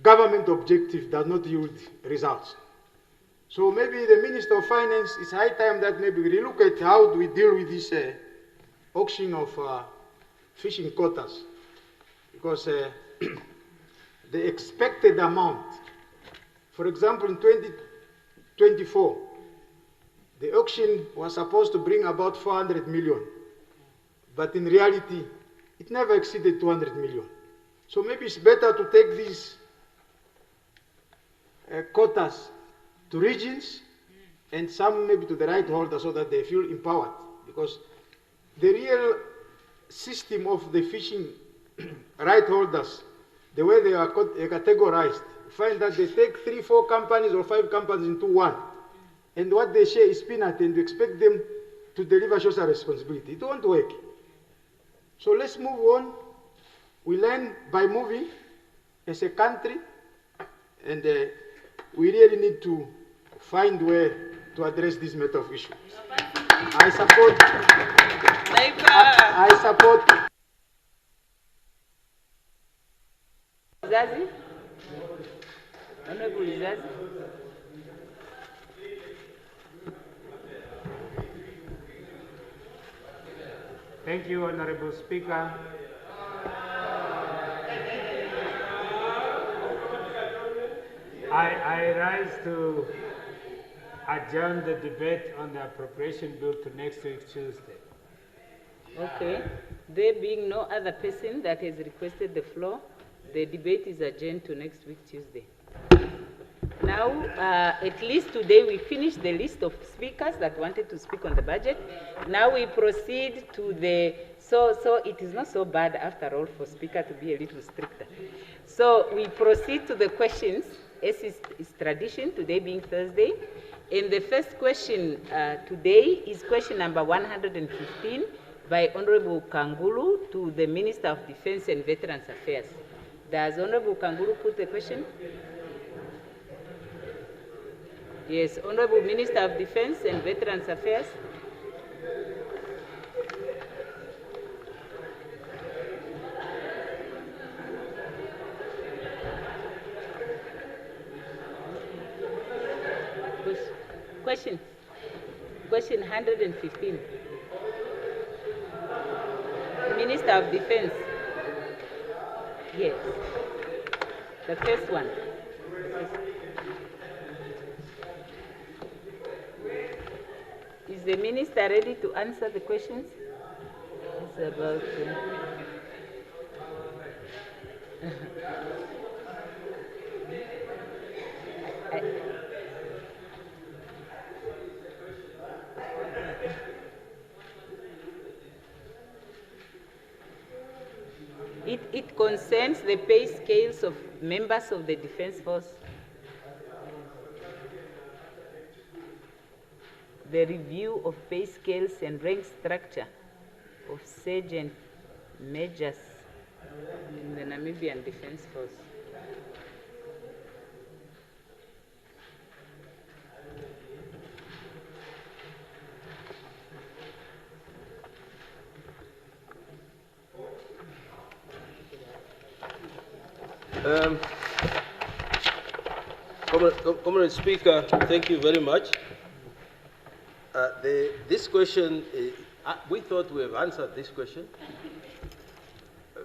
government objective does not yield results. So maybe the Minister of Finance, it's high time that maybe we look at how do we deal with this auctioning of fishing quotas. because the expected amount, for example, in 2024, the auction was supposed to bring about 400 million, but in reality, it never exceeded 200 million. So maybe it's better to take these quotas to regions and some maybe to the right holder so that they feel empowered, because the real system of the fishing right holders, the way they are categorized, you find that they take 3, 4 companies or 5 companies into one, and what they share is peanut, and you expect them to deliver social responsibility. It won't work. So let's move on. We learn by moving as a country, and we really need to find a way to address this matter of issues. I support. I support. Zazi? Honorable Zazi? Thank you, Honorable Speaker. I rise to adjourn the debate on the appropriation bill to next week, Tuesday. Okay. There being no other person that has requested the floor, the debate is adjourned to next week, Tuesday. Now, at least today we finished the list of speakers that wanted to speak on the budget. Now we proceed to the, so it is not so bad after all for speaker to be a little stricter. So we proceed to the questions, as is tradition, today being Thursday. And the first question today is question number 115 by Honorable Kangulu to the Minister of Defense and Veterans Affairs. Does Honorable Kangulu put the question? Yes, Honorable Minister of Defense and Veterans Affairs. Question 115. Minister of Defense. Yes. The first one. Is the minister ready to answer the questions? It's about... It concerns the pay scales of members of the Defense Force, the review of pay scales and rank structure of sergeant majors in the Namibian Defense Force. Comrade Speaker, thank you very much. This question, we thought we have answered this question.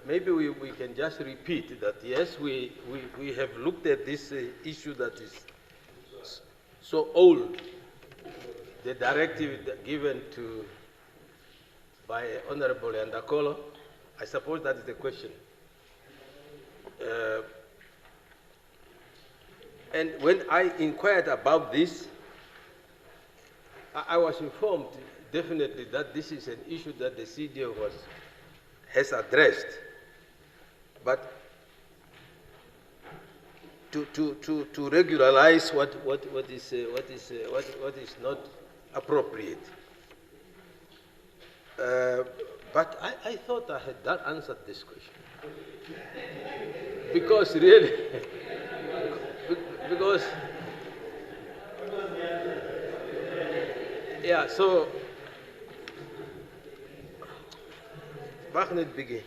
Maybe we can just repeat that, yes, we have looked at this issue that is so old, the directive given by Honorable Andakolo. I suppose that is the question. And when I inquired about this, I was informed definitely that this is an issue that the CDO has addressed. But to regularize what is not appropriate. But I thought I had not answered this question. Because really, yeah, so, Wagner begin.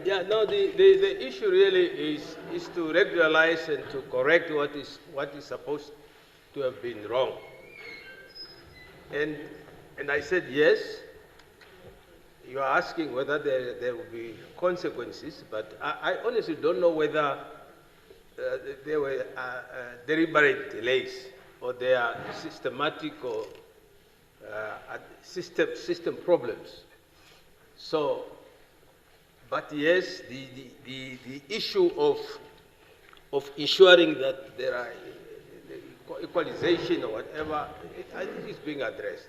Yeah, no, the issue really is to regularize and to correct what is supposed to have been wrong. And I said, yes. You are asking whether there will be consequences, but I honestly don't know whether there were deliberate delays or there are systematic or system problems. So, but yes, the issue of ensuring that there are equalization or whatever, I think is being addressed.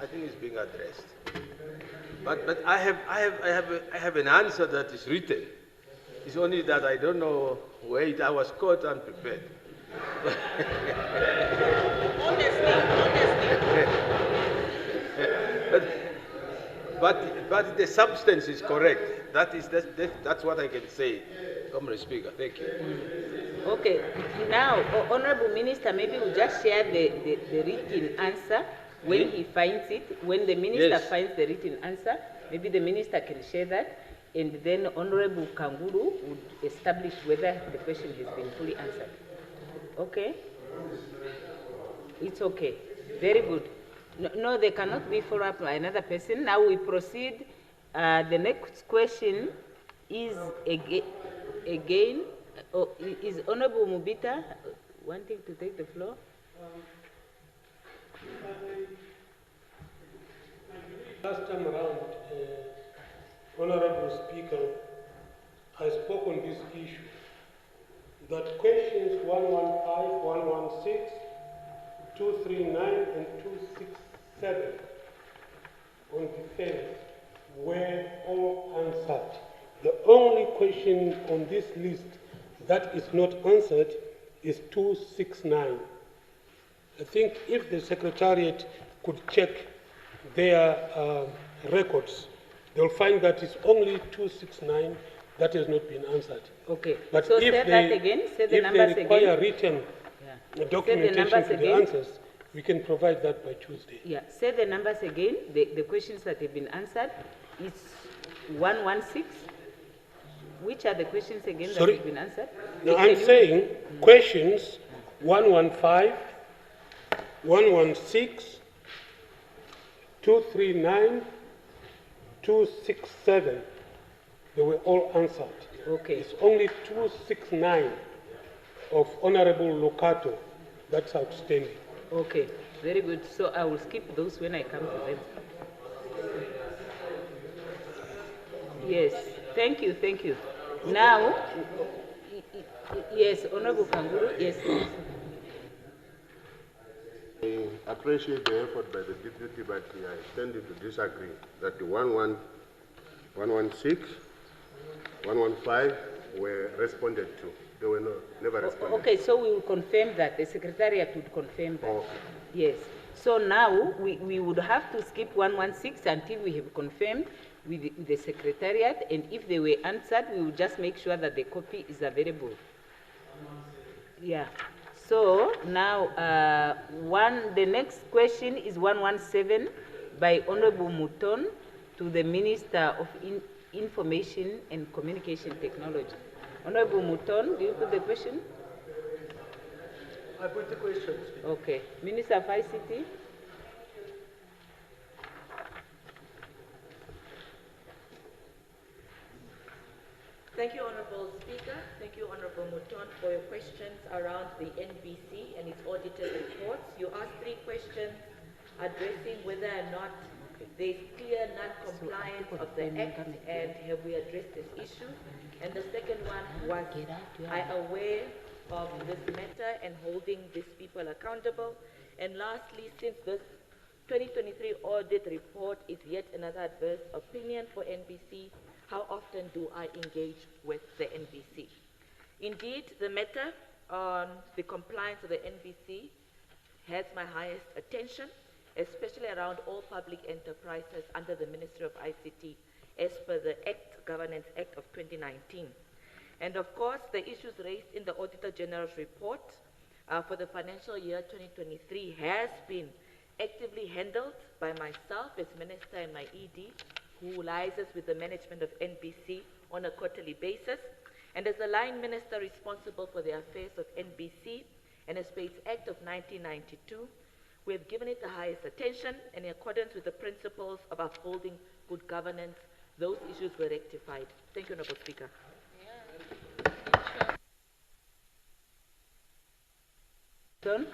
I think it's being addressed. But I have an answer that is written. It's only that I don't know where I was caught unprepared. But the substance is correct. That's what I can say, Comrade Speaker. Thank you. Okay. Now, Honorable Minister, maybe we'll just share the written answer when he finds it. When the Minister finds the written answer, maybe the Minister can share that, and then Honorable Kanguru would establish whether the question has been fully answered. Okay? It's okay. Very good. No, they cannot be followed up by another person. Now we proceed. The next question is again, is Honorable Mubita wanting to take the floor? Last time around, Honorable Speaker, I spoke on this issue, that questions 115, 116, 239, and 267 on defense were all answered. The only question on this list that is not answered is 269. I think if the Secretariat could check their records, they'll find that it's only 269 that has not been answered. Okay. But so if say that again. Say the numbers they require again. written Yeah. documentation for the answers, we can provide that by Tuesday. Yeah. Say the numbers again. The questions that have been answered. It's 116. Which are the questions again that have been answered? No, I'm saying questions 115, 116, 239, 267. They were all answered. Okay. It's only 269 of Honorable Locato that's outstanding. Okay. Very good. So I will skip those when I come to them. Yes. Thank you. Thank you. Now, yes, Honorable Kanguru, yes. I appreciate the effort by the deputy, but I tend to disagree that the 116, 115 were responded to. They were never responded. Okay, so we will confirm that. The Secretariat would confirm that. Okay. Yes. So now we would have to skip 116 until we have confirmed with the Secretariat, and if they were answered, we will just make sure that the copy is available. Yeah. So now, the next question is 117 by Honorable Muton to the Minister of Information and Communication Technology. Honorable Muton, do you put the question? I put the question. Okay. Minister of ICT. Thank you, Honorable Speaker. Thank you, Honorable Muton, for your questions around the NBC and its audited reports. You asked 3 questions addressing whether or not there is clear non-compliance of the Act, and have we addressed this issue? And the second one was, I aware of this matter and holding these people accountable? And lastly, since this 2023 audit report is yet another adverse opinion for NBC, how often do I engage with the NBC? Indeed, the matter on the compliance of the NBC has my highest attention, especially around all public enterprises under the Ministry of ICT, as per the Governance Act of 2019. And of course, the issues raised in the Auditor General's report for the financial year 2023 has been actively handled by myself as Minister and my ED, who liaises with the management of NBC on a quarterly basis, and as the line minister responsible for the affairs of NBC and as per its Act of 1992, We have given it the highest attention, and in accordance with the principles of upholding good governance, those issues were rectified. Thank you, Honorable Speaker. John?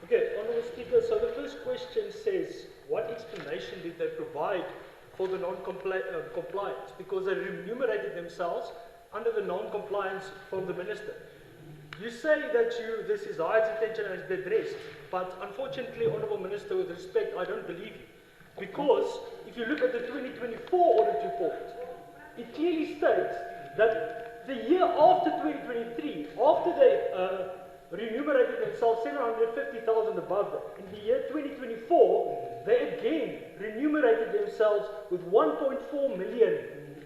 Okay, Honourable Speaker, so the first question says, what explanation did they provide for the non-compliance? Because they remunerated themselves under the non-compliance from the Minister. You say that this is the highest attention and has been addressed, but unfortunately, Honourable Minister, with respect, I don't believe you. Because if you look at the 2024 audit report, it clearly states that the year after 2023, after they remunerated themselves 750,000 above that. In the year 2024, they again remunerated themselves with 1.4 million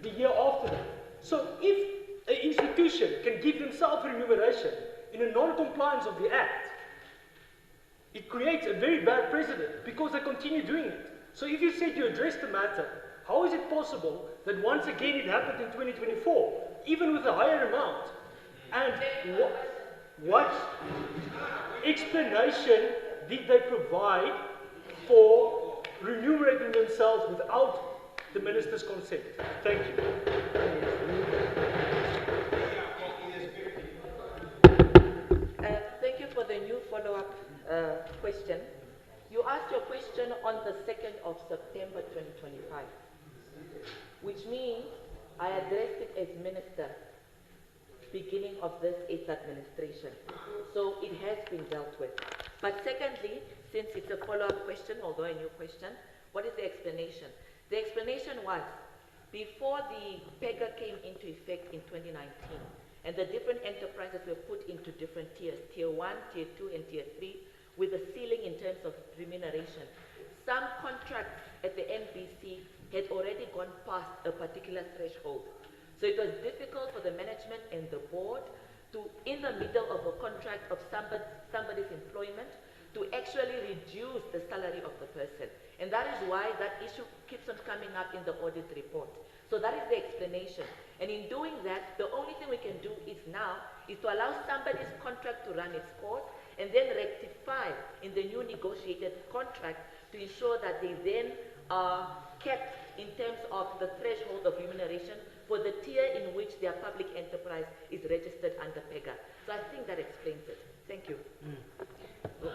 the year after that. So if an institution can give themselves remuneration in a non-compliance of the Act, it creates a very bad precedent because they continue doing it. So if you said you addressed the matter, how is it possible that once again it happened in 2024, even with a higher amount? And what explanation did they provide for remunerating themselves without the Minister's consent? Thank you. Thank you for the new follow-up question. You asked your question on the 2nd of September 2025, which means I addressed it as Minister beginning of this 8th administration. So it has been dealt with. But secondly, since it's a follow-up question, although a new question, what is the explanation? The explanation was, before the PEGA came into effect in 2019, and the different enterprises were put into different tiers, tier 1, tier 2, and tier 3, with a ceiling in terms of remuneration. Some contracts at the NBC had already gone past a particular threshold. So it was difficult for the management and the board to, in the middle of a contract of somebody's employment, to actually reduce the salary of the person. And that is why that issue keeps on coming up in the audit report. So that is the explanation. And in doing that, the only thing we can do is to allow somebody's contract to run its course and then rectify in the new negotiated contract to ensure that they then are kept in terms of the threshold of remuneration for the tier in which their public enterprise is registered under PEGA. So I think that explains it. Thank you.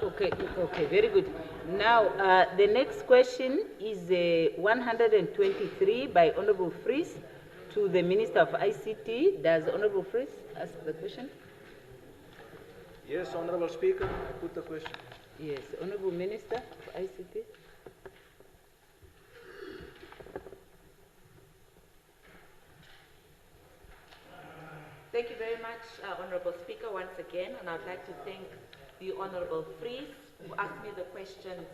Okay, very good. Now, the next question is 123 by Honorable Fries to the Minister of ICT. Does Honorable Fries ask the question? Yes, Honorable Speaker, I put the question. Yes, Honorable Minister of ICT. Thank you very much, Honorable Speaker, once again, and I'd like to thank the Honorable Fries who asked me the questions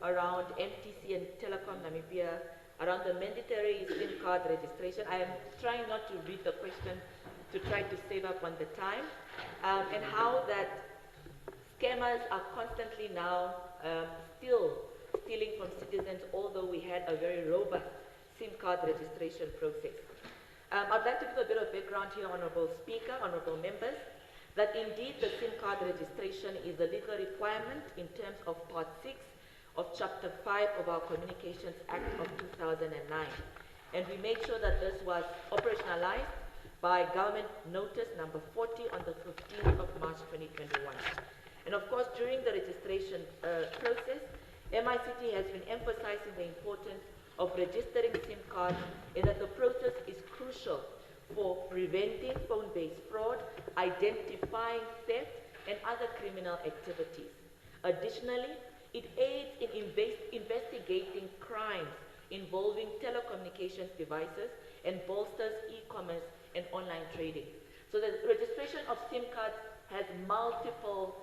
around MTC and Telecom Namibia, around the mandatory SIM card registration. I am trying not to read the question to try to save up on the time, and how that scammers are constantly now still stealing from citizens, although we had a very robust SIM card registration process. I'd like to give a bit of background here, Honorable Speaker, Honorable Members, that indeed the SIM card registration is a legal requirement in terms of Part 6 of Chapter 5 of our Communications Act of 2009. And we made sure that this was operationalized by Government Notice number 40 on the 15th of March 2021. And of course, during the registration process, MICT has been emphasizing the importance of registering SIM cards, and that the process is crucial for preventing phone-based fraud, identifying theft, and other criminal activities. Additionally, it aids in investigating crimes involving telecommunications devices and bolsters e-commerce and online trading. So the registration of SIM cards has multiple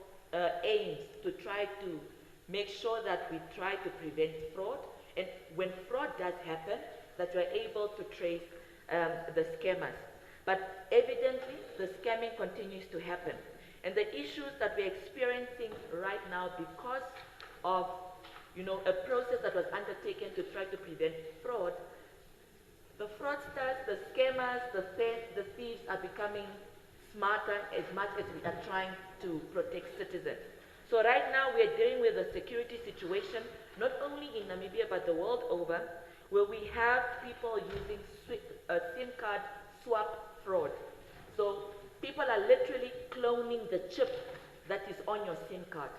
aims to try to make sure that we try to prevent fraud, and when fraud does happen, that we're able to trace the scammers. But evidently, the scamming continues to happen. And the issues that we're experiencing right now because of, a process that was undertaken to try to prevent fraud, the fraudsters, the scammers, the thieves are becoming smarter as much as we are trying to protect citizens. So right now we are dealing with a security situation, not only in Namibia but the world over, where we have people using SIM card swap fraud. So people are literally cloning the chip that is on your SIM card.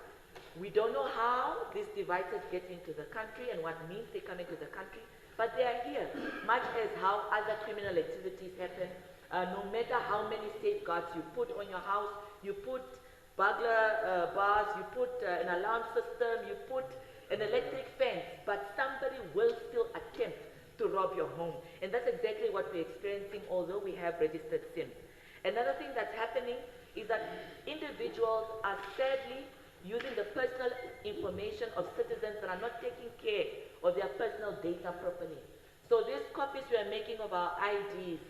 We don't know how these devices get into the country and what means they come into the country, but they are here, much as how other criminal activities happen. No matter how many safeguards you put on your house, you put burglar bars, you put an alarm system, you put an electric fence, but somebody will still attempt to rob your home. And that's exactly what we're experiencing, although we have registered SIMs. Another thing that's happening is that individuals are sadly using the personal information of citizens that are not taking care of their personal data properly. So these copies we are making of our IDs,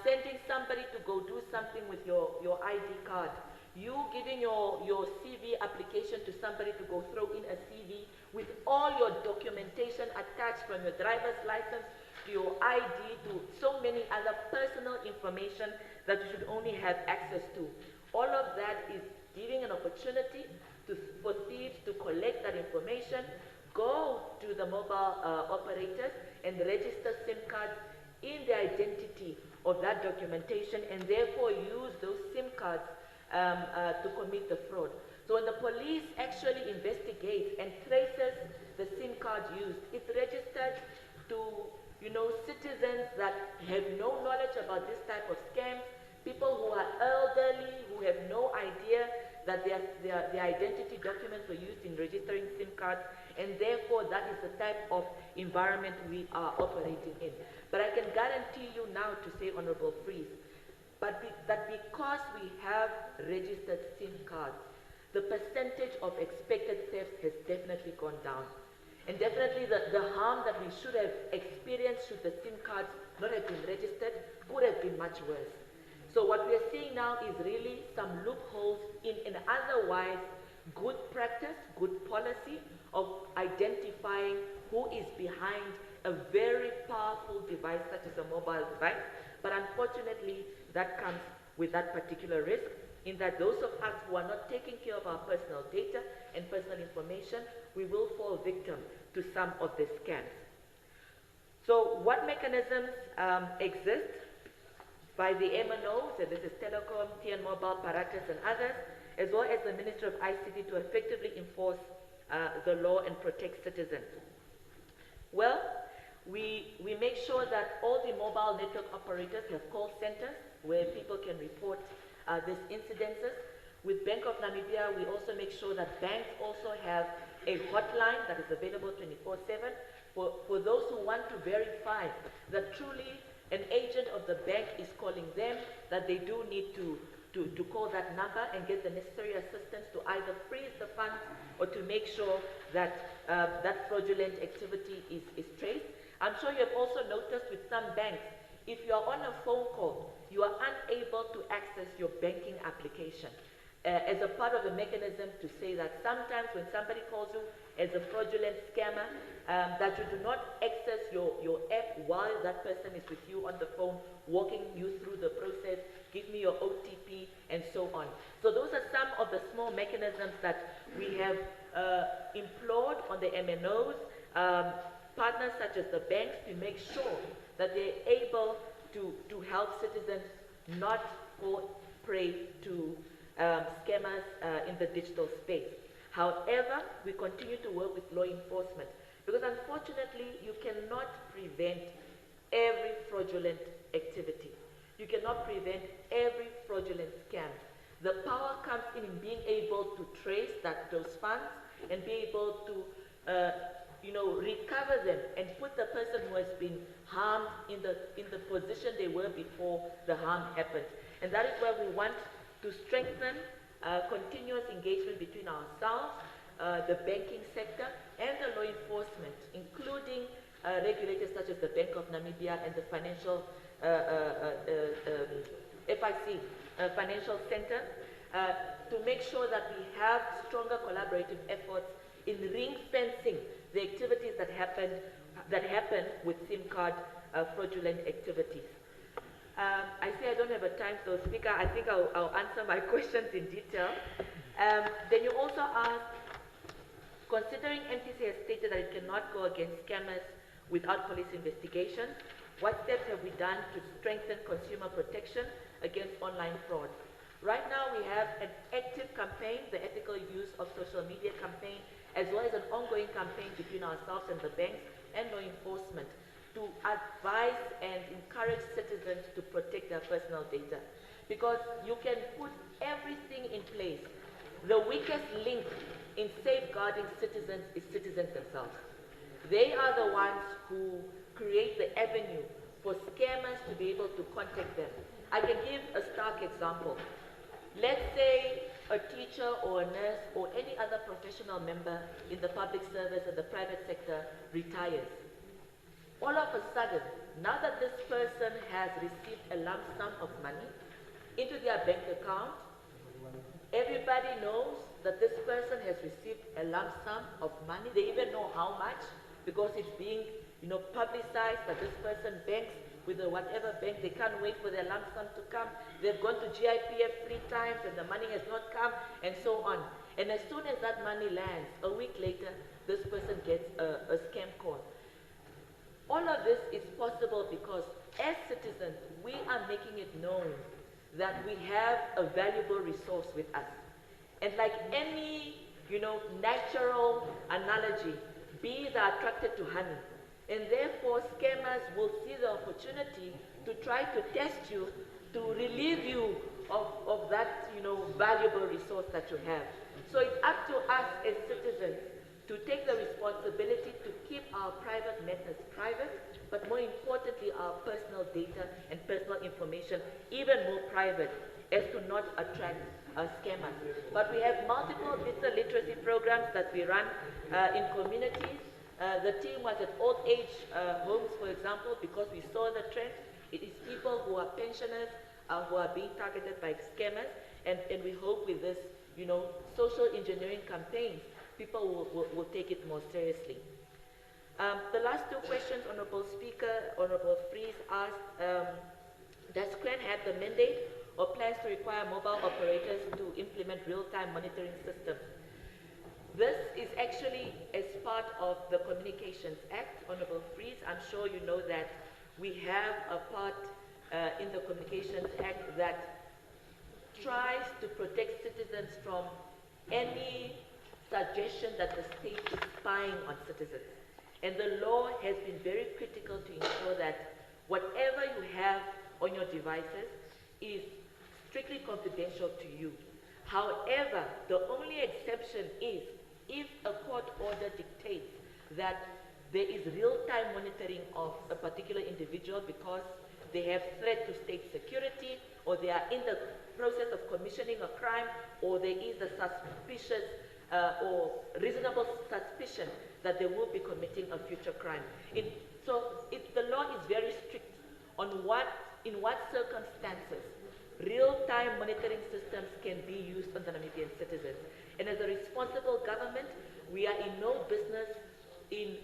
sending somebody to go do something with your ID card, you giving your CV application to somebody to go throw in a CV with all your documentation attached, from your driver's license to your ID to so many other personal information that you should only have access to. All of that is giving an opportunity for thieves to collect that information, go to the mobile operators and register SIM cards in the identity of that documentation, and therefore use those SIM cards to commit the fraud. So when the police actually investigates and traces the SIM card used, it's registered to citizens that have no knowledge about this type of scams, people who are elderly, who have no idea that their identity documents were used in registering SIM cards, and therefore that is the type of environment we are operating in. But I can guarantee you now to say, Honorable Freeze, that because we have registered SIM cards, the percentage of expected thefts has definitely gone down. And definitely the harm that we should have experienced should the SIM cards not have been registered could have been much worse. So what we are seeing now is really some loopholes in an otherwise good practice, good policy of identifying who is behind a very powerful device such as a mobile device. But unfortunately, that comes with that particular risk, in that those of us who are not taking care of our personal data and personal information, we will fall victim to some of the scams. So what mechanisms exist by the MNOs, and this is Telecom, TN Mobile, Paratus, and others, as well as the Ministry of ICT, to effectively enforce the law and protect citizens? Well, we make sure that all the mobile network operators have call centers where people can report these incidences. With Bank of Namibia, we also make sure that banks also have a hotline that is available 24/7 for those who want to verify that truly an agent of the bank is calling them, that they do need to call that number and get the necessary assistance to either freeze the funds or to make sure that that fraudulent activity is traced. I'm sure you have also noticed with some banks, if you are on a phone call, you are unable to access your banking application as a part of the mechanism to say that sometimes when somebody calls you as a fraudulent scammer, that you do not access your app while that person is with you on the phone, walking you through the process, give me your OTP, and so on. So those are some of the small mechanisms that we have implored on the MNOs, partners such as the banks, to make sure that they're able to help citizens not fall prey to scammers in the digital space. However, we continue to work with law enforcement, because unfortunately you cannot prevent every fraudulent activity. You cannot prevent every fraudulent scam. The power comes in being able to trace those funds and be able to recover them and put the person who has been harmed in the position they were before the harm happened. And that is where we want to strengthen continuous engagement between ourselves, the banking sector, and the law enforcement, including regulators such as the Bank of Namibia and the financial FIC, Financial Center, to make sure that we have stronger collaborative efforts in ring-fencing the activities that happen with SIM card fraudulent activities. I say I don't have a time, so Speaker, I think I'll answer my questions in detail. Then you also asked, considering NTC has stated that it cannot go against scammers without police investigation, what steps have we done to strengthen consumer protection against online fraud? Right now we have an active campaign, the ethical use of social media campaign, as well as an ongoing campaign between ourselves and the banks and law enforcement to advise and encourage citizens to protect their personal data. Because you can put everything in place. The weakest link in safeguarding citizens is citizens themselves. They are the ones who create the avenue for scammers to be able to contact them. I can give a stark example. Let's say a teacher or a nurse or any other professional member in the public service and the private sector retires. All of a sudden, now that this person has received a lump sum of money into their bank account, everybody knows that this person has received a lump sum of money. They even know how much because it's being, publicized that this person banks with the whatever bank. They can't wait for their lump sum to come. They've gone to GIPF 3 times and the money has not come, and so on. And as soon as that money lands, a week later, this person gets a scam call. All of this is possible because as citizens, we are making it known that we have a valuable resource with us. And like any, natural analogy, bees are attracted to honey. And therefore, scammers will see the opportunity to try to test you, to relieve you of that, valuable resource that you have. So it's up to us as citizens to take the responsibility to keep our private matters private, but more importantly, our personal data and personal information even more private, as to not attract scammers. But we have multiple digital literacy programs that we run in communities. The team was at old age homes, for example, because we saw the trend. It is people who are pensioners who are being targeted by scammers, and we hope with this, social engineering campaigns, people will take it more seriously. The last two questions, Honorable Speaker, Honorable Fries asked, does CRAN have the mandate or plans to require mobile operators to implement real-time monitoring systems? This is actually as part of the Communications Act, Honorable Fries. I'm sure you know that we have a part in the Communications Act that tries to protect citizens from any suggestion that the state is spying on citizens. And the law has been very critical to ensure that whatever you have on your devices is strictly confidential to you. However, the only exception is if a court order dictates that there is real-time monitoring of a particular individual because they have threat to state security, or they are in the process of commissioning a crime, or there is a suspicious or reasonable suspicion that they will be committing a future crime. The law is very strict on in what circumstances real-time monitoring systems can be used on the Namibian citizens. And as a responsible government, we are in no business in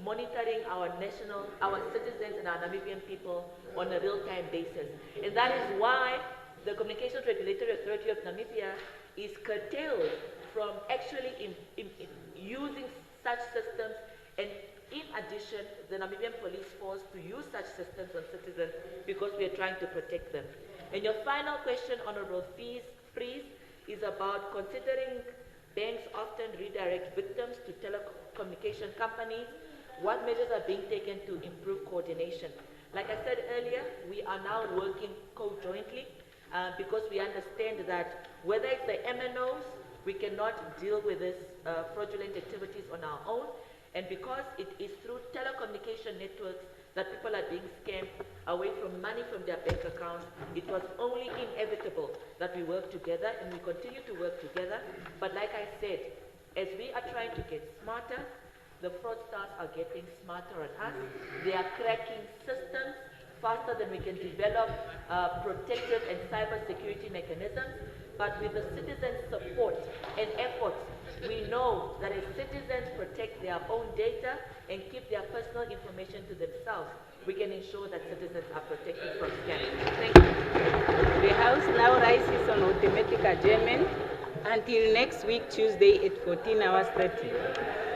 monitoring our citizens and our Namibian people on a real-time basis. And that is why the Communications Regulatory Authority of Namibia is curtailed from actually using such systems, and in addition, the Namibian Police Force to use such systems on citizens because we are trying to protect them. And your final question, Honorable Fries, is about considering banks often redirect victims to telecommunication companies. What measures are being taken to improve coordination? Like I said earlier, we are now working co-jointly because we understand that whether it's the MNOs, we cannot deal with this fraudulent activities on our own, and because it is through telecommunication networks that people are being scammed away from money from their bank accounts, it was only inevitable that we work together, and we continue to work together. But like I said, as we are trying to get smarter, the fraudsters are getting smarter on us. They are cracking systems faster than we can develop protective and cyber security mechanisms. but with the citizens' support and efforts, we know that as citizens protect their own data and keep their personal information to themselves, we can ensure that citizens are protected from scams. Thank you. The House now rises on automatic adjournment until next week, Tuesday at 14 hours 30.